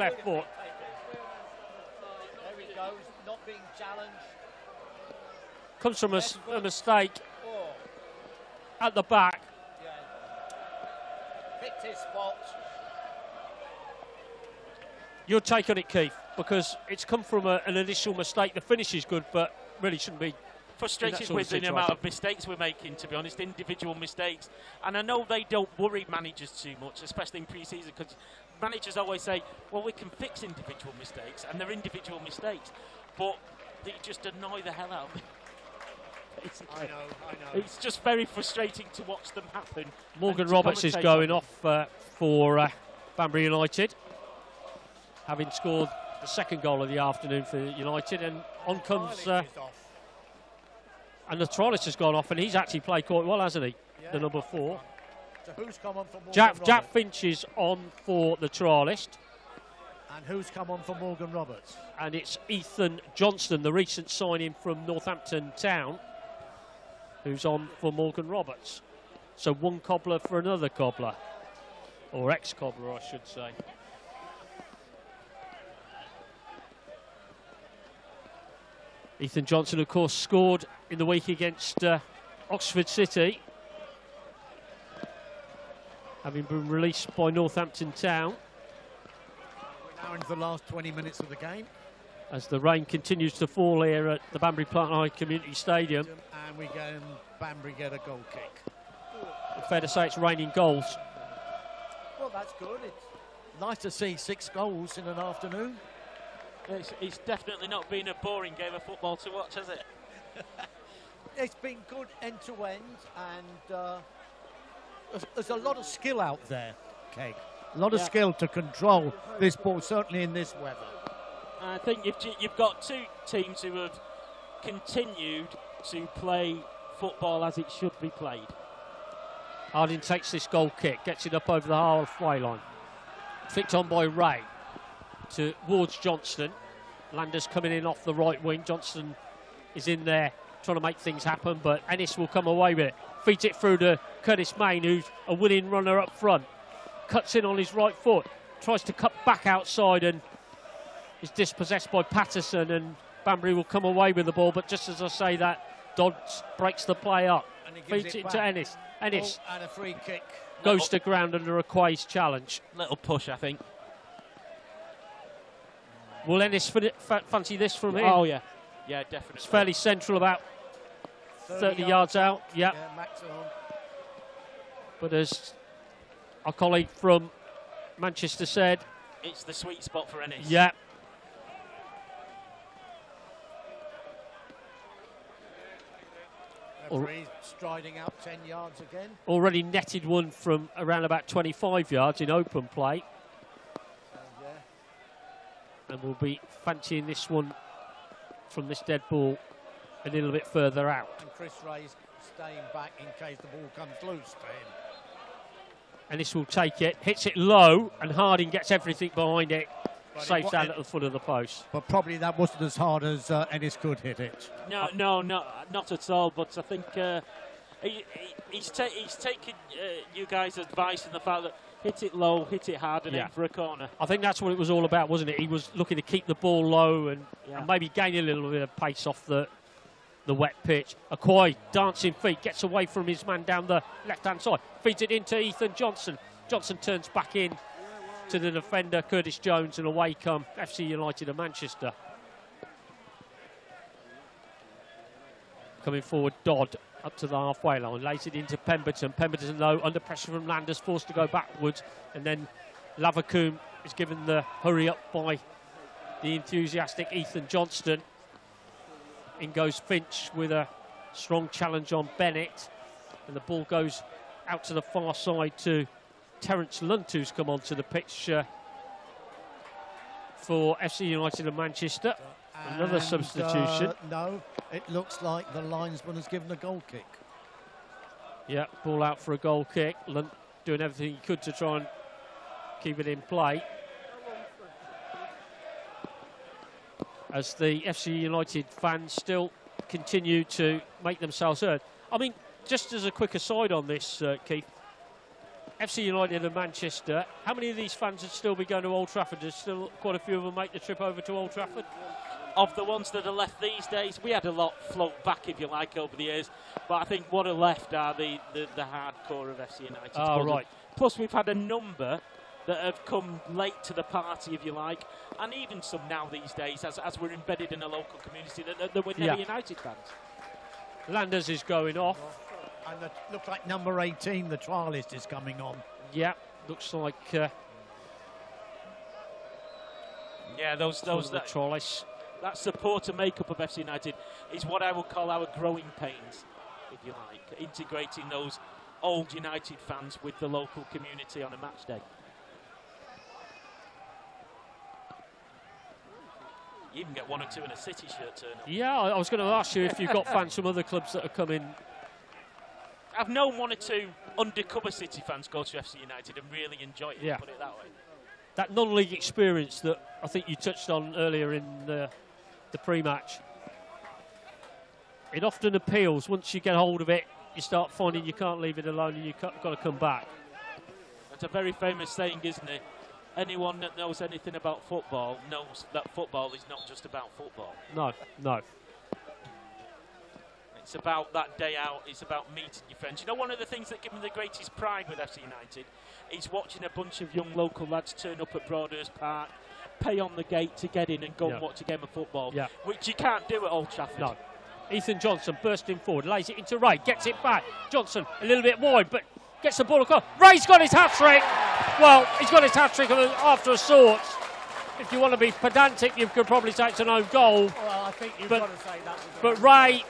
he goes, not being challenged. Comes from a mistake at the back. Yeah. Picked his spot. Your take on it, Keith, because it's come from an initial mistake. The finish is good, but really shouldn't be. Frustrated with the amount of mistakes we're making, to be honest, individual mistakes. And I know they don't worry managers too much, especially in pre-season, because managers always say, well, we can fix individual mistakes, and they're individual mistakes, but they just annoy the hell out of me. I know. It's just very frustrating to watch them happen. Morgan Roberts is going off for Banbury United, having scored the 2nd goal of the afternoon for United, and on comes... and the trialist has gone off, and he's actually played quite well, hasn't he? Yeah. The number 4. So who's come on for Morgan Jack Finch is on for the trialist. And who's come on for Morgan Roberts? And it's Ethan Johnston, the recent signing from Northampton Town, who's on for Morgan Roberts. So one cobbler for another cobbler, or ex-cobbler, I should say. Ethan Johnson, of course, scored in the week against Oxford City, having been released by Northampton Town. We're now into the last 20 minutes of the game. As the rain continues to fall here at the Banbury Plant High Community Stadium. And we get Banbury get a goal kick. Fair to say it's raining goals. Well, that's good. It's nice to see 6 goals in an afternoon. It's definitely not been a boring game of football to watch, has it? It's been good end to end, and there's a lot of skill out there, Keg. A lot of skill to control this ball, certainly in this weather. I think you've got 2 teams who have continued to play football as it should be played. Harding takes this goal kick, gets it up over the halfway line. Flicked on by Ray towards Johnston. Landers coming in off the right wing. Johnston is in there trying to make things happen, but Ennis will come away with it. Feeds it through to Curtis Main, who's a winning runner up front. Cuts in on his right foot, tries to cut back outside and is dispossessed by Patterson, and Banbury will come away with the ball, but just as I say that, Dodds breaks the play up. Feeds it to Ennis. Ennis and a free kick. Goes to ground under a Quay's challenge. Little push, I think. Will Ennis fancy this from here? Oh, yeah. Yeah, definitely. It's fairly central, about 30 yards out. Yeah. Maximum. But as our colleague from Manchester said, it's the sweet spot for Ennis. Yeah. Referee striding out 10 yards again. Already netted one from around about 25 yards in open play. And we'll be fancying this one from this dead ball a little bit further out. And Chris Ray's staying back in case the ball comes loose to him. And this will take it, hits it low, and Harding gets everything behind it. But safe down at the foot of the post. But probably that wasn't as hard as Ennis could hit it. No, not at all. But I think he's taken you guys' advice in the fact that hit it low, hit it hard, and aim for a corner. I think that's what it was all about, wasn't it? He was looking to keep the ball low and maybe gain a little bit of pace off the wet pitch. Quay, dancing feet, gets away from his man down the left-hand side. Feeds it into Ethan Johnson. Johnson turns back in to the defender, Curtis Jones, and away come FC United of Manchester. Coming forward, Dodd up to the halfway line, lays it into Pemberton. Pemberton, though, under pressure from Landers, forced to go backwards, and then Lavacoon is given the hurry up by the enthusiastic Ethan Johnston. In goes Finch with a strong challenge on Bennett, and the ball goes out to the far side to Terence Lunt, who's come onto the pitch for FC United of Manchester. Another substitution. No, it looks like the linesman has given a goal kick. Yeah, ball out for a goal kick. Lunt doing everything he could to try and keep it in play. As the FC United fans still continue to make themselves heard. I mean, just as a quick aside on this, Keith, FC United of Manchester, how many of these fans would still be going to Old Trafford? There's still quite a few of them make the trip over to Old Trafford. Of the ones that are left these days, we had a lot float back, if you like, over the years. But I think what are left are the hardcore of FC United. Oh, right. Plus, we've had a number that have come late to the party, if you like, and even some now these days, as we're embedded in a local community, that we're never United fans. Landers is going off. And looks like number 18, the trialist, is coming on. Yeah, looks like... those that trialists. That supporter makeup of FC United is what I would call our growing pains, if you like, integrating those old United fans with the local community on a match day. You even get one or two in a City shirt turn up. Yeah, I was going to ask you if you've got fans from other clubs that are coming. I've known one or two undercover City fans go to FC United and really enjoy it, put it that way. that non-league experience that I think you touched on earlier in the pre-match. It often appeals. Once you get hold of it, you start finding you can't leave it alone and you've got to come back. That's a very famous saying, isn't it? Anyone that knows anything about football knows that football is not just about football. No. It's about that day out. It's about meeting your friends. You know, one of the things that gives me the greatest pride with FC United is watching a bunch of young local lads turn up at Broadhurst Park, pay on the gate to get in and go and watch a game of football, which you can't do at Old Trafford. No. Ethan Johnson bursting forward, lays it into Ray, gets it back. Johnson a little bit wide, but gets the ball across. Ray's got his hat-trick. Well, he's got his hat-trick after a sort. If you want to be pedantic, you could probably say it's an own goal. Well, I think you've got to say that. But Ray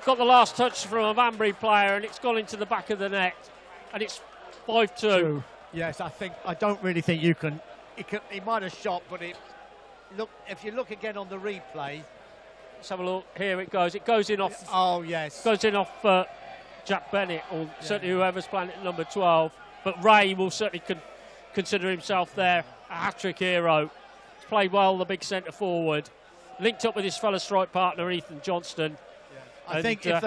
got the last touch from a Banbury player, and it's gone into the back of the net, and it's 5-2. Yes, I don't really think you can. He might have shot, but if you look again on the replay. Let's have a look. Here it goes. It goes in off. Oh, yes. Goes in off Jack Bennett, or certainly whoever's playing at number 12. But Ray will certainly consider himself there a hat-trick hero. He's played well, the big centre forward. Linked up with his fellow strike partner, Ethan Johnston. Yeah. I think if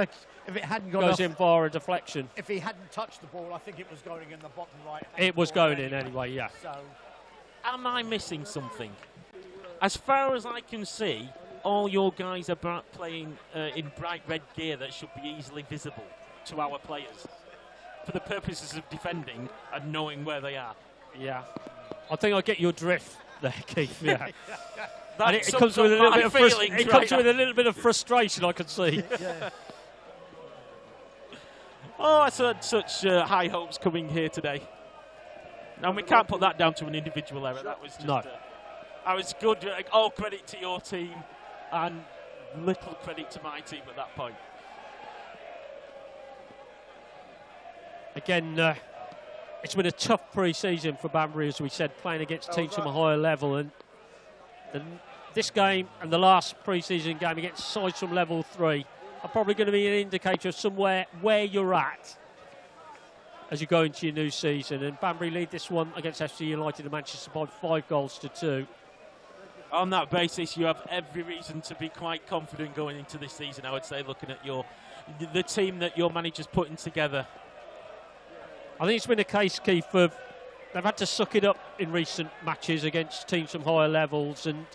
it hadn't gone goes off, in via a deflection. If he hadn't touched the ball, I think it was going in the bottom right. It was going in anyway, yeah. So, am I missing something? As far as I can see, all your guys are playing in bright red gear that should be easily visible to our players for the purposes of defending and knowing where they are. Yeah. I think I get your drift there, Keith. Yeah. And it comes with a little bit of with a little bit of frustration, I can see. Yeah. Oh, I had such high hopes coming here today. And we can't put that down to an individual error. That was just I was good. All credit to your team and little credit to my team at that point. Again, it's been a tough pre-season for Banbury, as we said, playing against teams from a higher level. And this game and the last pre-season game against sides from level 3 are probably going to be an indicator of somewhere where you're at as you go into your new season. And Banbury lead this one against FC United and Manchester by 5-2. On that basis, you have every reason to be quite confident going into this season, I would say, looking at the team that your manager's putting together. I think it's been a case, Keith, of they've had to suck it up in recent matches against teams from higher levels, and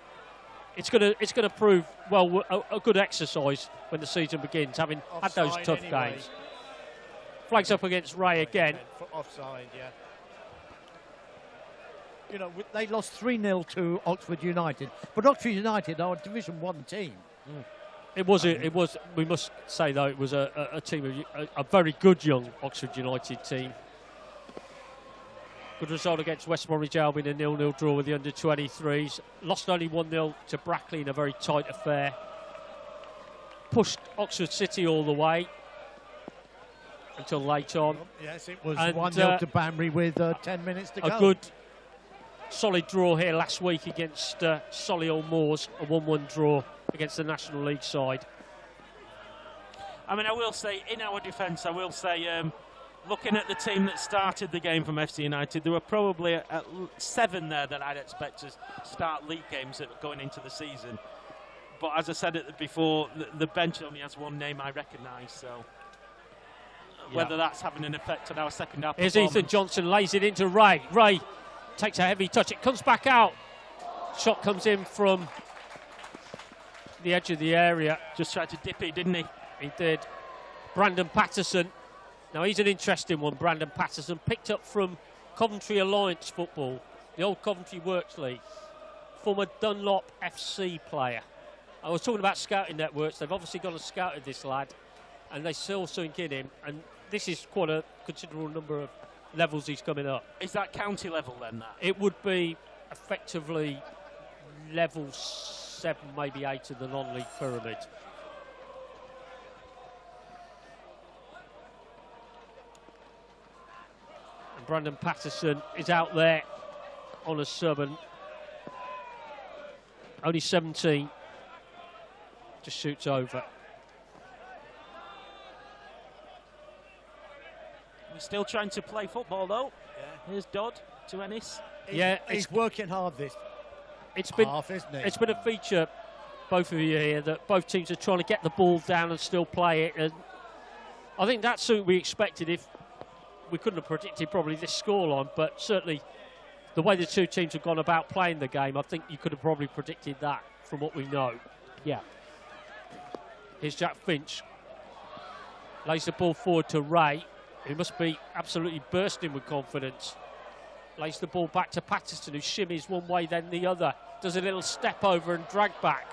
it's going to prove, well, a good exercise when the season begins, having had those tough games. Flags up against Ray again. Offside, yeah. You know, they lost 3-0 to Oxford United, but Oxford United are a Division 1 team. It was. We must say though, it was a team of a very good young Oxford United team. Good result against West Bromwich Albion, a 0-0 draw with the under-23s. Lost only 1-0 to Brackley in a very tight affair. Pushed Oxford City all the way until late on. Yes, it was 1-0 to Banbury with 10 minutes to go. A good, solid draw here last week against Solihull Moors, a 1-1 draw against the National League side. I mean, I will say, in our defence, looking at the team that started the game from FC United, there were probably 7 there that I'd expect to start league games going into the season. But as I said before, the bench only has one name I recognise, so whether that's having an effect on our second half Here's performance. Ethan Johnson, lays it into Ray. Ray takes a heavy touch, it comes back out. Shot comes in from the edge of the area. Just tried to dip it, didn't he? He did. Brandon Patterson. Now he's an interesting one, Brandon Patterson. Picked up from Coventry Alliance Football, the old Coventry Works League. Former Dunlop FC player. I was talking about scouting networks. They've obviously gone and scouted this lad, and they still sink in him. And this is quite a considerable number of levels he's coming up. Is that county level then, that? It would be effectively level 7, maybe 8 of the non-league pyramid. And Brandon Patterson is out there on a sub, and only 17. Just shoots over. He's still trying to play football though. Yeah. Here's Dodd to Ennis. He's working hard this it's been half, isn't it? It's been a feature, both of you here, that both teams are trying to get the ball down and still play it. And I think that's what we expected. If we couldn't have predicted probably this scoreline, but certainly the way the two teams have gone about playing the game, I think you could have probably predicted that from what we know. Yeah. Here's Jack Finch. Lays the ball forward to Ray. He must be absolutely bursting with confidence. Lays the ball back to Patterson, who shimmies one way then the other. Does a little step over and drag back.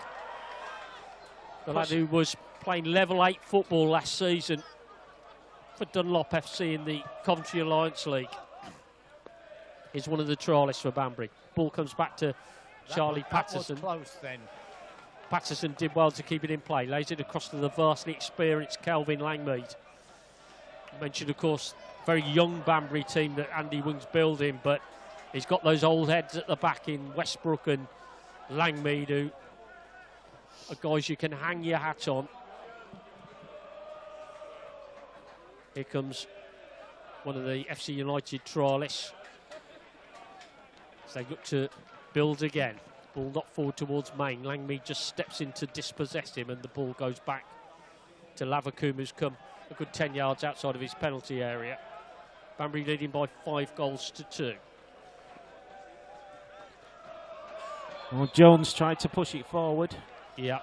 The lad who was playing level 8 football last season for Dunlop FC in the Coventry Alliance League. Is one of the trialists for Banbury. Ball comes back to Charlie Patterson. That was close then. Patterson did well to keep it in play. Lays it across to the vastly experienced Kelvin Langmead. Mentioned, of course, very young Banbury team that Andy Wing's building, but he's got those old heads at the back in Westbrook and Langmead, who are guys you can hang your hat on. Here comes one of the FC United trialists. As they look to build again. Ball not forward towards Main. Langmead just steps in to dispossess him, and the ball goes back to Lavacoum, who's come a good 10 yards outside of his penalty area. Banbury leading by 5-2. Well, Jones tried to push it forward. Yeah.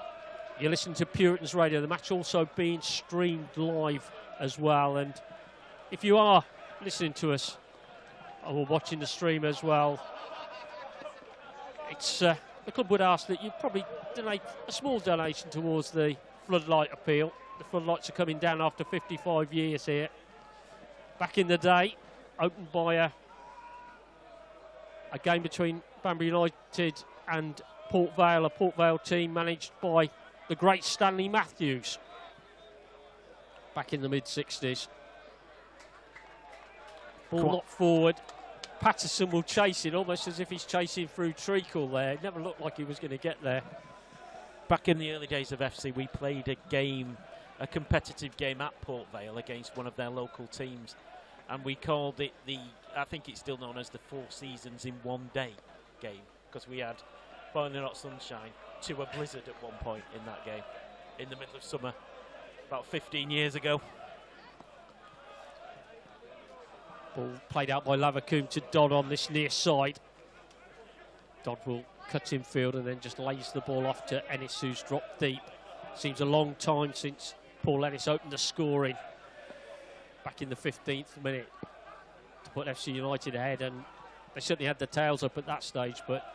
You listen to Puritan's Radio. The match also being streamed live as well. And if you are listening to us or watching the stream as well, it's the club would ask that you probably donate a small donation towards the Floodlight appeal. The Floodlights are coming down after 55 years here. Back in the day, opened by a game between Banbury United and Port Vale, a Port Vale team managed by the great Stanley Matthews back in the mid-60s. Ball not forward. Patterson will chase it almost as if he's chasing through treacle there. It never looked like he was going to get there. Back in the early days of FC, we played a competitive game at Port Vale against one of their local teams, and we called it I think it's still known as the 4 seasons in one day game, because we had boiling hot sunshine to a blizzard at one point in that game, in the middle of summer, about 15 years ago. Ball played out by Lavacoum to Dodd on this near side. Dodd will cut in field and then just lays the ball off to Ennis, who's dropped deep. Seems a long time since Paul Ennis opened the scoring back in the 15th minute to put FC United ahead, and they certainly had the tails up at that stage, but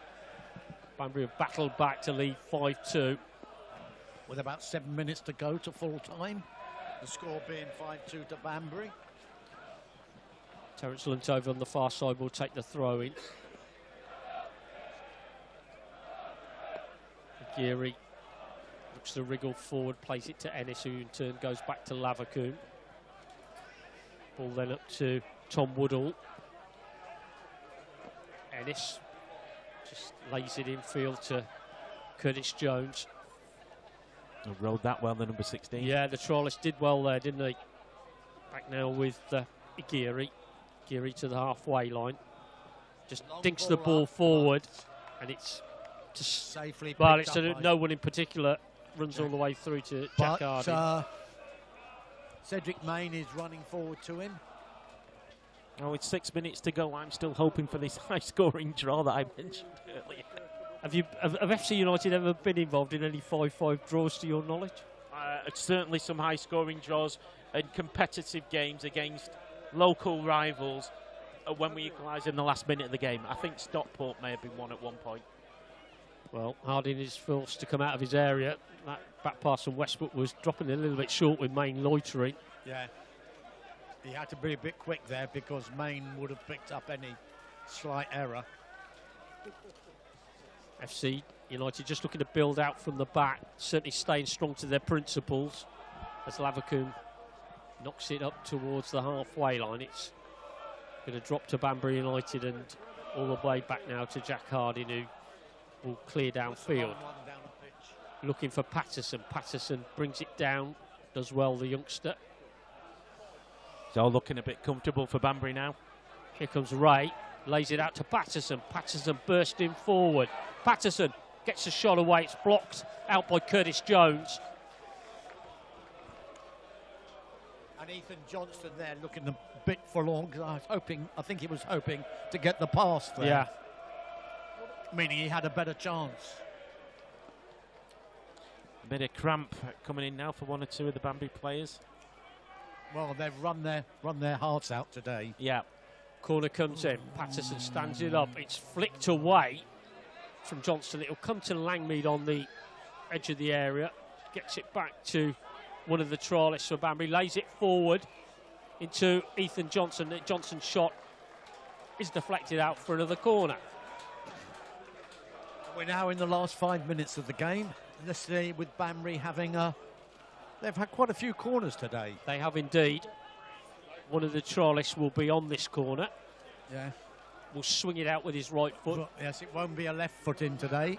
Banbury have battled back to lead 5-2. With about 7 minutes to go to full time, the score being 5-2 to Banbury. Terence Lunt over on the far side will take the throw in. Geary looks to wriggle forward, plays it to Ennis, who in turn goes back to Lavacoum. Ball then up to Tom Woodall. Ennis just lays it in field to Curtis Jones. Rode that well, the number 16. Yeah, the trialist did well there, didn't he? Back now with Geary. Geary to the halfway line. Just Long dinks ball the ball up. forward, and it's just Safely well, picked it's up by no one in particular runs all the way through to Jack Harding. Cedric Main is running forward to him. Oh, with 6 minutes to go, I'm still hoping for this high-scoring draw that I mentioned earlier. Have FC United ever been involved in any 5-5 draws to your knowledge? Certainly some high-scoring draws and competitive games against local rivals when we equalised in the last minute of the game. I think Stockport may have been one at one point. Well, Harding is forced to come out of his area. That back pass from Westbrook was dropping a little bit short with Main loitering. Yeah. He had to be a bit quick there because Main would have picked up any slight error. FC United just looking to build out from the back, certainly staying strong to their principles. As Lavacoum knocks it up towards the halfway line, it's going to drop to Banbury United and all the way back now to Jack Harding, who will clear downfield. Looking for Patterson. Patterson brings it down, does well, the youngster. It's all looking a bit comfortable for Banbury now. Here comes Ray, lays it out to Patterson. Patterson bursting forward. Patterson gets a shot away. It's blocked out by Curtis Jones. And Ethan Johnston there looking a bit forlorn, because I think he was hoping to get the pass there. Yeah. Meaning he had a better chance. A bit of cramp coming in now for one or two of the Banbury players. Well, they've run their hearts out today. Yeah. Corner comes in. Patterson stands it up. It's flicked away from Johnston. It'll come to Langmead on the edge of the area. Gets it back to one of the trialists for Banbury. Lays it forward into Ethan Johnson. Johnson's shot is deflected out for another corner. We're now in the last 5 minutes of the game. Yesterday with Banbury having they've had quite a few corners today. They have indeed. One of the trialists will be on this corner. Yeah. Will swing it out with his right foot. But yes, it won't be a left foot in today.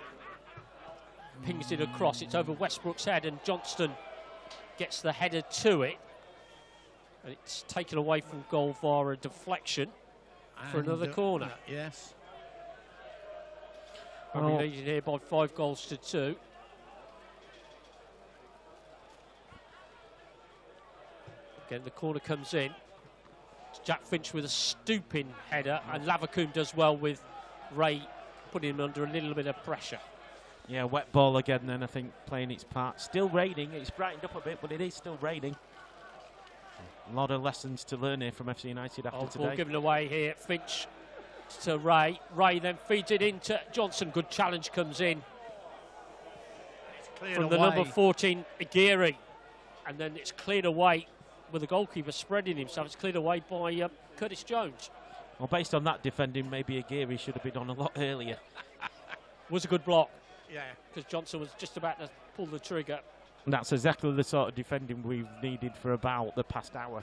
Pings it across. It's over Westbrook's head, and Johnston gets the header to it. And it's taken away from goal via a deflection for another corner. Yes. Banbury leading here by 5 goals to 2. Again, the corner comes in. It's Jack Finch with a stooping header, and Lavacoon does well with Ray putting him under a little bit of pressure. Yeah, wet ball again then, I think, playing its part. Still raining. It's brightened up a bit, but it is still raining. A lot of lessons to learn here from FC United after today. Ball given away here. Finch to Ray. Ray then feeds it into Johnson. Good challenge comes in from the number 14, Aguirre. And then it's cleared away with the goalkeeper spreading himself. It's cleared away by Curtis Jones. Well, based on that defending, maybe Aguirre should have been on a lot earlier. Was a good block. Yeah. Because Johnson was just about to pull the trigger. And that's exactly the sort of defending we've needed for about the past hour.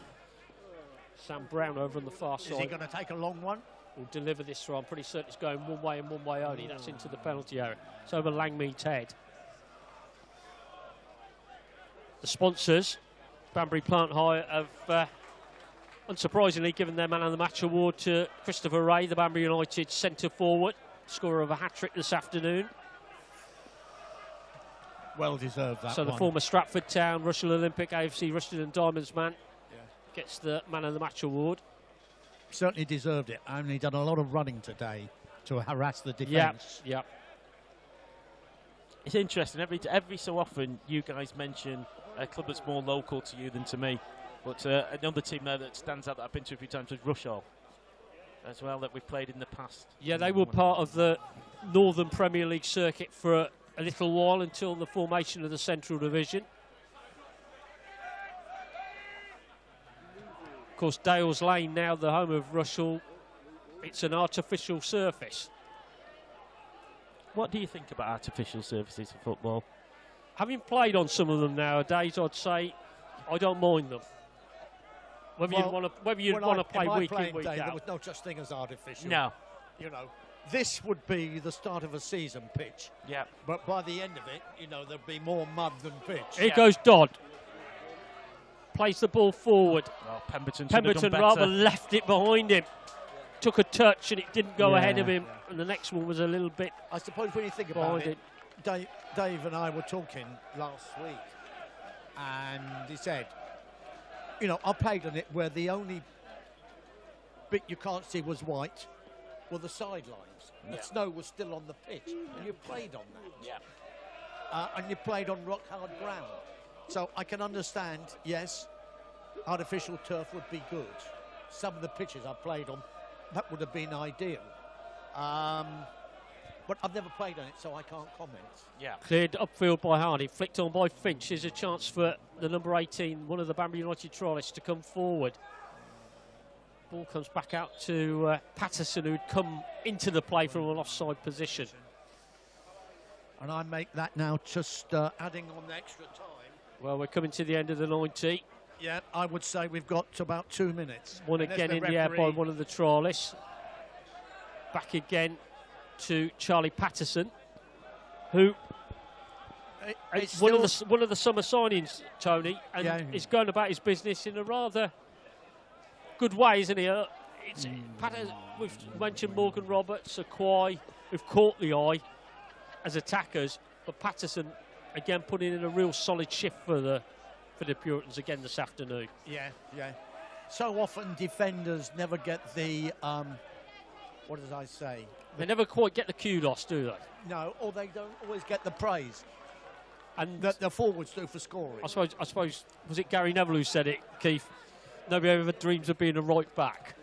Sam Brown over on the far side. Is he going to take a long one? Will deliver this throw. I'm pretty certain it's going one way and one way only. That's into the penalty area. It's over Langmead's head. The sponsors, Banbury Plant Hire, have unsurprisingly given their Man of the Match award to Christopher Ray, the Banbury United centre forward, scorer of a hat-trick this afternoon. Well deserved, that So the former Stratford Town, Russell Olympic, AFC Rushden and Diamonds man gets the Man of the Match award. Certainly deserved it. Only done a lot of running today to harass the defence. Yeah. It's interesting. Every so often, you guys mention a club that's more local to you than to me. But another team there that stands out that I've been to a few times is Rushall as well, that we've played in the past. Yeah, they were part of the Northern Premier League circuit for a little while until the formation of the Central Division. Of course, Dales Lane, now the home of Rushall, it's an artificial surface. What do you think about artificial surfaces for football? Having played on some of them nowadays, I'd say I don't mind them. Whether you'd want to play week in, week out. There was no such thing as artificial. No. You know, this would be the start of a season pitch. Yeah. But by the end of it, you know, there'd be more mud than pitch. Here goes Dodd. Plays the ball forward. Well, Pemberton rather left it behind him. Took a touch and it didn't go ahead of him. And the next one was a little bit. I suppose when you think about it, Dave and I were talking last week, and he said, you know, I played on it where the only bit you can't see was white, were the sidelines. The snow was still on the pitch, and you played on that. Yeah. And you played on rock-hard ground. So I can understand, yes, artificial turf would be good. Some of the pitches I played on, that would have been ideal. But I've never played on it, so I can't comment. Yeah. Cleared upfield by Hardy, flicked on by Finch. Here's a chance for the number 18, one of the Banbury United trialists, to come forward. Ball comes back out to Patterson, who'd come into the play from an offside position. And I make that now just adding on the extra time. Well, we're coming to the end of the 90. Yeah, I would say we've got about 2 minutes. One again in the air by one of the trialists. Back again to Charlie Patterson, who is one of the summer signings, Tony, and is going about his business in a rather good way, isn't he? We've mentioned Morgan Roberts, Akwai, we've caught the eye as attackers, but Patterson again putting in a real solid shift for the Puritans again this afternoon. Yeah. So often defenders never get the, what did I say? They never quite get the kudos, do they? No, or they don't always get the praise. And that the forwards do for scoring. I suppose, was it Gary Neville who said it, Keith? Nobody ever dreams of being a right back.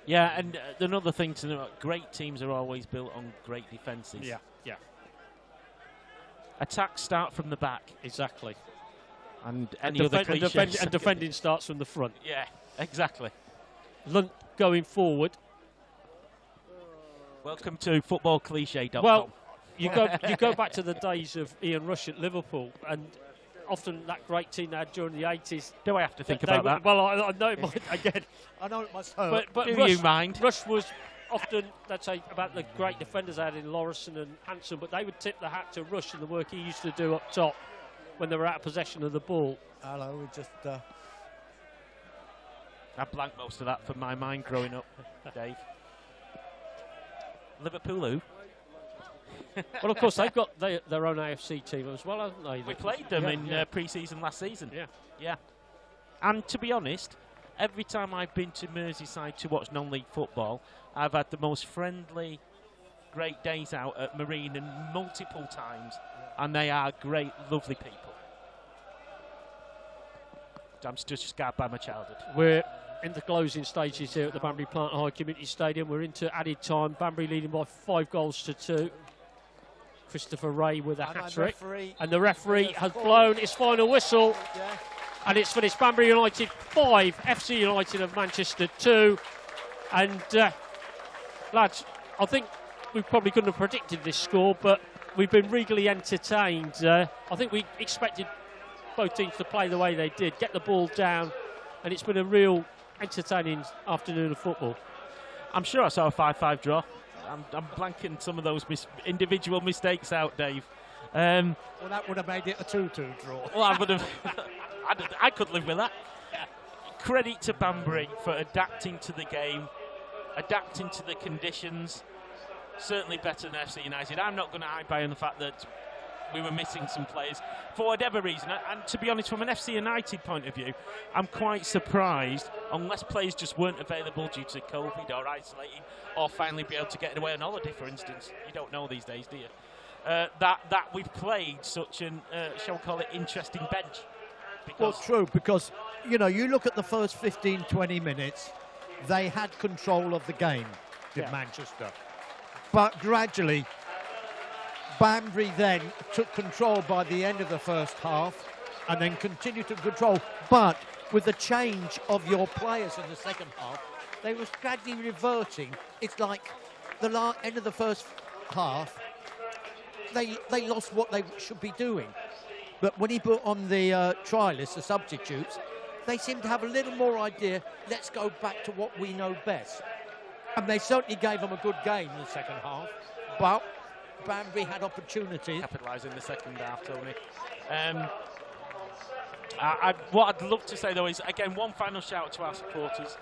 Yeah, and another thing to know, great teams are always built on great defences. Yeah. Attacks start from the back. Exactly. And defending starts from the front. Yeah, exactly. Lunt going forward. Welcome to footballcliche.com. Well, you go back to the days of Ian Rush at Liverpool, and often that great team they had during the 80s. Do I have to think about that? Well, I know it might again. I know it must hurt. But do Rush, you mind? Rush was often, let's say, about the great defenders they had in Lorison and Hanson, but they would tip the hat to Rush and the work he used to do up top when they were out of possession of the ball. Hello, we just... I blanked most of that from my mind growing up, Dave. Liverpool who? Well, of course, they've got their own AFC team as well, haven't they? We played them in pre-season last season. Yeah. And to be honest, every time I've been to Merseyside to watch non-league football, I've had the most friendly, great days out at Marine and multiple times, and they are great, lovely people. I'm just scarred by my childhood. We're in the closing stages here at the Banbury Plant High Community Stadium. We're into added time. Banbury leading by 5-2. Christopher Ray with a hat-trick. And the referee has blown his final whistle. Yeah. And it's finished Banbury United 5, FC United of Manchester 2. And, lads, I think we probably couldn't have predicted this score, but we've been regally entertained. I think we expected both teams to play the way they did, get the ball down, and it's been a real entertaining afternoon of football. I'm sure I saw a 5-5 draw. I'm blanking some of those individual mistakes out, Dave. Well, that would have made it a 2-2 draw. Well, I would have. I could live with that. Credit to Banbury for adapting to the game, adapting to the conditions. Certainly better than FC United. I'm not going to hide by on the fact that we were missing some players for whatever reason. And to be honest, from an FC United point of view, I'm quite surprised, unless players just weren't available due to COVID or isolating, or finally be able to get away on holiday, for instance. You don't know these days, do you? That we've played such an, shall we call it, interesting bench. Well, true, because, you know, you look at the first 15, 20 minutes, they had control of the game in Manchester. But gradually, Banbury then took control by the end of the first half and then continued to control. But with the change of your players in the second half, they were gradually reverting. It's like the end of the first half, they lost what they should be doing. But when he put on the try list, the substitutes, they seem to have a little more idea, let's go back to what we know best. And they certainly gave them a good game in the second half. But Banbury had opportunities. Capitalised in the second half, Tony. What I'd love to say, though, is, again, one final shout to our supporters.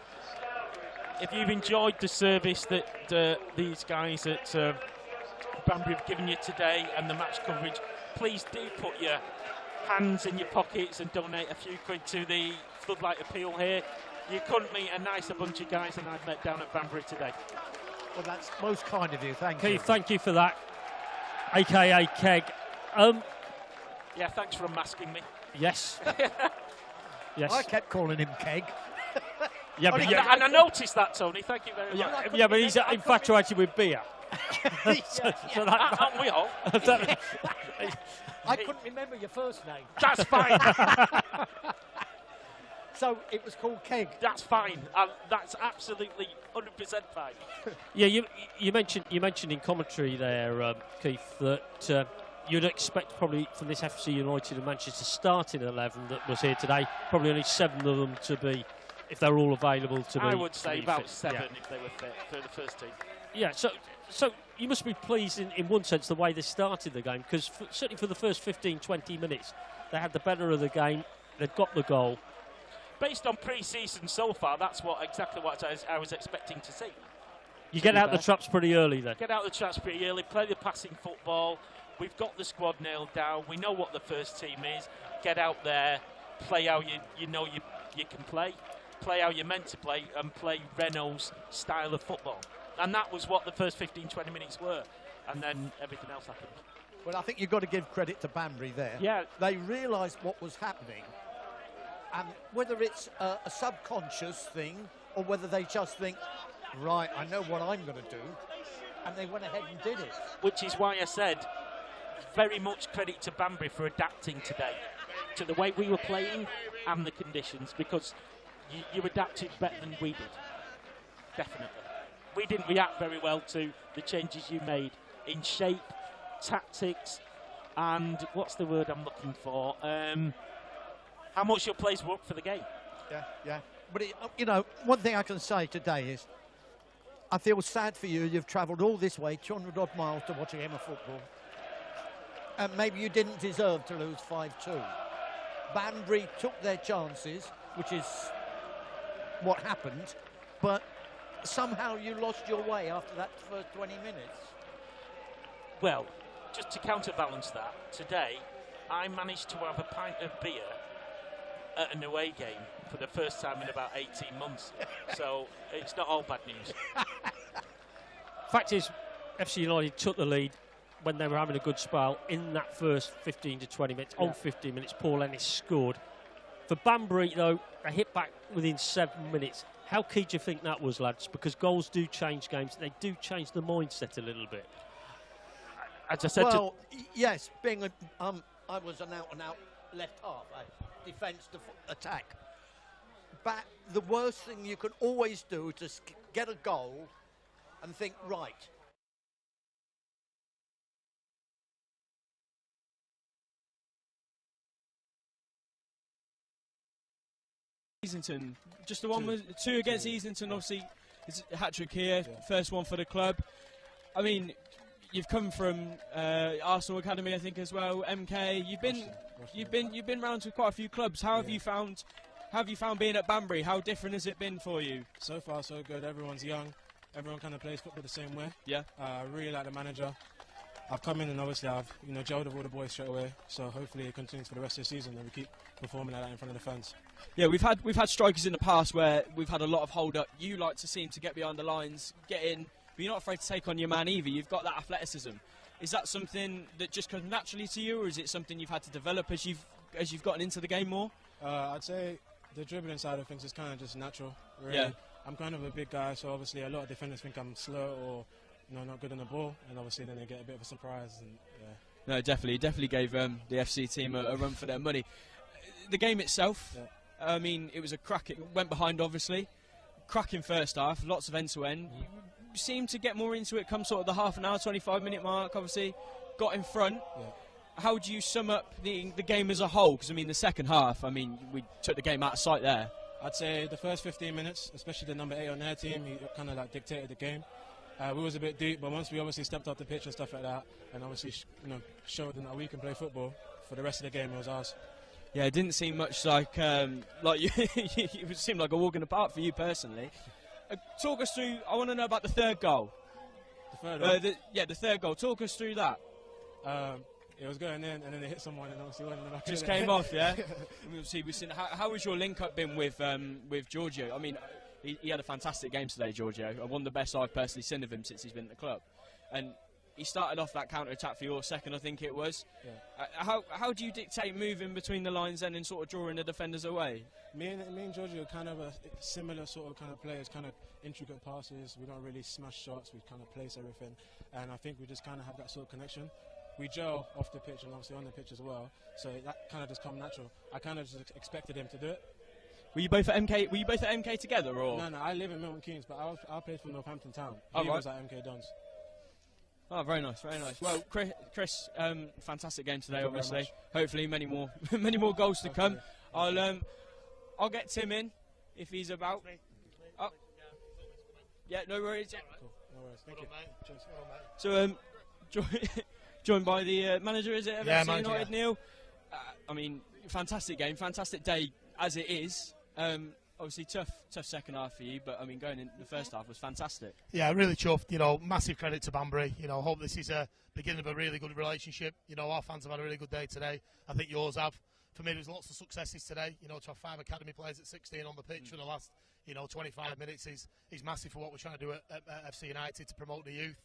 If you've enjoyed the service that these guys at Banbury have given you today and the match coverage, please do put your hands in your pockets and donate a few quid to the Floodlight appeal here. You couldn't meet a nicer bunch of guys than I've met down at Banbury today. Well, that's most kind of you. Thank you. you. Thank you for that, a.k.a. Keg. Yeah, thanks for unmasking me. Yes. Yes. I kept calling him Keg. Yeah, but and I noticed that, Tony. Thank you very much. Yeah, but he's infatuated with beer. So aren't we all? I couldn't remember your first name. That's fine. So it was called Keg. That's fine. That's absolutely 100% fine. Yeah, you mentioned in commentary there, Keith, that you'd expect probably from this FC United and Manchester starting 11 that was here today, probably only 7 of them to be, if they're all available to be. I would say about fit. 7 if they were fit for the first team. Yeah, so you must be pleased in one sense the way they started the game, because certainly for the first 15, 20 minutes, they had the better of the game, they'd got the goal. based on pre-season so far, that's exactly what I was expecting to see. You get out the traps pretty early then. Get out the traps pretty early, play the passing football. We've got the squad nailed down. We know what the first team is. Get out there, play how you know you can play how you're meant to play, and play Renault's style of football. And that was what the first 15-20 minutes were. And then everything else happened. Well, I think you've got to give credit to Banbury there. Yeah. They realised what was happening. And whether it's a subconscious thing or whether they just think, right, I know what I'm going to do, and they went ahead and did it. Which is why I said very much credit to Banbury for adapting today to the way we were playing and the conditions, because you adapted better than we did. Definitely. We didn't react very well to the changes you made in shape, tactics, and what's the word I'm looking for? How much your players were up for the game. Yeah. But, you know, one thing I can say today is I feel sad for you. You've travelled all this way, 200-odd miles, to watch a game of football. And maybe you didn't deserve to lose 5-2. Banbury took their chances, which is what happened, but somehow you lost your way after that first 20 minutes. Well, just to counterbalance that, today I managed to have a pint of beer at an away game for the first time in about 18 months. So it's not all bad news. Fact is, FC United took the lead when they were having a good spell in that first 15 to 20 minutes. On 15 minutes, Paul Ennis scored. For Banbury, though, they hit back within 7 minutes. How key do you think that was, lads? Because goals do change games. They do change the mindset a little bit. As I said, well, yes, being I was an out-and-out left half, defence to attack. But the worst thing you can always do is to get a goal and think, right, Easington, just the one with two against Easington. Obviously, it's a hat-trick here, first one for the club. I mean, you've come from Arsenal Academy, I think, as well. MK, you've been round to quite a few clubs. How have you found being at Banbury? How different has it been for you? So far, so good. Everyone's young. Everyone kind of plays football the same way. Yeah. I really like the manager. I've come in and obviously I've gelled with all the boys straight away. So hopefully it continues for the rest of the season and we keep performing like that in front of the fans. Yeah, we've had strikers in the past where we've had a lot of hold up. You like to seem to get behind the lines, get in, but you're not afraid to take on your man either. You've got that athleticism. Is that something that just comes naturally to you, or is it something you've had to develop as you've gotten into the game more? I'd say the dribbling side of things is kind of just natural. Really. Yeah. I'm kind of a big guy, so obviously a lot of defenders think I'm slow or not good on the ball, and obviously then they get a bit of a surprise. And yeah. No, definitely gave the FC team a run for their money. The game itself, I mean, it was a crack. It went behind, obviously. Cracking first half, lots of end-to-end. You seemed to get more into it come sort of the half an hour, 25-minute mark, obviously. Got in front. Yeah. How would you sum up the game as a whole? Because, I mean, the second half, I mean, we took the game out of sight there. I'd say the first 15 minutes, especially the number 8 on their team, he kind of like dictated the game. We was a bit deep, but once we obviously stepped off the pitch and stuff like that, and obviously showed them that we can play football, for the rest of the game it was ours. Yeah, it didn't seem much like you. It seemed like a walk in the park for you personally. Talk us through. I want to know about the third goal. The third goal. The third goal. Talk us through that. It was going in, and then it hit someone, and obviously went in the back. Just came off, yeah. Obviously, we've seen. How has your link-up been with Giorgio? I mean, he had a fantastic game today, Giorgio. One of the best I've personally seen of him since he's been at the club. And he started off that counter-attack for your second, I think it was. Yeah. How do you dictate moving between the lines then and sort of drawing the defenders away? Me and Giorgio are kind of a similar sort of kind of players, kind of intricate passes. We don't really smash shots. We kind of place everything, and I think we just kind of have that sort of connection. We gel off the pitch and obviously on the pitch as well, so that kind of just come natural. I kind of just expected him to do it. Were you both at MK? Were you both at MK together, or? No, I live in Milton Keynes, but I played for Northampton Town. Oh, he right. was at MK Dons. Oh, very nice, very nice. Well, Chris, fantastic game today. Obviously, hopefully many more goals to come. I'll get Tim in if he's about. Oh, yeah, no worries. Cool. No worries. Thank you. So, joined by the manager, is it? Yeah, FC United, Neil. I mean, fantastic game, fantastic day as it is. Obviously tough second half for you, but I mean going in the first half was fantastic. Yeah, really chuffed. You know, massive credit to Banbury. You know, hope this is a beginning of a really good relationship. You know, our fans have had a really good day today. I think yours have. For me, there's lots of successes today. You know, to have 5 academy players at 16 on the pitch for the last, 25 minutes is massive for what we're trying to do at FC United to promote the youth.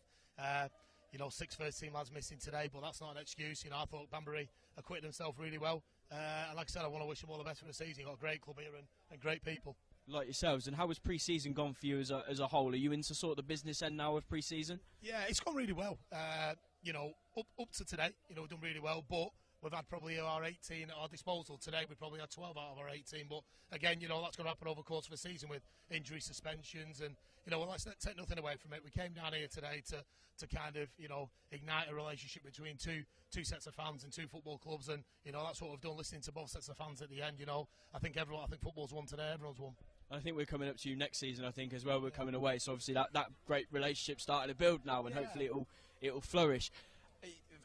6 first-team lads missing today, but that's not an excuse. You know, I thought Banbury acquitted themselves really well. And like I said, I want to wish them all the best for the season. You've got a great club here and great people. Like yourselves. And how has pre-season gone for you as a whole? Are you into sort of the business end now of pre-season? Yeah, it's gone really well. Up to today, we've done really well, but we've had probably our 18 at our disposal. Today we probably had 12 out of our 18, but again, that's going to happen over the course of the season with injury suspensions and, let's take nothing away from it. We came down here today to kind of, ignite a relationship between two sets of fans and 2 football clubs, and, that's what we've done, listening to both sets of fans at the end. I think football's won today, everyone's won. I think we're coming up to you next season, I think, as well. We're coming away, so obviously that great relationship starting to build now, and hopefully it'll flourish.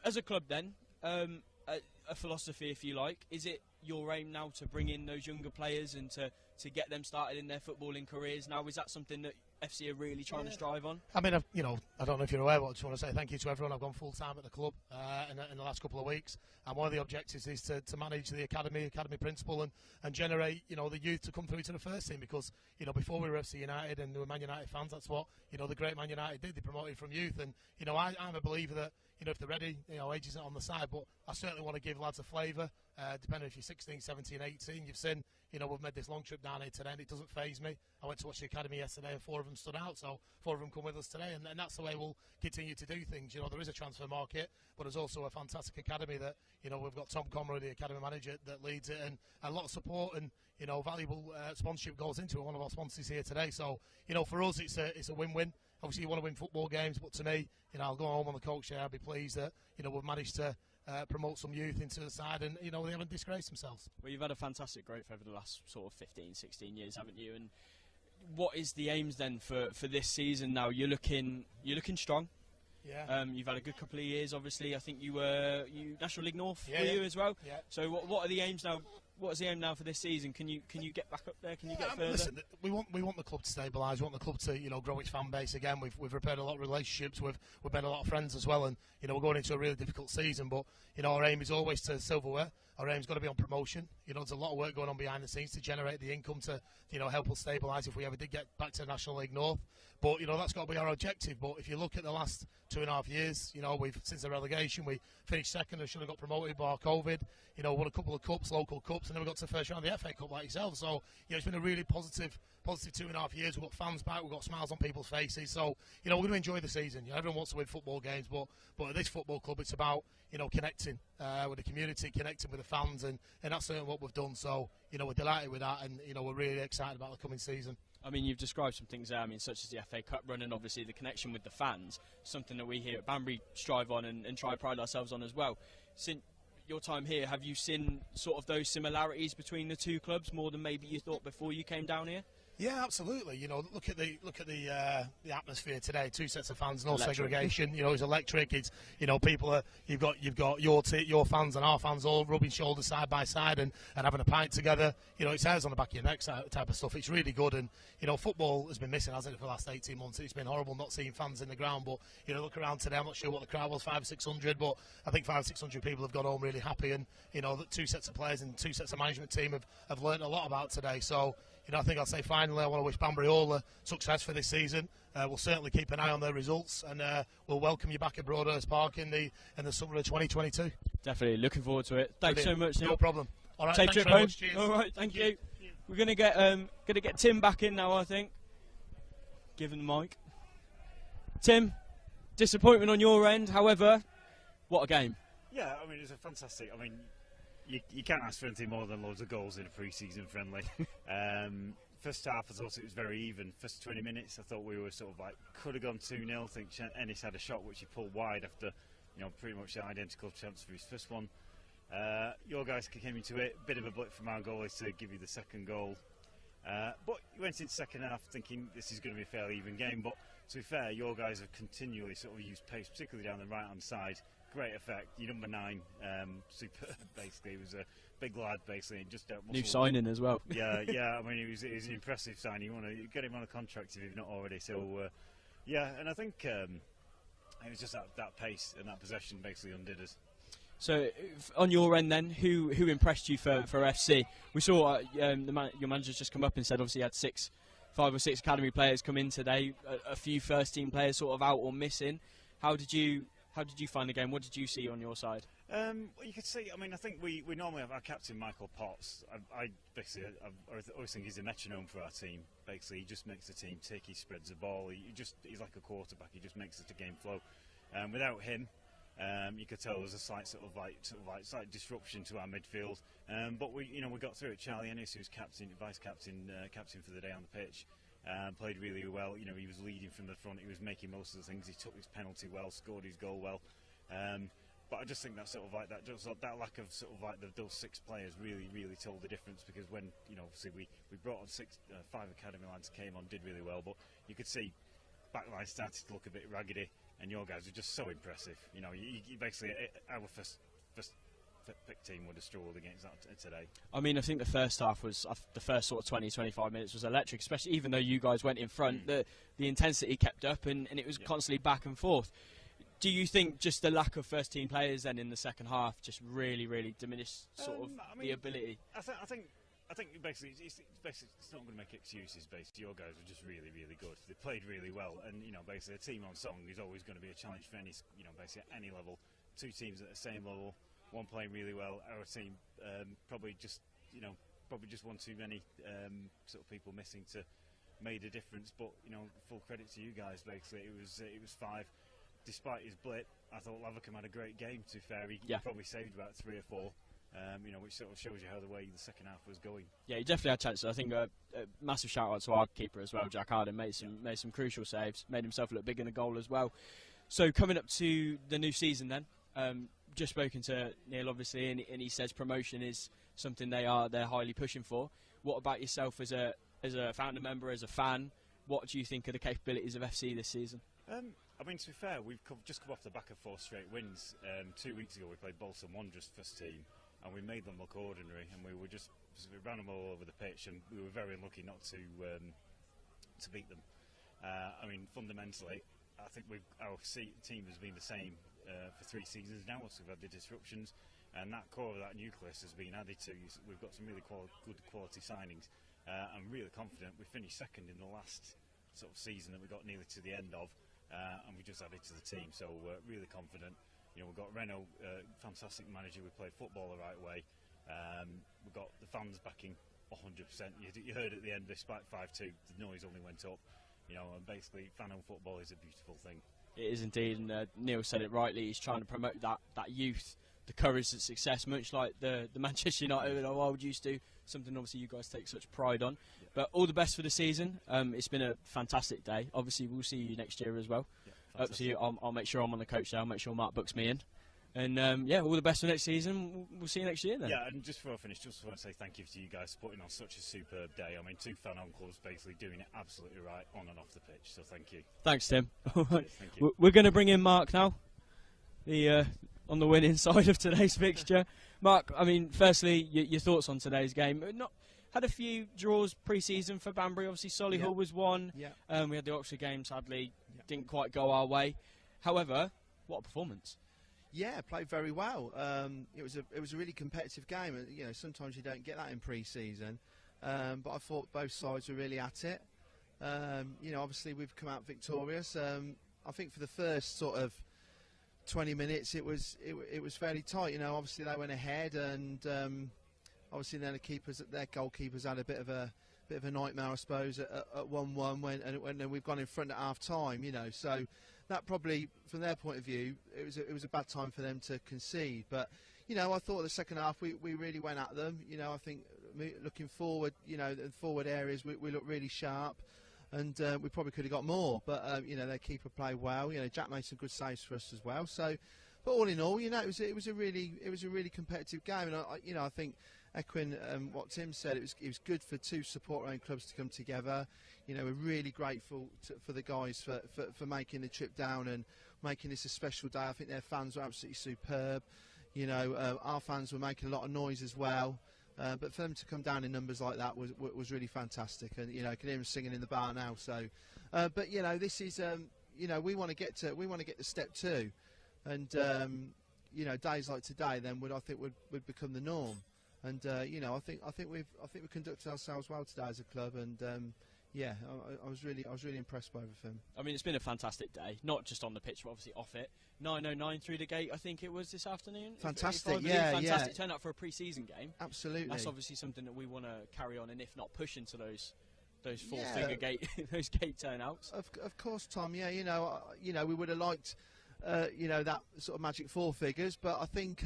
As a club then, a philosophy, if you like, is it your aim now to bring in those younger players and to get them started in their footballing careers now? Is that something that FC are really trying to strive on? I mean, I don't know if you're aware, but I just want to say thank you to everyone. I've gone full-time at the club in the last couple of weeks, and one of the objectives is to manage the academy principal and generate, the youth to come through to the first team, because, before we were FC United and we were Man United fans, that's what, the great Man United did. They promoted from youth, and, I'm a believer that, if they're ready, age isn't on the side, but I certainly want to give lads a flavour, depending if you're 16, 17, 18. You've seen, we've made this long trip down here today, and it doesn't faze me. I went to watch the academy yesterday, and 4 of them stood out, so 4 of them come with us today, and that's the way we'll continue to do things. There is a transfer market, but there's also a fantastic academy that, we've got Tom Conroy, the academy manager, that leads it, and a lot of support and, valuable sponsorship goes into it. One of our sponsors here today, so, for us, it's a win-win. Obviously, you want to win football games, but to me, I'll go home on the coach chair. I'll be pleased that, we've managed to promote some youth into the side, and, they haven't disgraced themselves. Well, you've had a fantastic growth over the last sort of 15, 16 years, haven't you? And what is the aims then for this season now? You're looking strong. Yeah. You've had a good couple of years, obviously. I think you National League North were you as well. Yeah. So what are the aims now? What is the aim now for this season? Can you get back up there? Can you get further? Listen, we want the club to stabilise. We want the club to grow its fan base again. We've repaired a lot of relationships. We've made a lot of friends as well, and we're going into a really difficult season. But our aim is always to silverware. Our aim's got to be on promotion. There's a lot of work going on behind the scenes to generate the income to help us stabilise if we ever did get back to National League North. But that's got to be our objective. But if you look at the last 2.5 years, we've since the relegation we finished second and should have got promoted by COVID. Won a couple of cups, local cups, and then we got to the first round of the FA Cup like yourself. So it's been a really positive 2.5 years. We've got fans back, we've got smiles on people's faces. So we're going to enjoy the season. Everyone wants to win football games, but at this football club, it's about connecting with the community, connecting with the fans, and that's certainly what we've done. So we're delighted with that, and we're really excited about the coming season. I mean, you've described some things there, such as the FA Cup run and obviously the connection with the fans, something that we here at Banbury strive on and try to pride ourselves on as well. Since your time here, have you seen sort of those similarities between the two clubs more than maybe you thought before you came down here? Yeah, absolutely. Look at the atmosphere today. 2 sets of fans, no Electric. segregation. It's electric. It's people are. You've got your fans and our fans all rubbing shoulders side by side and having a pint together. It's hairs on the back of your neck type of stuff. It's really good. And football has been missing, hasn't it, for the last 18 months? It's been horrible not seeing fans in the ground. But look around today. I'm not sure what the crowd was, 500 or 600, but I think 500 or 600 people have gone home really happy. And the 2 sets of players and 2 sets of management team have learnt a lot about today. So. I think I'll say finally I want to wish Banbury all the success for this season. We'll certainly keep an eye on their results, and we'll welcome you back at Broadhurst Park in the summer of 2022. Definitely, looking forward to it. Thanks so much, Neil. No problem. All right, safe thanks trip very home. much. Cheers. All right, thank you. We're gonna get Tim back in now, I think. Give him the mic. Tim, disappointment on your end. However, what a game. Yeah, it was a fantastic. You can't ask for anything more than loads of goals in a pre-season friendly. First half, I thought it was very even. First 20 minutes, I thought we were sort of could have gone 2-0. I think Ennis had a shot which he pulled wide after, pretty much the identical chance for his first one. Your guys came into it, bit of a blip from our goalie to give you the second goal. But you went into the second half thinking this is going to be a fairly even game. But to be fair, your guys have continually sort of used pace, particularly down the right-hand side. Great effect. Your number 9, superb. Basically, he was a big lad. Basically, and just new signing as well. Yeah, yeah. I mean, he was an impressive signing. You want to get him on a contract if you've not already. So, yeah, and I think it was just that pace and that possession basically undid us. So, on your end then, who impressed you for FC? We saw your manager's just come up and said obviously he had 5 or 6 academy players come in today, a few first team players sort of out or missing. How did you find the game? What did you see on your side? Well, you could see. I mean, I think we normally have our captain Michael Potts. I always think he's a metronome for our team. Basically, he just makes the team tick. He spreads the ball. He's like a quarterback. He just makes the game flow. Without him, you could tell there was a slight slight disruption to our midfield. But we got through it. Charlie Ennis, who was vice captain for the day on the pitch, played really well. You know, he was leading from the front. He was making most of the things. He took his penalty well, scored his goal well. But I just think that that lack of those 6 players really told the difference, because when obviously we brought on 5 academy lads came on, did really well, but you could see backline started to look a bit raggedy, and your guys were just so impressive. You basically our first pick team would have struggled against that today. I mean, I think the first half was the first sort of 20-25 minutes was electric, especially even though you guys went in front. The intensity kept up, and it was constantly back and forth. Do you think just the lack of first team players then in the second half just really diminished the ability? I think basically it's not going to make excuses. Basically, your guys were just really good. They played really well, and basically a team on song is always going to be a challenge for basically at any level. 2 teams at the same level, one playing really well. Our team probably just one too many sort of people missing to made a difference. But full credit to you guys. Basically, it was 5. Despite his blip, I thought Lavercombe had a great game. To be fair, he probably saved about 3 or 4, which sort of shows you how the way the second half was going. Yeah, he definitely had chances. I think a massive shout out to our keeper as well, Jack Harden, made some crucial saves, made himself look big in the goal as well. So coming up to the new season then, just spoken to Neil obviously, and he says promotion is something they're highly pushing for. What about yourself as a founder member, as a fan? What do you think of the capabilities of FC this season? I mean, to be fair, we've just come off the back of 4 straight wins. 2 weeks ago we played Bolton Wanderers first team, and we made them look ordinary, and we ran them all over the pitch, and we were very unlucky not to beat them. I mean, fundamentally, I think our team has been the same for 3 seasons now. So we've had the disruptions, and that core of that nucleus has been added to. We've got some really good quality signings. I'm really confident. We finished second in the last sort of season that we got nearly to the end of. And we just added to the team, so we're really confident. We've got Renault, fantastic manager. We play football the right way. We've got the fans backing 100%. You heard at the end, despite 5-2, the noise only went up. And basically, fan-owned football is a beautiful thing. It is indeed, and Neil said it rightly. He's trying to promote that youth, the courage, the success, much like the Manchester United of old used to. Something obviously you guys take such pride on. Yeah. But all the best for the season. It's been a fantastic day. Obviously we'll see you next year as well. Yeah, obviously I'll make sure I'm on the coach day. I'll make sure Mark books me in. And all the best for next season. We'll see you next year then. Yeah, and just before I finish, just want to say thank you to you guys for putting on such a superb day. I mean, 2 fan-owned clubs basically doing it absolutely right on and off the pitch. So thank you. Thanks, Tim. Thank you. We're going to bring in Mark now. On the winning side of today's fixture. Mark, I mean, firstly, your thoughts on today's game. Had a few draws pre-season for Banbury. Obviously, Solihull was one. Yeah. We had the Oxford game, sadly, didn't quite go our way. However, what a performance. Yeah, played very well. It was a really competitive game. Sometimes you don't get that in pre-season. But I thought both sides were really at it. Obviously, we've come out victorious. I think for the first sort of 20 minutes it was fairly tight. Obviously they went ahead, and obviously then their goalkeepers had a bit of a nightmare, I suppose, at 1-1 when we've gone in front at half time. So that probably, from their point of view, it was a bad time for them to concede. But I thought the second half we really went at them. I think looking forward, the forward areas we looked really sharp. And we probably could have got more, but their keeper played well. Jack made some good saves for us as well. So, but all in all, it was a really competitive game. And I think echoing what Tim said, it was good for two support-owned clubs to come together. You know, we're really grateful for the guys for making the trip down and making this a special day. I think their fans were absolutely superb. You know, our fans were making a lot of noise as well. But for them to come down in numbers like that was really fantastic, and you know, I can hear them singing in the bar now. So, but you know, this is you know, we want to get to step 2, and you know, days like today then I think would become the norm. And you know, I think we conducted ourselves well today as a club, and yeah, I was really impressed by everything. I mean, it's been a fantastic day, not just on the pitch, but obviously off it. 9:09 through the gate, I think it was this afternoon. Fantastic, fantastic turnout for a pre-season game. Absolutely, that's obviously something that we want to carry on, and if not push into those four-figure gate those gate turnouts. Of course, Tom. Yeah, you know, we would have liked you know, that sort of magic 4 figures, but I think.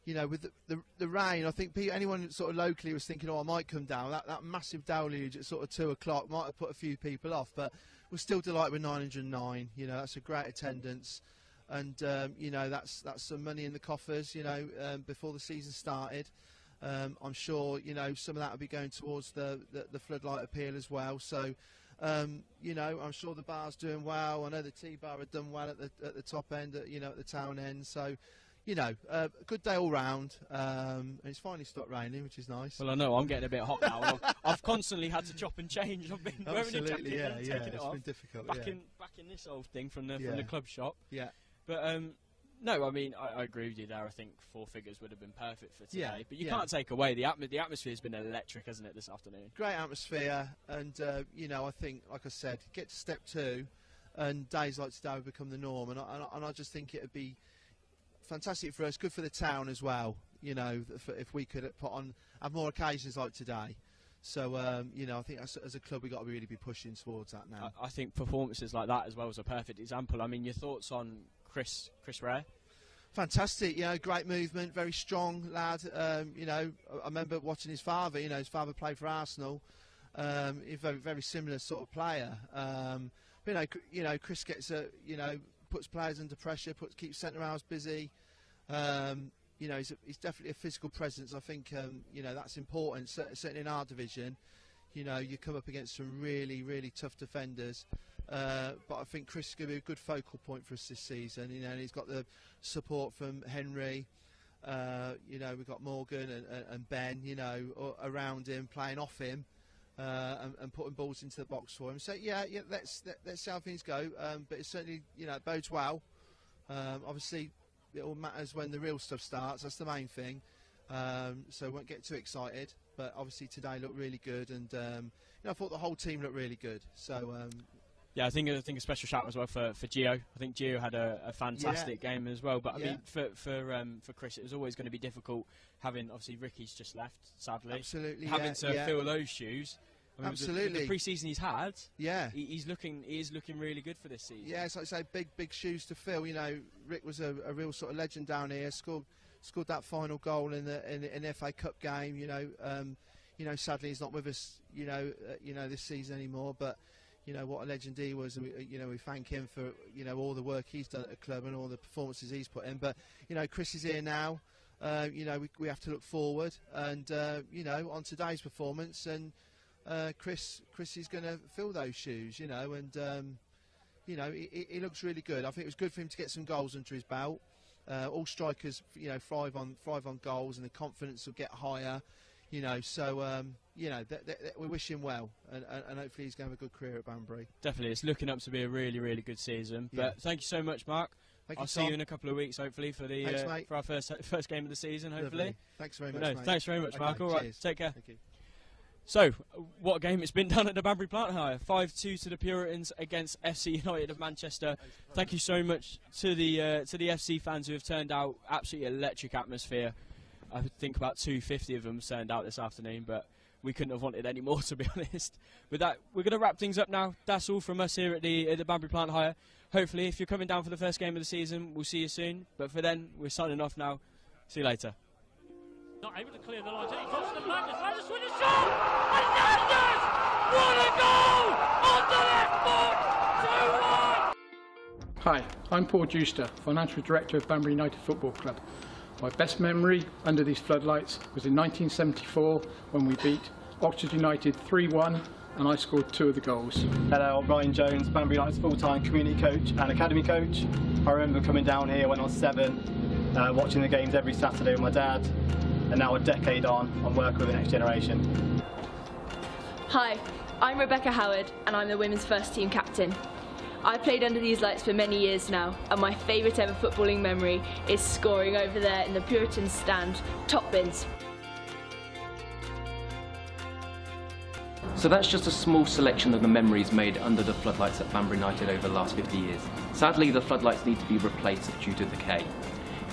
You know, with the rain, I think anyone sort of locally was thinking, oh, I might come down. That massive deluge at sort of 2 o'clock might have put a few people off, but we're still delighted with 909. You know, that's a great attendance, and you know, that's some money in the coffers. You know, before the season started, I'm sure you know some of that will be going towards the Floodlight appeal as well. So. You know, I'm sure the bar's doing well. I know the T-bar had done well at the top end, you know, at the town end. So. You know, a good day all round, and it's finally stopped raining, which is nice. Well, I know, I'm getting a bit hot now. I've constantly had to chop and change. I've been wearing a jacket and taking it off. It's been difficult, back in this old thing from the club shop. Yeah. But, no, I mean, I agree with you there. I think 4 figures would have been perfect for today. Yeah, but you can't take away the atmosphere's been electric, hasn't it, this afternoon? Great atmosphere, and, you know, I think, like I said, get to step 2, and days like today would become the norm, and I just think it would be fantastic for us, good for the town as well. You know, if we could have more occasions like today. So you know, I think as a club we've got to really be pushing towards that now. I think performances like that as well is a perfect example. I mean, your thoughts on Chris Ray? Fantastic, you know, great movement, very strong lad. You know, I remember watching his father. You know, his father played for Arsenal. He's a very, very similar sort of player. But you know, Chris gets puts players under pressure, keeps centre halves busy. You know, he's definitely a physical presence. I think you know, that's important. Certainly in our division, you know, you come up against some really, really tough defenders. But I think Chris is going to be a good focal point for us this season. You know, and he's got the support from Henry. You know, we've got Morgan and Ben. You know, around him, playing off him. And putting balls into the box for him. So yeah, let's see how things go. But it certainly, you know, it bodes well. Obviously, it all matters when the real stuff starts. That's the main thing. So won't get too excited. But obviously today looked really good, and you know, I thought the whole team looked really good. So yeah, I think a special shout as well for Gio. I think Gio had a fantastic game as well. But I mean, for Chris, it was always going to be difficult having, obviously Ricky's just left, sadly. Absolutely, having to fill those shoes. I mean, absolutely. The pre-season he's had, he is looking really good for this season. Yeah, it's like I say, big shoes to fill. You know, Rick was a real sort of legend down here. Scored that final goal in the FA Cup game. You know, sadly he's not with us. You know, this season anymore. But you know what a legend he was. You know, we thank him for all the work he's done at the club and all the performances he's put in. But you know, Chris is here now. You know, we have to look forward, and you know, on today's performance, and Chris is going to fill those shoes. You know, and you know, he looks really good. I think it was good for him to get some goals under his belt. All strikers, you know, thrive on goals, and the confidence will get higher. You know, so you know, we wish him well, and hopefully he's going to have a good career at Banbury. Definitely, it's looking up to be a really good season. Yeah. But thank you so much, Mark. I'll see you in a couple of weeks, hopefully, for the Thanks, for our first game of the season. Hopefully. Lovely. Thanks very much. Mate. Thanks very much, Mark. Okay, all right, cheers. take care. Thank you. So, what a game it's been done at the Banbury Plant Hire. 5-2 to the Puritans against FC United of Manchester. Thank you so much to the FC fans who have turned out. Absolutely electric atmosphere. I think about 250 of them turned out this afternoon, but we couldn't have wanted any more, to be honest. With that, we're going to wrap things up now. That's all from us here at the Banbury Plant Hire. Hopefully, if you're coming down for the first game of the season, we'll see you soon. But for then, we're signing off now. See you later. Not able to clear the line. He crosses the Magnus. Magnus with a shot! And Magnus! What a goal! On the left foot! 2-1! Hi, I'm Paul Dewster, Financial Director of Banbury United Football Club. My best memory under these floodlights was in 1974 when we beat Oxford United 3-1 and I scored 2 of the goals. Hello, I'm Ryan Jones, Banbury United's full-time community coach and academy coach. I remember coming down here when I was 7, watching the games every Saturday with my dad, and now a decade on, I'm working with the next generation. Hi, I'm Rebecca Howard and I'm the women's first team captain. I've played under these lights for many years now, and my favourite ever footballing memory is scoring over there in the Puritan stand, top bins. So that's just a small selection of the memories made under the floodlights at Banbury United over the last 50 years. Sadly, the floodlights need to be replaced due to decay.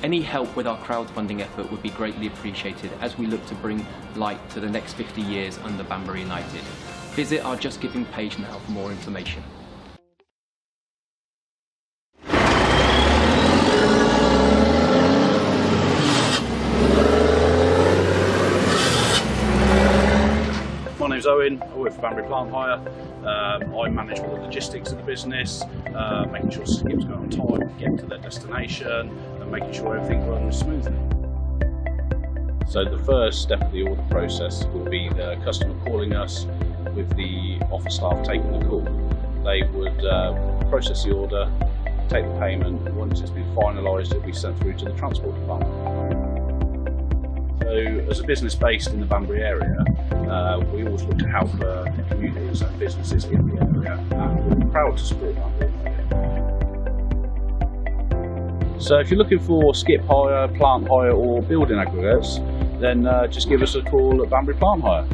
Any help with our crowdfunding effort would be greatly appreciated as we look to bring light to the next 50 years under Banbury United. Visit our Just Giving page now for more information. My name's Owen, I work for Banbury Plant Hire. I manage all the logistics of the business, making sure skips go on time, get to their destination, and making sure everything runs smoothly. So the first step of the order process will be the customer calling us with the office staff taking the call. They would process the order, take the payment, and once it's been finalised, it will be sent through to the transport department. So as a business based in the Banbury area, we always look to help communities and businesses in the area, and we're proud to support Banbury. So if you're looking for skip hire, plant hire or building aggregates, then just give us a call at Banbury Plant Hire.